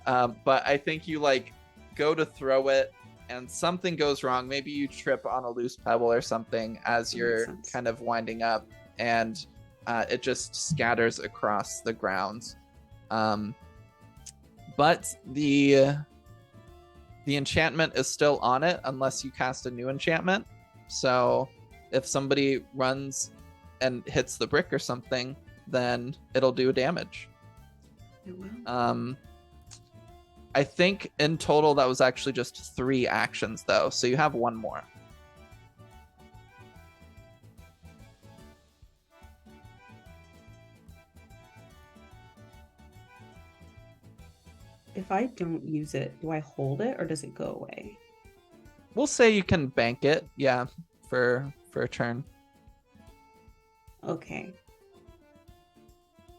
but I think you like go to throw it and something goes wrong. Maybe you trip on a loose pebble or something as That you're makes sense. kind of winding up, and it just scatters across the ground. But the enchantment is still on it unless you cast a new enchantment. So if somebody runs and hits the brick or something, then it'll do damage. It will. I think in total that was actually just 3 actions though, so you have 1 more. If I don't use it, do I hold it or does it go away? We'll say you can bank it, yeah, for a turn. Okay.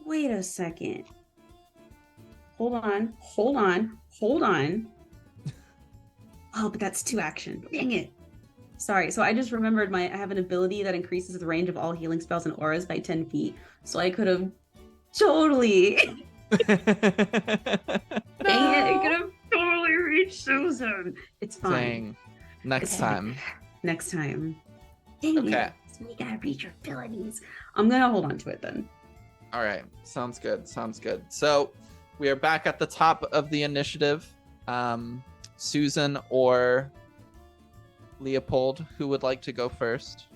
Wait a second. Hold on. Oh, but that's 2 action. Dang it. Sorry. So I just remembered I have an ability that increases the range of all healing spells and auras by 10 feet. So I could have totally. Dang it. I could have totally reached Susan. It's fine. Dang. Next Okay. time. Next time. Dang Okay. it. So you gotta reach your abilities. I'm gonna hold on to it then. All right. Sounds good. So we are back at the top of the initiative. Susan or Leopold, who would like to go first?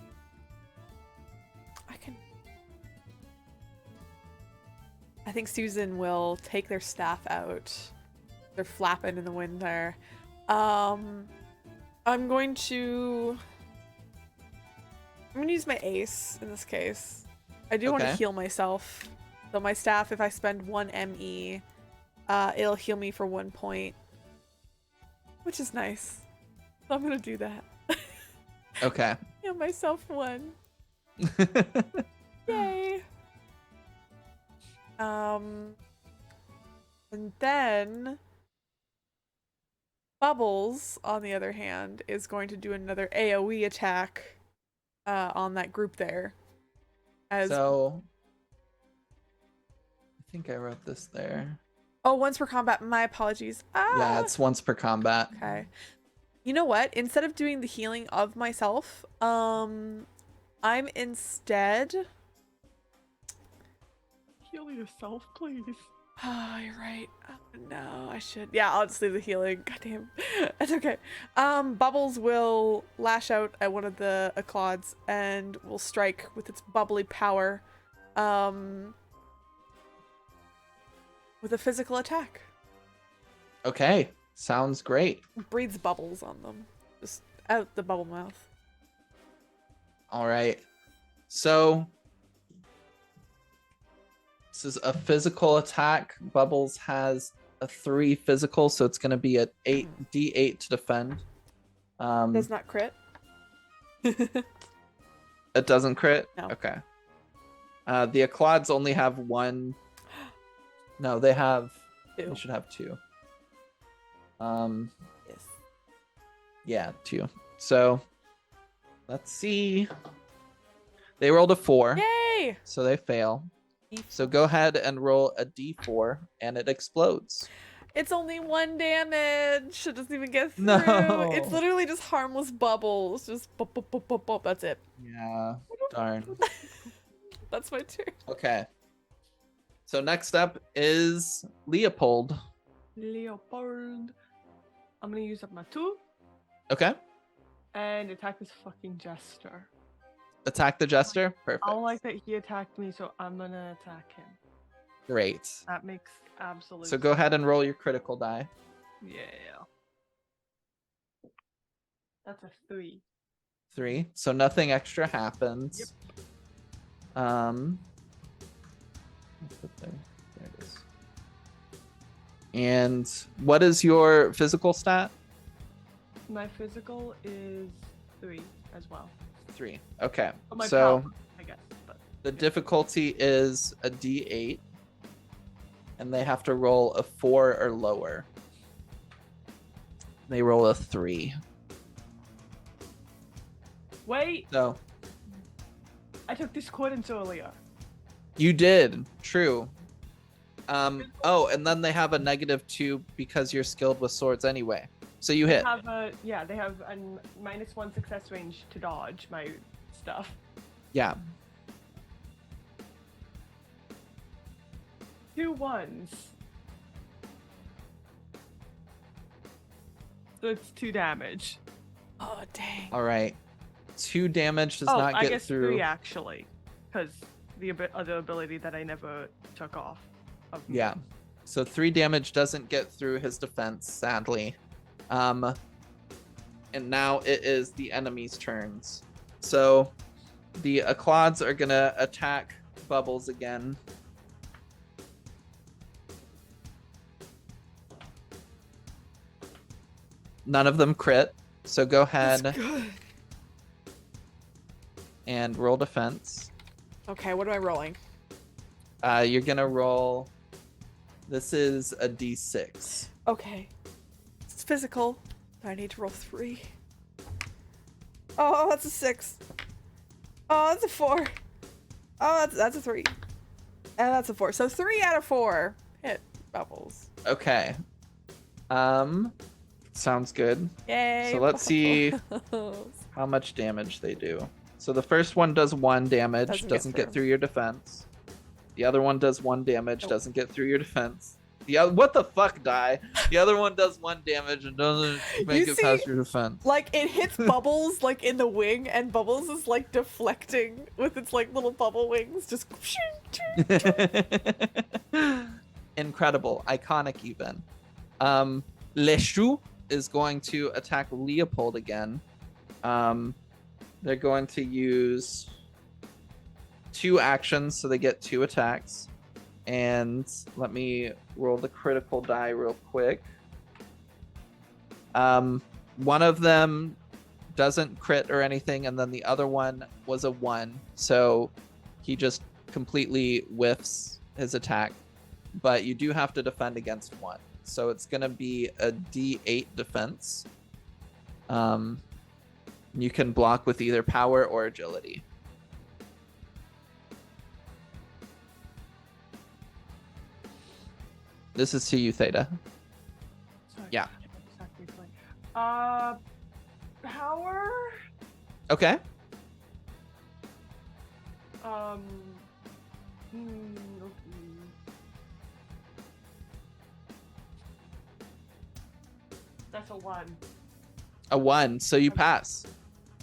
I think Susan will take their staff out. They're flapping in the wind there. I'm going to use my ace in this case. I do want to Okay. heal myself. So my staff, if I spend 1 ME, it'll heal me for 1 point, which is nice. So I'm gonna do that. Okay. Heal myself 1. Yay. And then Bubbles, on the other hand, is going to do another AoE attack on that group there. So I think I wrote this there. Oh, once per combat. My apologies. Yeah, it's once per combat. Okay. You know what? Instead of doing the healing of myself, I'm instead. Heal yourself, please. Oh, you're right. Oh, no, I should. Yeah, I'll just leave the healing. God damn. That's okay. Bubbles will lash out at one of the Aclods and will strike with its bubbly power with a physical attack. Okay. Sounds great. Breathes bubbles on them. Just out the bubble mouth. All right. So this is a physical attack. Bubbles has a 3 physical, so it's going to be an 8d8 to defend. Does not crit. It doesn't crit? No. Okay. The Aclods only have 1. No, they have. Two. They should have 2. Yes. Yeah, 2. So let's see. They rolled a 4, Yay! so they fail. So go ahead and roll a d4, and it explodes. It's only 1 damage. It doesn't even get through. No. It's literally just harmless bubbles. Just bop, bop, bop, bop, bop. That's it. Yeah, darn. That's my turn. Okay. So next up is Leopold. Leopold. I'm gonna use up my 2 Okay. and attack this fucking jester. Attack the jester. Perfect. I don't like that he attacked me, so I'm gonna attack him. Great. That makes absolute So go ahead and roll your critical die. Yeah. That's a 3. 3. So nothing extra happens. Yep. Let's put there it is. And what is your physical stat? My physical is 3. as well. 3. Okay. Oh, my So power, I guess. But the difficulty is a D8, and they have to roll a 4 or lower. They roll a 3. wait, So I took discordance earlier. you did. True. Oh, and then they have a -2 because you're skilled with swords anyway. So you hit. They have a -1 success range to dodge my stuff. Yeah. 2 1s. So it's 2 damage. Oh dang. All right. 2 damage does Oh, not I get guess through. 3 actually, because the other ability that I never took off. Of me. Yeah. So 3 damage doesn't get through his defense, sadly. And now it is the enemy's turns. So the Aclods are gonna attack Bubbles again. None of them crit. So go That's ahead good. and roll defense. Okay, what am I rolling? You're gonna roll. This is a D6. Okay. It's physical. I need to roll 3. Oh, that's a 6. Oh, that's a 4. Oh, that's a 3. And that's a 4. So 3 out of 4 hit Bubbles. Okay. Sounds good. Yay. So let's see Bubbles. how much damage they do. So the first one does 1 damage, doesn't get through. through your defense. The other one does 1 damage, Nope. doesn't get through your defense. What the fuck, die? The other one does 1 damage and doesn't make You it past see, your defense. Like, it hits Bubbles, like, in the wing, and Bubbles is, like, deflecting with its, like, little bubble wings. Just... Incredible, iconic even. Leshu is going to attack Leopold again. They're going to use 2 actions, so they get 2 attacks. And let me roll the critical die real quick. One of them doesn't crit or anything, and then the other one was a 1. So he just completely whiffs his attack. But you do have to defend against 1. So it's going to be a D8 defense. You can block with either power or agility. This is to you, Theta. Sorry, Yeah. Power. Okay. That's a 1. A 1. So you pass.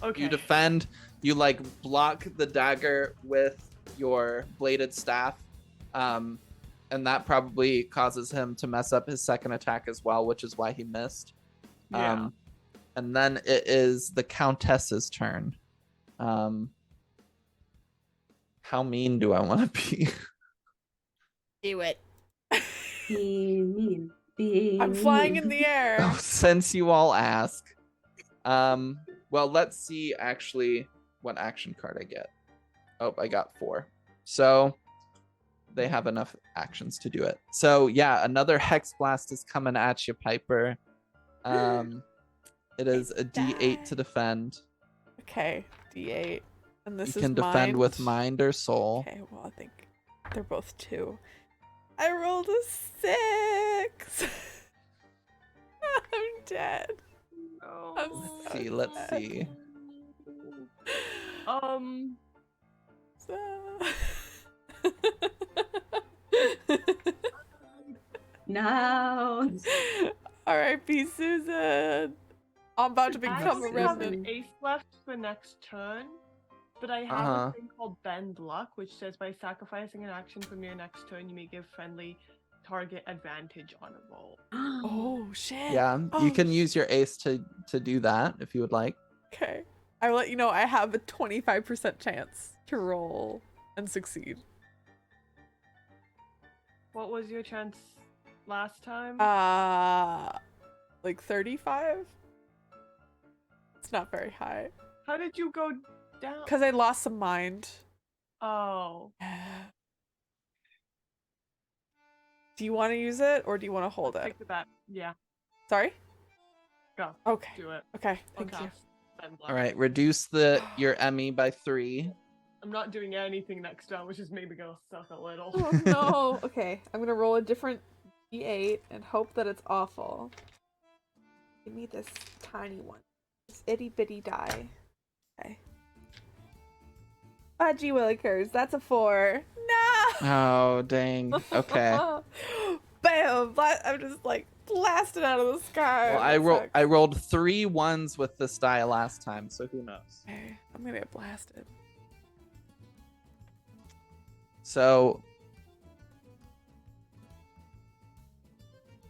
Okay. You defend. You like block the dagger with your bladed staff. And that probably causes him to mess up his second attack as well, which is why he missed. Yeah. And then it is the Countess's turn. How mean do I want to be? Do it. Be mean. Be I'm flying mean. in the air. Oh, since you all ask. Well, let's see actually what action card I get. Oh, I got 4. So they have enough actions to do it. So yeah, another Hex Blast is coming at you, Piper. It is a D8 to defend. Okay, D8. And this You is can defend with mind. mind or soul. Okay, well, I think they're both 2. I rolled a 6. I'm dead. No. I'm Let's so see, let's sad. see. No. R.I.P. Susan. I'm about to I become a only have remnant. an ace left for next turn, but I have Uh-huh. a thing called Bend Luck, which says by sacrificing an action from your next turn, you may give friendly target advantage on a roll. Oh shit. Yeah, Oh, you can use your ace to do that if you would like. Okay. I will let you know I have a 25% chance to roll and succeed. What was your chance last time? Like 35? It's not very high. How did you go down? Because I lost some mind. Oh. Do you want to use it or do you want to hold it? Take the bet. Yeah. Sorry? Go. Okay. Do it. Okay. Thank you. All right, reduce your Emmy by 3. I'm not doing anything next round, which is maybe gonna suck a little. Oh no. Okay. I'm gonna roll a different D8 and hope that it's awful. Give me this tiny one. This itty bitty die. Okay. Ah, gee willikers, that's a 4. No! Oh, dang. Okay. Bam! I'm just like blasted out of the sky. Well, That I sucks. rolled 3 1s with this die last time, so who knows? Okay, I'm gonna get blasted. So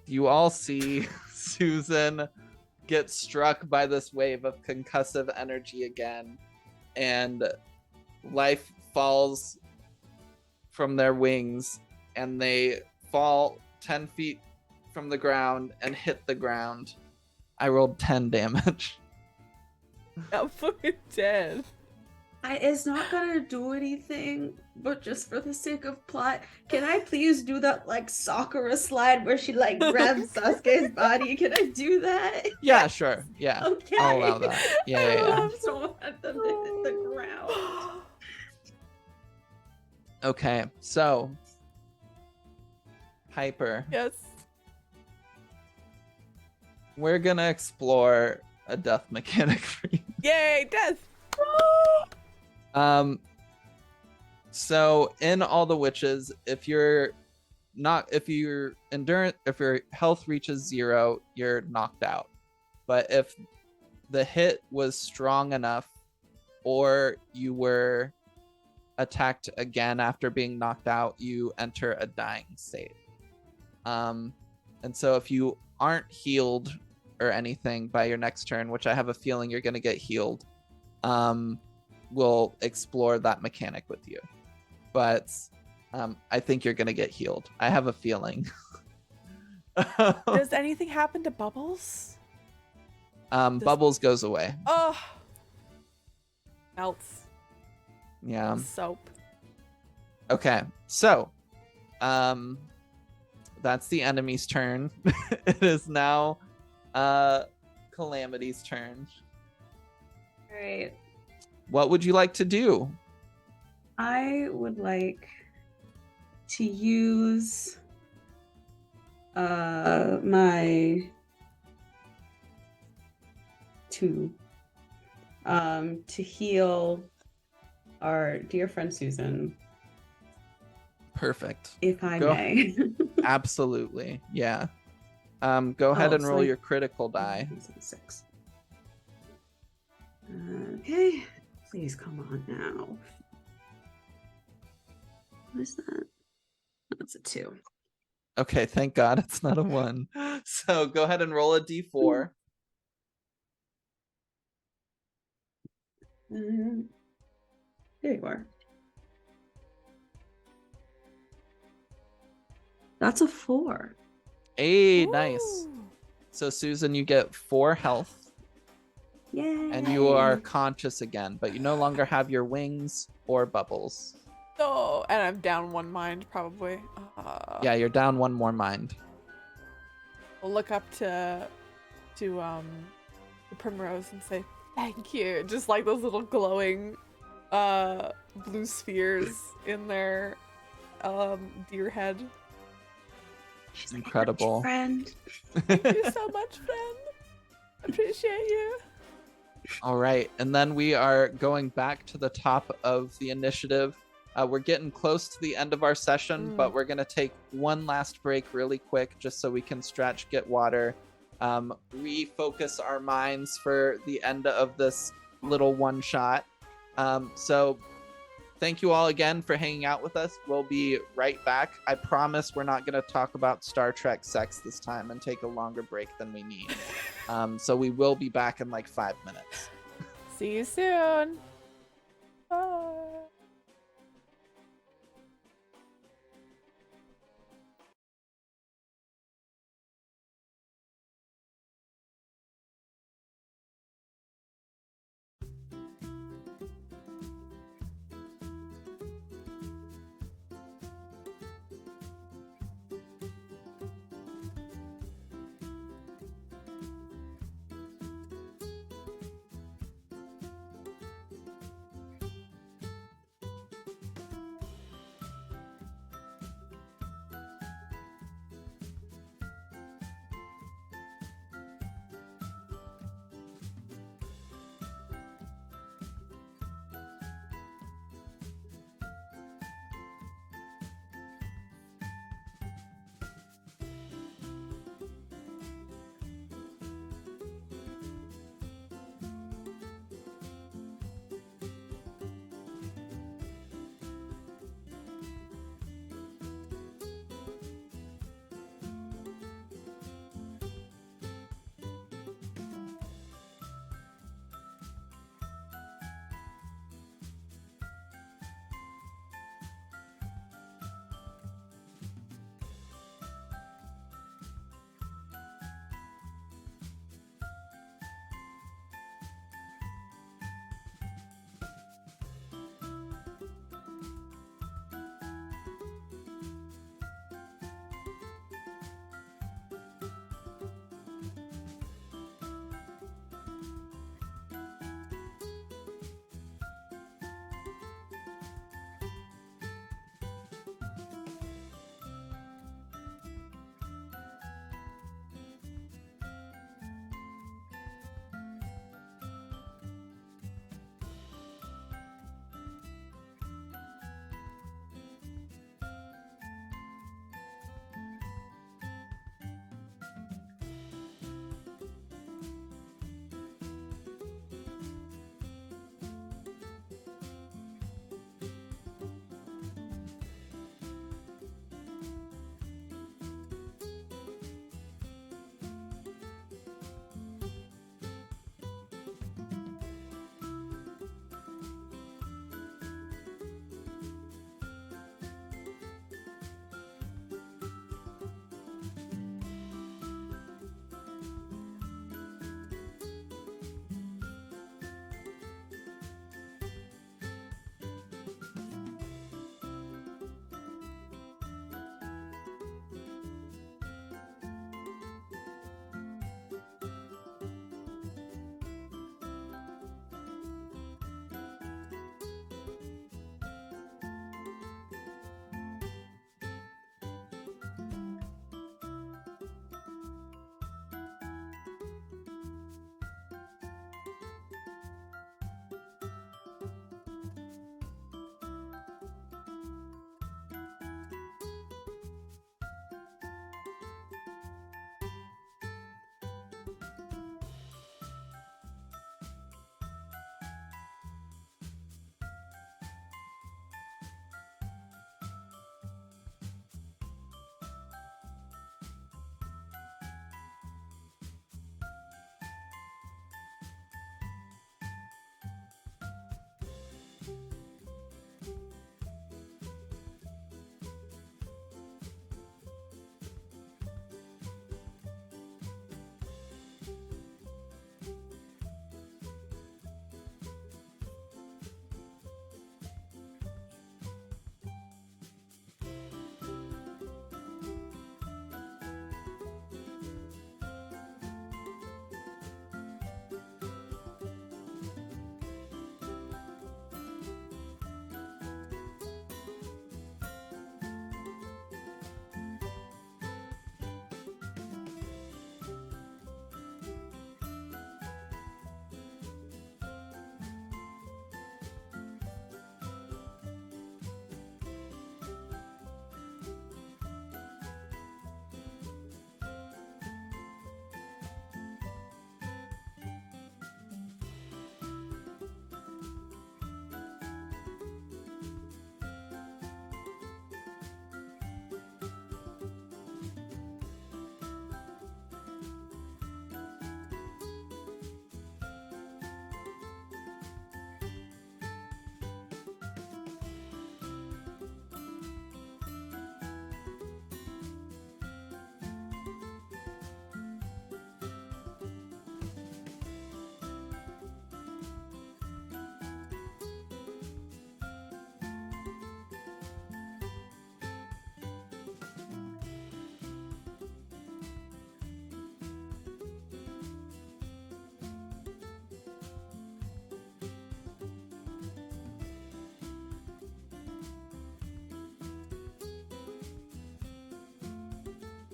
you all see Susan get struck by this wave of concussive energy again, and life falls from their wings, and they fall 10 feet from the ground and hit the ground. I rolled 10 damage. I'm fucking dead. It's not gonna do anything, but just for the sake of plot, can I please do that like Sakura slide where she like grabs Sasuke's body? Can I do that? Yeah, sure. Yeah. Okay. I'll allow that. Yeah, yeah, yeah. I don't want them to hit the ground. Okay, so Piper, Yes. we're gonna explore a death mechanic for you. Yay, death! So in all the witches, if your health reaches 0, you're knocked out. But if the hit was strong enough, or you were attacked again after being knocked out, you enter a dying state. And so if you aren't healed or anything by your next turn, which I have a feeling you're gonna get healed, we'll explore that mechanic with you. But I think you're gonna get healed. I have a feeling. Does anything happen to Bubbles? Bubbles goes away. Oh. Melts. Yeah. Soap. Okay. So, that's the enemy's turn. It is now Calamity's turn. Right. What would you like to do? I would like to use my 2 to heal our dear friend Susan, Perfect. if I Go. may. Absolutely. Yeah. Go ahead and so roll like- your critical die. 6. Okay, please come on now. What is that? That's a 2. Okay, thank God it's not a 1. So go ahead and roll a d4. There you are. That's a 4. Hey, nice. Ooh. So Susan, you get 4 health, Yay! and you are conscious again, but you no longer have your wings or bubbles. Oh, and I'm down 1 mind probably. Yeah, you're down 1 more mind. I'll look up to the Primrose and say thank you. Just like those little glowing blue spheres in their deer head. She's Incredible. friend. Thank you so much, friend. Appreciate you. All right, and then we are going back to the top of the initiative. We're getting close to the end of our session, but we're going to take one last break really quick just so we can stretch, get water, refocus our minds for the end of this little one shot. So thank you all again for hanging out with us. We'll be right back. I promise we're not going to talk about Star Trek sex this time and take a longer break than we need. So we will be back in like 5 minutes. See you soon. Bye.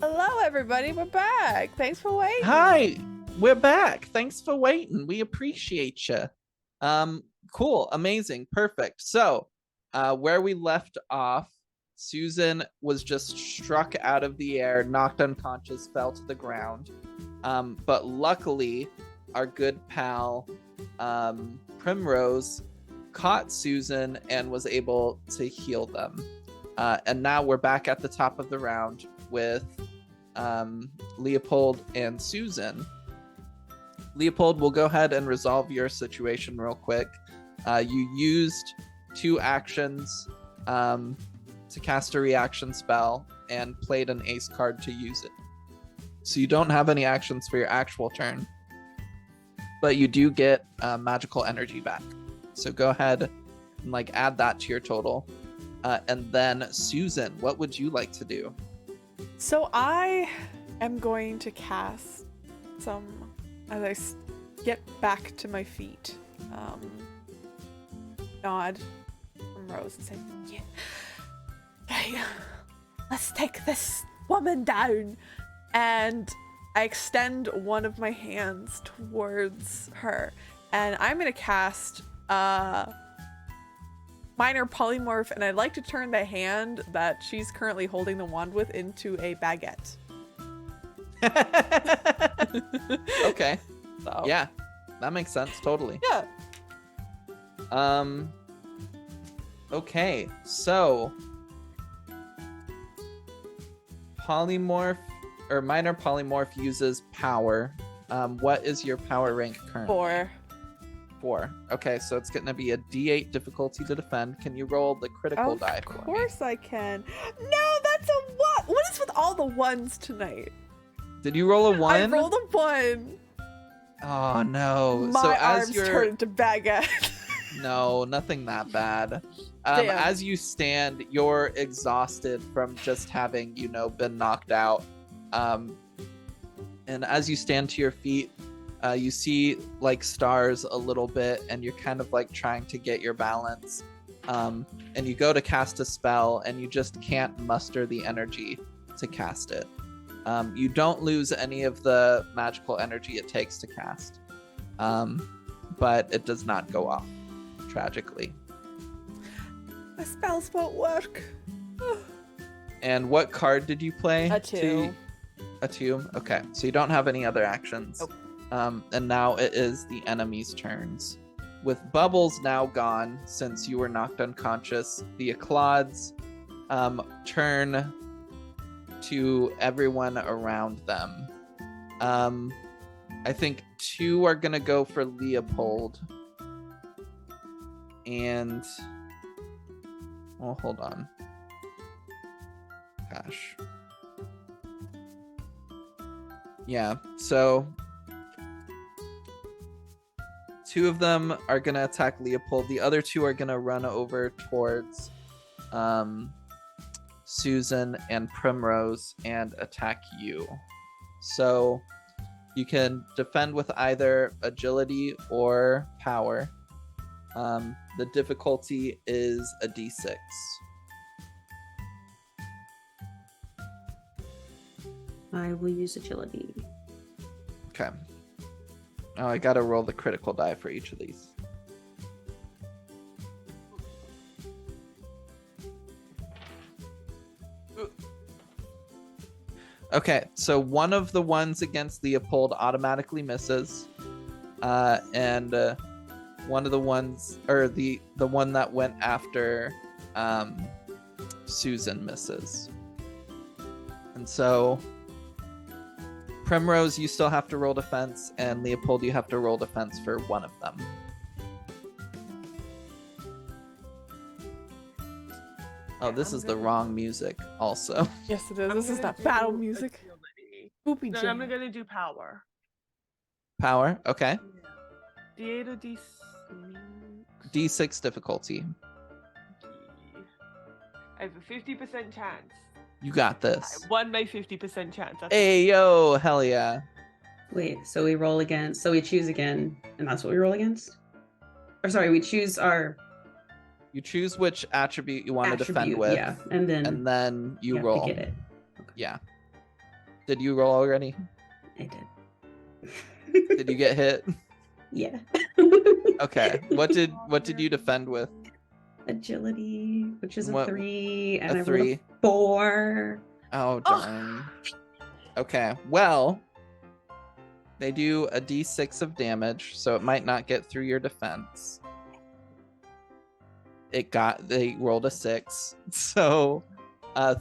Hello, everybody. We're back. Thanks for waiting. Hi, we're back. Thanks for waiting. We appreciate you. Cool, amazing, perfect. So, where we left off, Susan was just struck out of the air, knocked unconscious, fell to the ground. But luckily, our good pal Primrose caught Susan and was able to heal them. And now we're back at the top of the round with Leopold and Susan. Leopold, we'll go ahead and resolve your situation real quick. You used 2 actions to cast a reaction spell and played an ace card to use it. So you don't have any actions for your actual turn, but you do get magical energy back. So go ahead and add that to your total. And then Susan, what would you like to do? So I am going to cast some, as I get back to my feet, nod from Rose and say, yeah. Okay, let's take this woman down. And I extend one of my hands towards her, and I'm going to cast Minor Polymorph, and I'd like to turn the hand that she's currently holding the wand with into a baguette. Okay. So. Yeah, that makes sense. Totally. Yeah. Okay, so polymorph or minor polymorph uses power. What is your power rank currently? 4. Okay, so it's going to be a D8 difficulty to defend. Can you roll the critical die for me? Of course I can. No, that's a 1. What is with all the 1s tonight? Did you roll a 1? I rolled a 1. Oh no. My so as arms you're turned into baguette. No, nothing that bad. Damn. As you stand, you're exhausted from just having, been knocked out. And as you stand to your feet, you see stars a little bit, and you're kind of trying to get your balance. And you go to cast a spell, and you just can't muster the energy to cast it. You don't lose any of the magical energy it takes to cast, but it does not go off, tragically. My spells won't work. And what card did you play? A 2. A 2? Okay, so you don't have any other actions. Nope. And now it is the enemy's turns. With Bubbles now gone, since you were knocked unconscious, the Eclauds turn to everyone around them. I think 2 are gonna go for Leopold. And well, hold on. Gosh. Yeah, so 2 of them are gonna attack Leopold. The other 2 are gonna run over towards Susan and Primrose and attack you. So you can defend with either agility or power. The difficulty is a d6. I will use agility. Okay. Oh, I gotta roll the critical die for each of these. Okay, so one of the ones against Leopold automatically misses, and one of the ones, or the one that went after Susan misses. And so Primrose, you still have to roll defense, and Leopold, you have to roll defense for one of them. Oh, this is the wrong music also. Yes, it is. I'm This is gonna not do battle music. agility. Poopy No, jam. I'm gonna do power. Power, okay. D8 or D6? D6 difficulty. I have a 50% chance. You got I this. won my 50% chance. That's Hey, yo, hell yeah. Wait, so we roll against, so we choose again, and that's what we roll against? Or sorry, we choose our You choose which attribute you want to defend attribute, with, yeah, and then you you have roll. to get it. Yeah. Did you roll already? I did. Did you get hit? Yeah. Okay. What did you defend with? Agility, which is a What- 3, and a I rolled 3. a 4. Oh darn. Okay. Well, they do a d6 of damage, so it might not get through your defense. They rolled a 6. So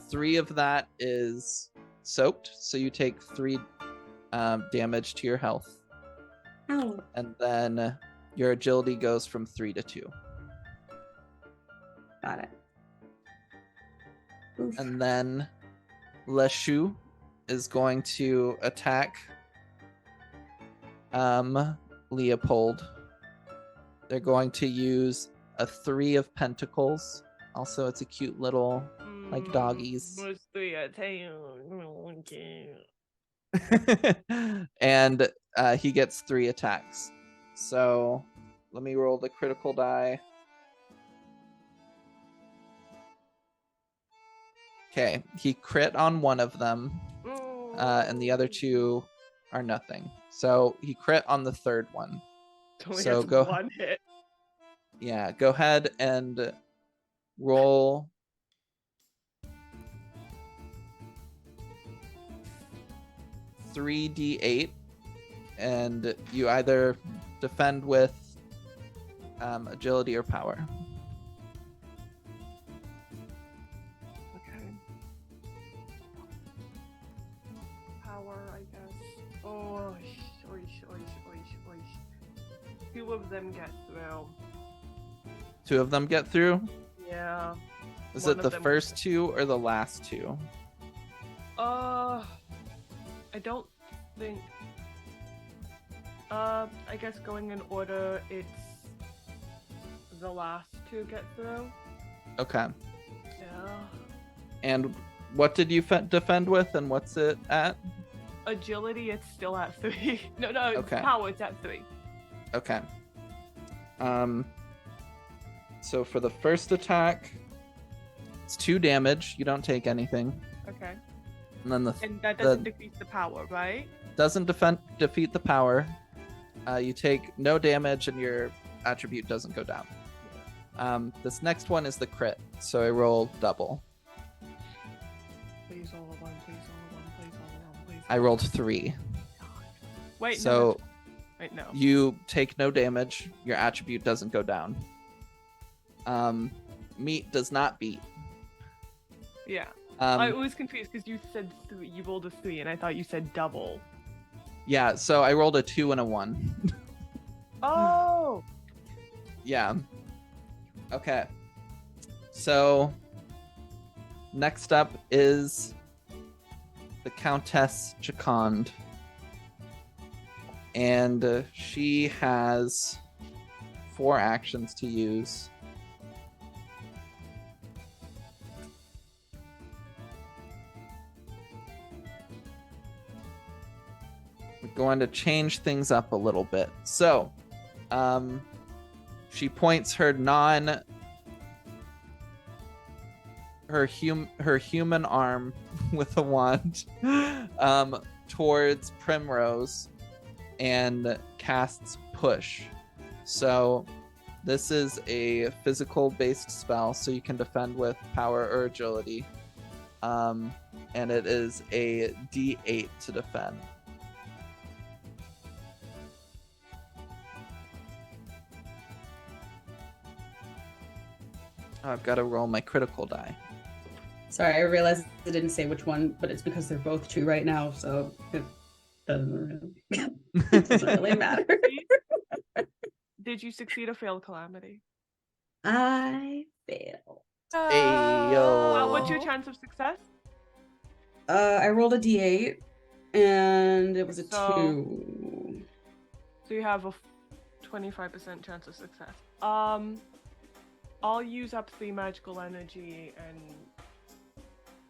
3 of that is soaked, so you take 3 damage to your health. Ow. And then your agility goes from 3 to 2. Got it. Oof. And then Leshu is going to attack Leopold. They're going to use a 3 of Pentacles. Also, it's a cute little like doggies. What's 3 at 10? And he gets 3 attacks. So let me roll the critical die. Okay, he crit on one of them, and the other 2 are nothing. So he crit on the 3rd one. Only so has go- 1 hit. Yeah, go ahead and roll. $3d8, and you either defend with agility or power. Okay. Power, I guess. Oh, oish. 2 of them get through. 2 of them get through. Yeah. Is One it of the them first 2 or the last 2? I don't think. I guess going in order, it's the last 2 get through. Okay. Yeah. And what did you defend with, and what's it at? Agility, it's still at 3. No, Okay. Power, it's at 3. Okay. So for the first attack, it's 2 damage. You don't take anything. Okay. And then And that doesn't decrease the power, right? doesn't defeat the power. You take no damage, and your attribute doesn't go down. This next one is the crit, so I roll double. Please roll a 1, please roll a 1, please roll a 1, please. I rolled 3. Wait, So no. Wait, no. you take no damage. Your attribute doesn't go down. Meat does not beat. Yeah. I was confused because you said 3. You rolled a 3, and I thought you said double. Yeah, so I rolled a 2 and a 1. Oh! Yeah. Okay. So next up is the Countess Jacond. And she has 4 actions to use. We're going to change things up a little bit. So, she points her human arm with a wand towards Primrose and casts Push. So this is a physical based spell, so you can defend with power or agility. And it is a D8 to defend. Oh, I've got to roll my critical die. Sorry, I realized I didn't say which one, but it's because they're both 2 right now, so it doesn't really matter. Did you succeed or fail, Calamity? I failed. Ayo. What's your chance of success? I rolled a d8, and it was a So- 2. So you have a 25% chance of success. I'll use up 3 magical energy and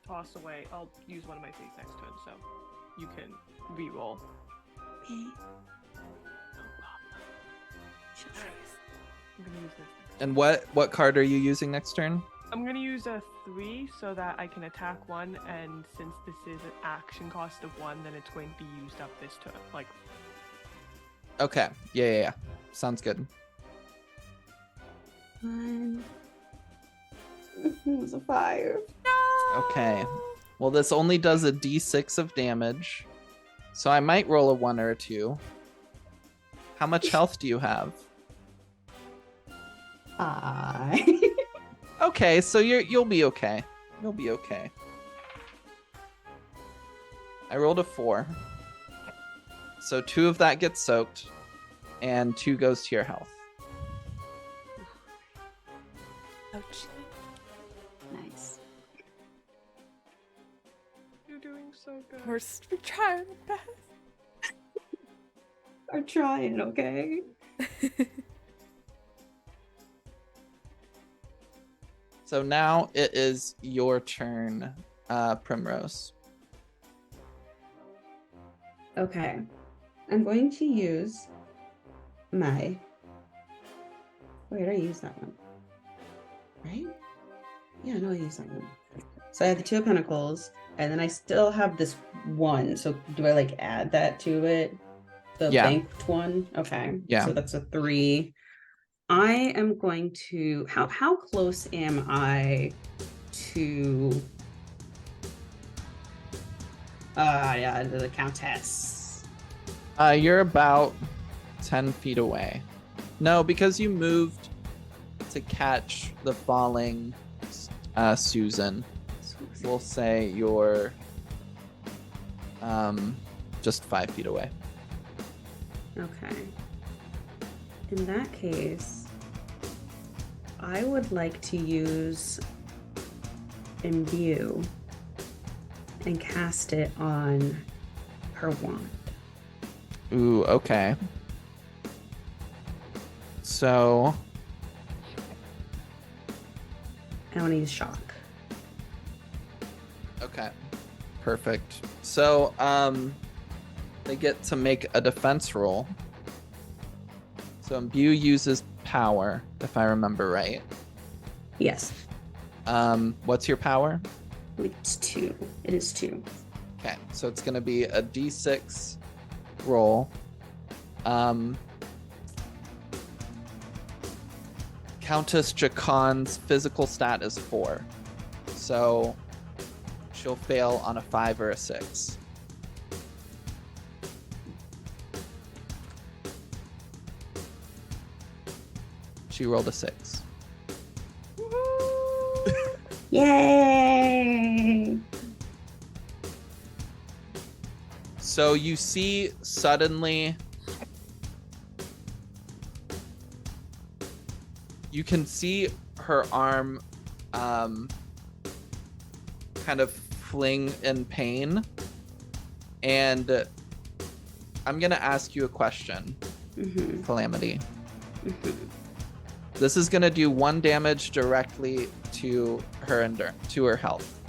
toss away. I'll use one of my things next turn, so you can re-roll. Okay. I'm gonna use this. And what card are you using next turn? I'm gonna use a 3 so that I can attack 1, and since this is an action cost of 1, then it's going to be used up this turn. Like, Okay. Yeah. Sounds good. 1. It was a 5. Okay. Well, this only does a d6 of damage. So I might roll a 1 or a 2. How much health do you have? Okay, so you'll be okay. You'll be okay. I rolled a 4. So 2 of that gets soaked, and 2 goes to your health. Ouch. Nice. you're doing so good. We're trying our best. I'm trying, okay? So now it is your turn, Primrose. Okay. I'm going to use my... Wait, I used that one. Right? Yeah, no, I used that one. So I have the 2 of Pentacles, and then I still have this 1. So do I, like, add that to it? The Yeah. banked one? Okay. Yeah. So that's a 3. I am going to... How close am I to... the Countess? You're about 10 feet away. No, because you moved to catch the falling Susan. We'll say you're just 5 feet away. Okay. In that case, I would like to use Imbue and cast it on her wand. Ooh, okay. So I want to use shock. okay. Perfect. So they get to make a defense roll. So Imbue uses power, if I remember right. Yes. What's your power? It's 2. It is 2. Okay, so it's gonna be a d6 roll. Countess Jacon's physical stat is 4. So she'll fail on a 5 or a 6. She rolled a 6. Yay! So you see suddenly, you can see her arm kind of fling in pain. And I'm gonna ask you a question, Calamity. This is gonna do 1 damage directly to her to her health.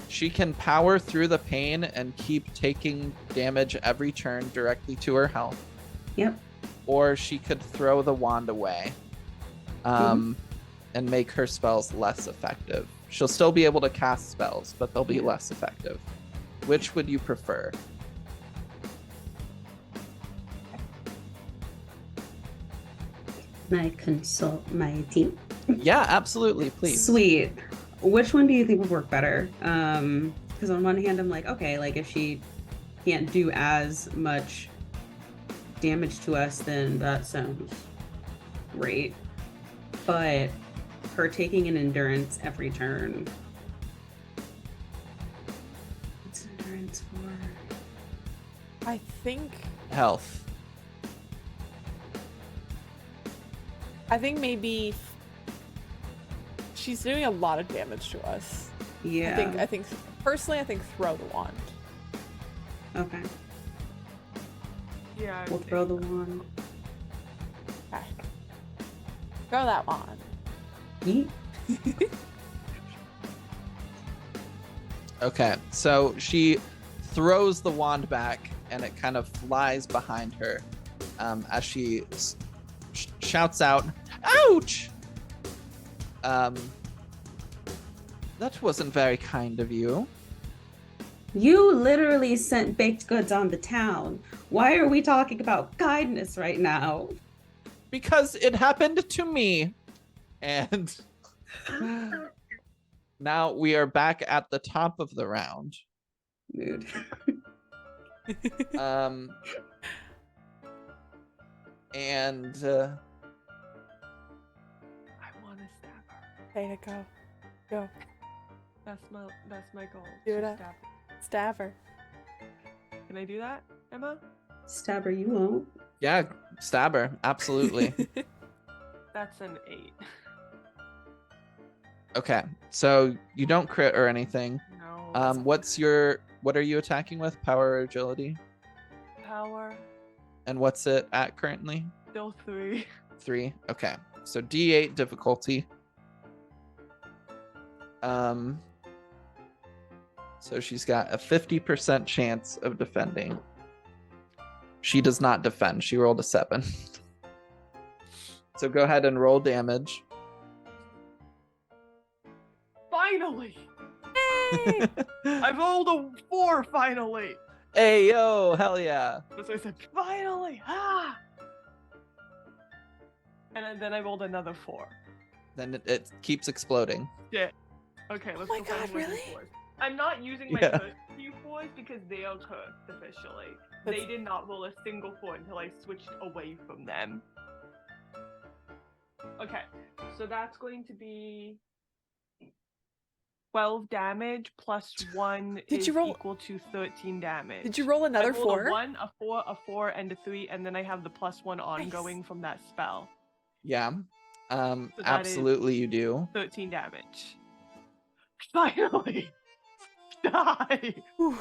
She can power through the pain and keep taking damage every turn directly to her health. Yep. Or she could throw the wand away and make her spells less effective. She'll still be able to cast spells, but they'll be less effective. Which would you prefer? Can I consult my team? Yeah, absolutely, please. Sweet. Which one do you think would work better? Because on one hand, I'm like, okay, like if she can't do as much damage to us, then that sounds great. But her taking an endurance every turn. What's endurance for? I think Health. maybe she's doing a lot of damage to us. Yeah. I think personally, I think throw the wand. Okay. Yeah. I We'll throw the wand. Okay. Throw that wand. Yeet. Okay, so she throws the wand back and it kind of flies behind her as she shouts out, "Ouch!" That wasn't very kind of you. You literally sent baked goods on the town. Why are we talking about kindness right now? Because it happened to me. And now we are back at the top of the round. Mood. And I want to stab her. Way to go. Go. That's my goal. Do to it. stab her. Stab her. Can I do that, Emma? Stabber, you won't. yeah, stab her. Absolutely. That's an 8. Okay, so you don't crit or anything. No. What are you attacking with? Power or agility? Power. And what's it at currently? Still 3. 3. Okay. So D8 difficulty. So she's got a 50% chance of defending. She does not defend. She rolled a 7. So go ahead and roll damage. Finally! I rolled a 4 finally! Hey, yo, hell yeah. That's what I said, finally! Ah! And then I rolled another 4. Then it keeps exploding. Shit. Okay, let's my go find God, more really? D4s. I'm not using my Yeah. cursed D4s because they are cursed officially. They did not roll a single 4 until I switched away from them. Okay, so that's going to be 12 damage plus 1 Did is you roll- equal to 13 damage. Did you roll another I rolled 4? a 1, a 4, a 4, and a 3, and then I have the plus 1 ongoing from that spell. Yeah. that Absolutely you do. 13 damage. Finally! Die!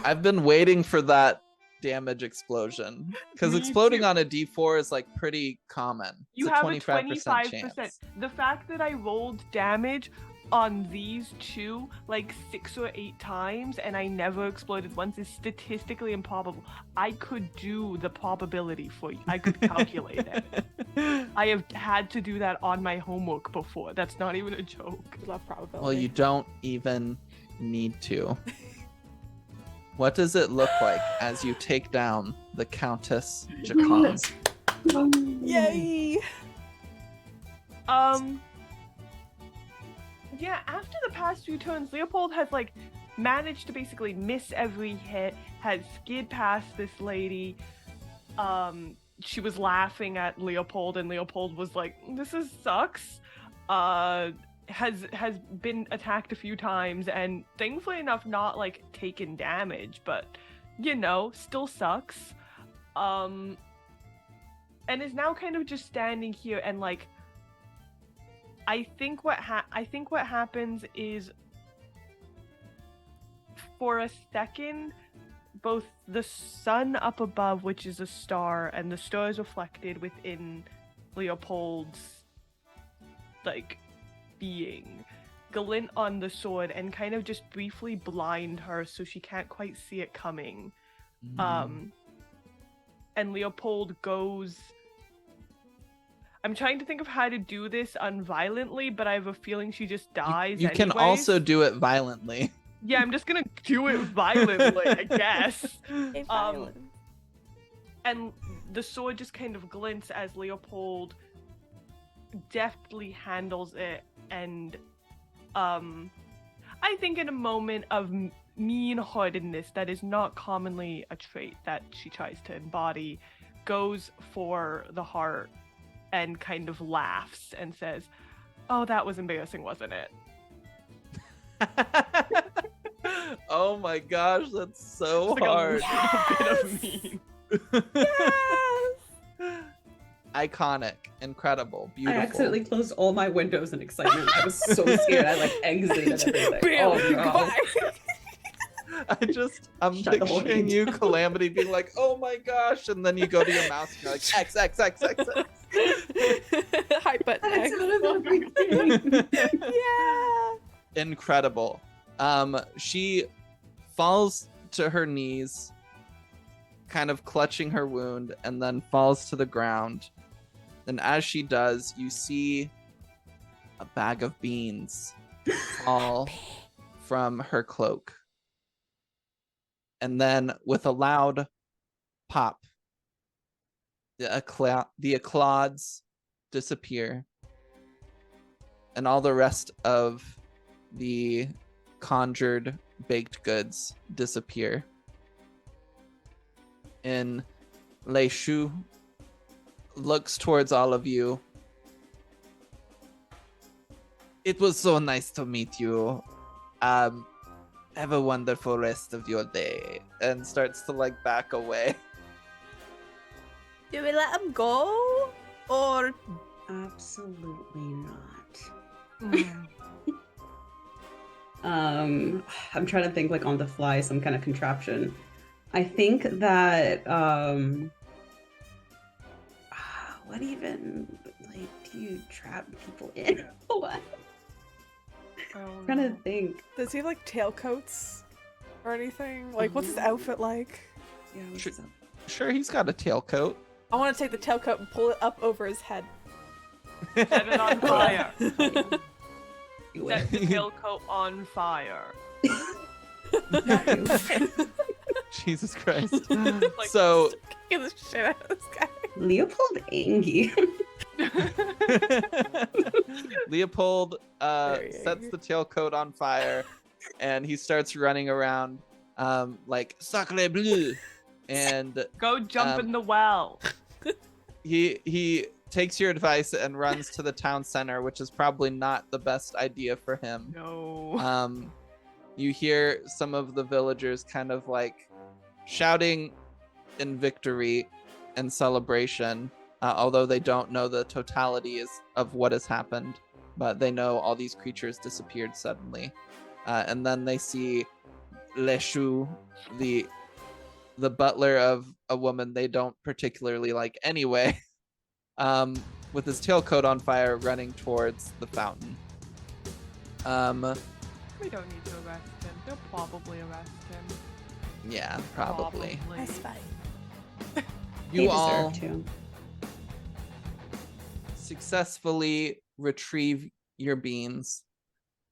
I've been waiting for that damage explosion because Me exploding too. on a D4 is like pretty common. It's You a have 25% a 25%. chance. The fact that I rolled damage on these two like 6 or 8 times and I never exploded once is statistically improbable. I could do the probability for you. I could calculate it. I have had to do that on my homework before. That's not even a joke. Love probability. Well, you don't even need to. What does it look like as you take down the Countess Jacan? Yay! Yeah, after the past few turns, Leopold has like managed to basically miss every hit, has skid past this lady. She was laughing at Leopold, and Leopold was like, "This sucks." Has been attacked a few times, and thankfully enough, not like taken damage, but you know, still sucks. And is now kind of just standing here and like I think what happens is, for a second, both the sun up above, which is a star, and the star is reflected within Leopold's being, glint on the sword and kind of just briefly blind her so she can't quite see it coming. And Leopold goes... I'm trying to think of how to do this unviolently, but I have a feeling she just dies. You can also do it violently. Yeah, I'm just gonna do it violently, I guess. And the sword just kind of glints as Leopold deftly handles it, and I think in a moment of mean-heartedness that is not commonly a trait that she tries to embody, goes for the heart and kind of laughs and says, "Oh, that was embarrassing, wasn't it?" Oh my gosh, that's so It's hard. A bit of mean. Yes! Iconic, incrable, beautiful. I accidentally closed all my windows in excitement. I was so scared. I exited everything. Bam! Oh, no. Goodbye. I'm Shut the whole picturing thing you, down. Calamity, being like, "Oh my gosh," and then you go to your mouse and you're like, "X, X, X, X, X." Hype button. That's out of everything. Yeah. Incredible. She falls to her knees, kind of clutching her wound, and then falls to the ground. And as she does, you see a bag of beans fall from her cloak. And then, with a loud pop, the eclades disappear, and all the rest of the conjured baked goods disappear. And Lei Shu looks towards all of you. "It was so nice to meet you. Have a wonderful rest of your day," and starts to back away. Do we let him go? Or Absolutely not. Mm. I'm trying to think on the fly, some kind of contraption. I think that what even do you trap people in? What? I'm trying to think. does he have tailcoats or anything? What's his outfit like? Yeah, what's Sure. up? Sure, he's got a tailcoat. I want to take the tailcoat and pull it up over his head. Set it on fire. You Set would. the tailcoat on fire. Jesus Christ. Like, So Get the shit out of this guy. Leopold Angie. Leopold Very sets angry. the tailcoat on fire, and he starts running around like "Sacre bleu," and go jump in the well. he takes your advice and runs to the town center, which is probably not the best idea for him. No. You hear some of the villagers kind of shouting in victory and celebration, although they don't know the totality of what has happened, but they know all these creatures disappeared suddenly. And then they see Leshu, the butler of a woman they don't particularly like anyway, with his tailcoat on fire, running towards the fountain. We don't need to arrest him. They'll probably arrest him. Yeah, probably. That's fine. They You all deserve to. successfully retrieve your beans,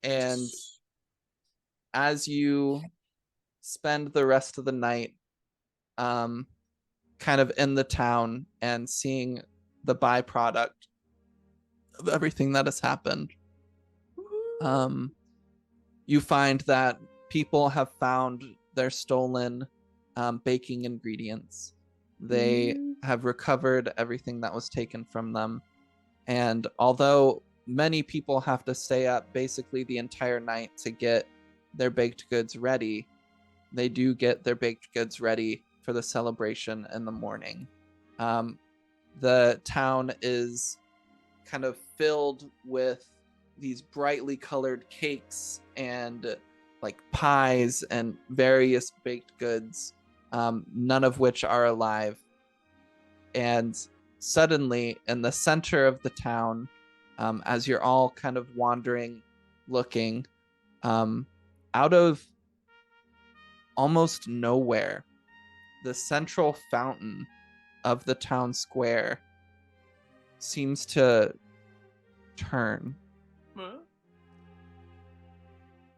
and as you spend the rest of the night kind of in the town and seeing the byproduct of everything that has happened, you find that people have found their stolen baking ingredients. They have recovered everything that was taken from them. And although many people have to stay up basically the entire night to get their baked goods ready, they do get their baked goods ready for the celebration in the morning. The town is kind of filled with these brightly colored cakes and like pies and various baked goods, none of which are alive. And suddenly, in the center of the town, as you're all kind of wandering, looking, out of almost nowhere, the central fountain of the town square seems to turn. Huh?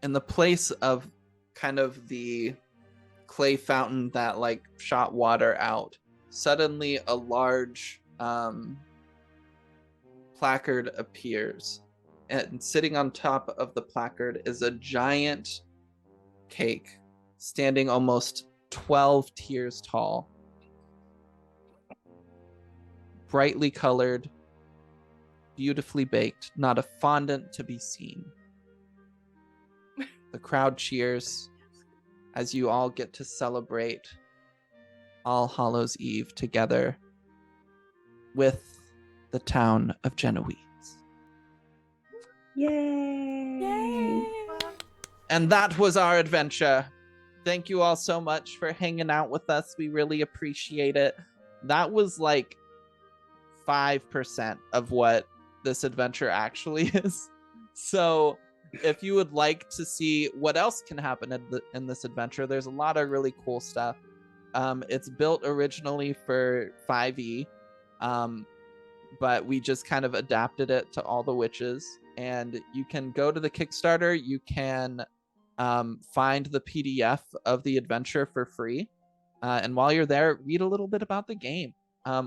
In the place of kind of the clay fountain that like shot water out, suddenly a large placard appears, and sitting on top of the placard is a giant cake standing almost 12 tiers tall, brightly colored, beautifully baked, not a fondant to be seen. The crowd cheers as you all get to celebrate All Hallows Eve together with the town of Genoese. Yay! Yay! And that was our adventure. Thank you all so much for hanging out with us. We really appreciate it. That was like 5% of what this adventure actually is. So if you would like to see what else can happen in this adventure, there's a lot of really cool stuff. It's built originally for 5e, but we just kind of adapted it to all the witches. And you can go to the Kickstarter. You can find the PDF of the adventure for free. And while you're there, read a little bit about the game.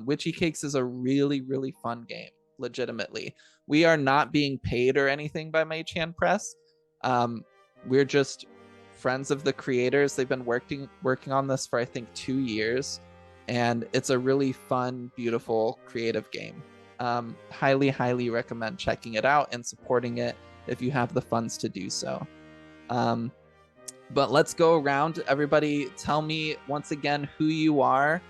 Witchy Cakes is a really, really fun game, legitimately. We are not being paid or anything by Mage Hand Press. We're just friends of the creators. They've been working on this for, I think, 2 years. And it's a really fun, beautiful, creative game. Highly, highly recommend checking it out and supporting it if you have the funds to do so. But let's go around. Everybody, tell me once again who you are,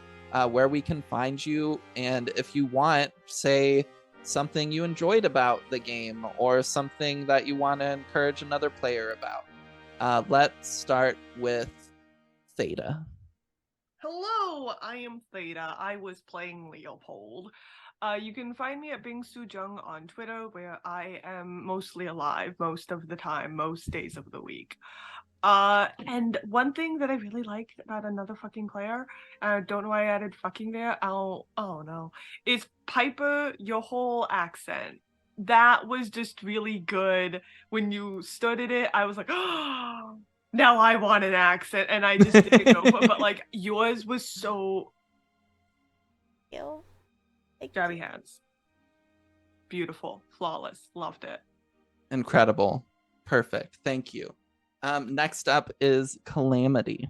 where we can find you, and if you want, say something you enjoyed about the game or something that you want to encourage another player about. Let's start with Theta. Hello, I am Theta. I was playing Leopold. You can find me at Bing Sujung on Twitter, where I am mostly alive most of the time, most days of the week. And one thing that I really liked about another fucking player, I don't know why I added fucking there, oh no, is Piper, your whole accent. That was just really good. When you started it, I was like, oh, now I want an accent, and I just didn't go for it, but like, yours was so... Ew. Jabby hands. Beautiful. Flawless. Loved it. Incredible. Perfect. Thank you. Next up is Calamity.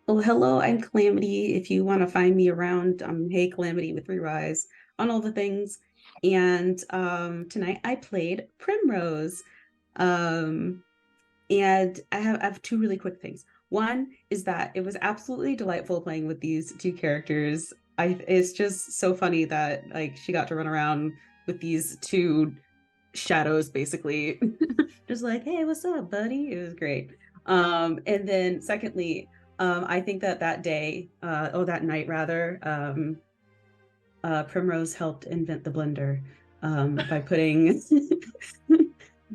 Well, hello, I'm Calamity. If you want to find me around, Hey Calamity with 3 Ys on all the things. And tonight I played Primrose. And I have 2 really quick things. One is that it was absolutely delightful playing with these 2 characters. It's just so funny that like she got to run around with these 2 shadows, basically, just like, hey, what's up, buddy? It was great. And then secondly, I think that that night rather, Primrose helped invent the blender by putting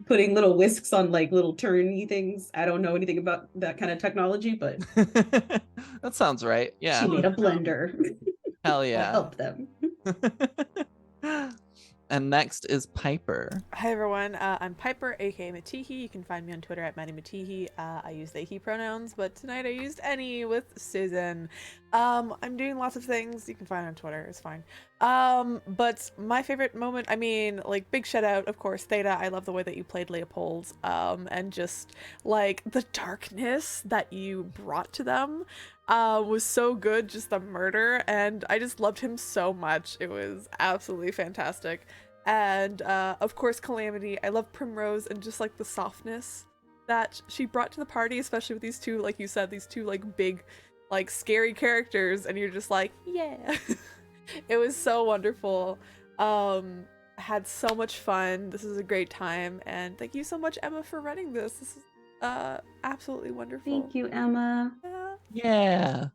putting little whisks on like little turny things. I don't know anything about that kind of technology, but That sounds right. Yeah. she made a blender. Hell That yeah. helped them. And next is Piper. Hi everyone, I'm Piper, aka Matihi. You can find me on Twitter at Maddie Matihi. I use they, he pronouns, but tonight I used any with Susan. I'm doing lots of things. You can find me on Twitter, it's fine. But my favorite moment, I mean, like, big shout out, of course, Theta. I love the way that you played Leopold, and just like the darkness that you brought to them was so good. Just the murder, and I just loved him so much. It was absolutely fantastic. And of course, Calamity. I love Primrose and just like the softness that she brought to the party, especially with these 2, like you said, these 2 like big, like scary characters, and you're just like, yeah. It was so wonderful. had so much fun. This is a great time, and thank you so much, Emma, for running this. This is absolutely wonderful. Thank you, Emma. Yeah. Yeah.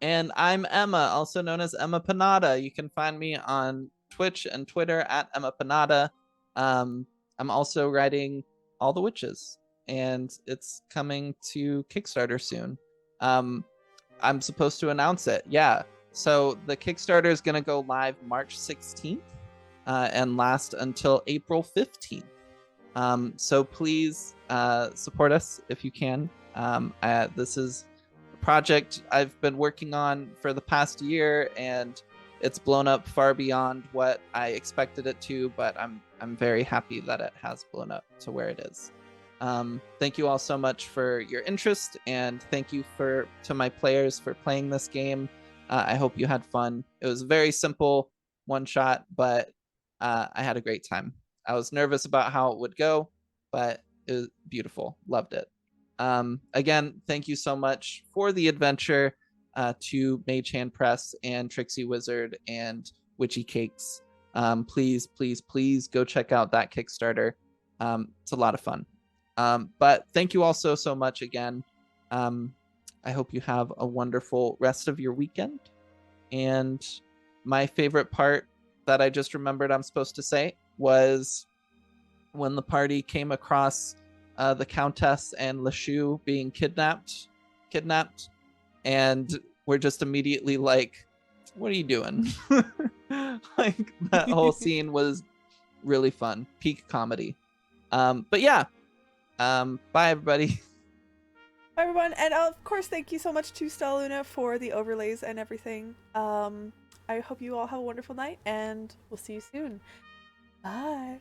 And I'm Emma, also known as Emma Panada. You can find me on Twitch and Twitter at Emma Panada. I'm also writing All the Witches, and it's coming to Kickstarter soon. I'm supposed to announce it. Yeah. So the Kickstarter is going to go live March 16th and last until April 15th. So please support us if you can. This is a project I've been working on for the past year, and it's blown up far beyond what I expected it to, but I'm very happy that it has blown up to where it is. Thank you all so much for your interest, and thank you to my players for playing this game. I hope you had fun. It was a very simple one shot, but I had a great time. I was nervous about how it would go, but it was beautiful. Loved it. Again, thank you so much for the adventure to Mage Hand Press and Trixie Wizard and Witchy Cakes. Please, please, please go check out that Kickstarter. It's a lot of fun. But thank you all so much again. I hope you have a wonderful rest of your weekend. And my favorite part that I just remembered I'm supposed to say was when the party came across the Countess and LeChou being kidnapped, and we're just immediately like, what are you doing? Like, that whole scene was really fun. Peak comedy. But yeah, bye everybody. Bye, everyone. And of course, thank you so much to Stella Luna for the overlays and everything. I hope you all have a wonderful night, and we'll see you soon. Bye.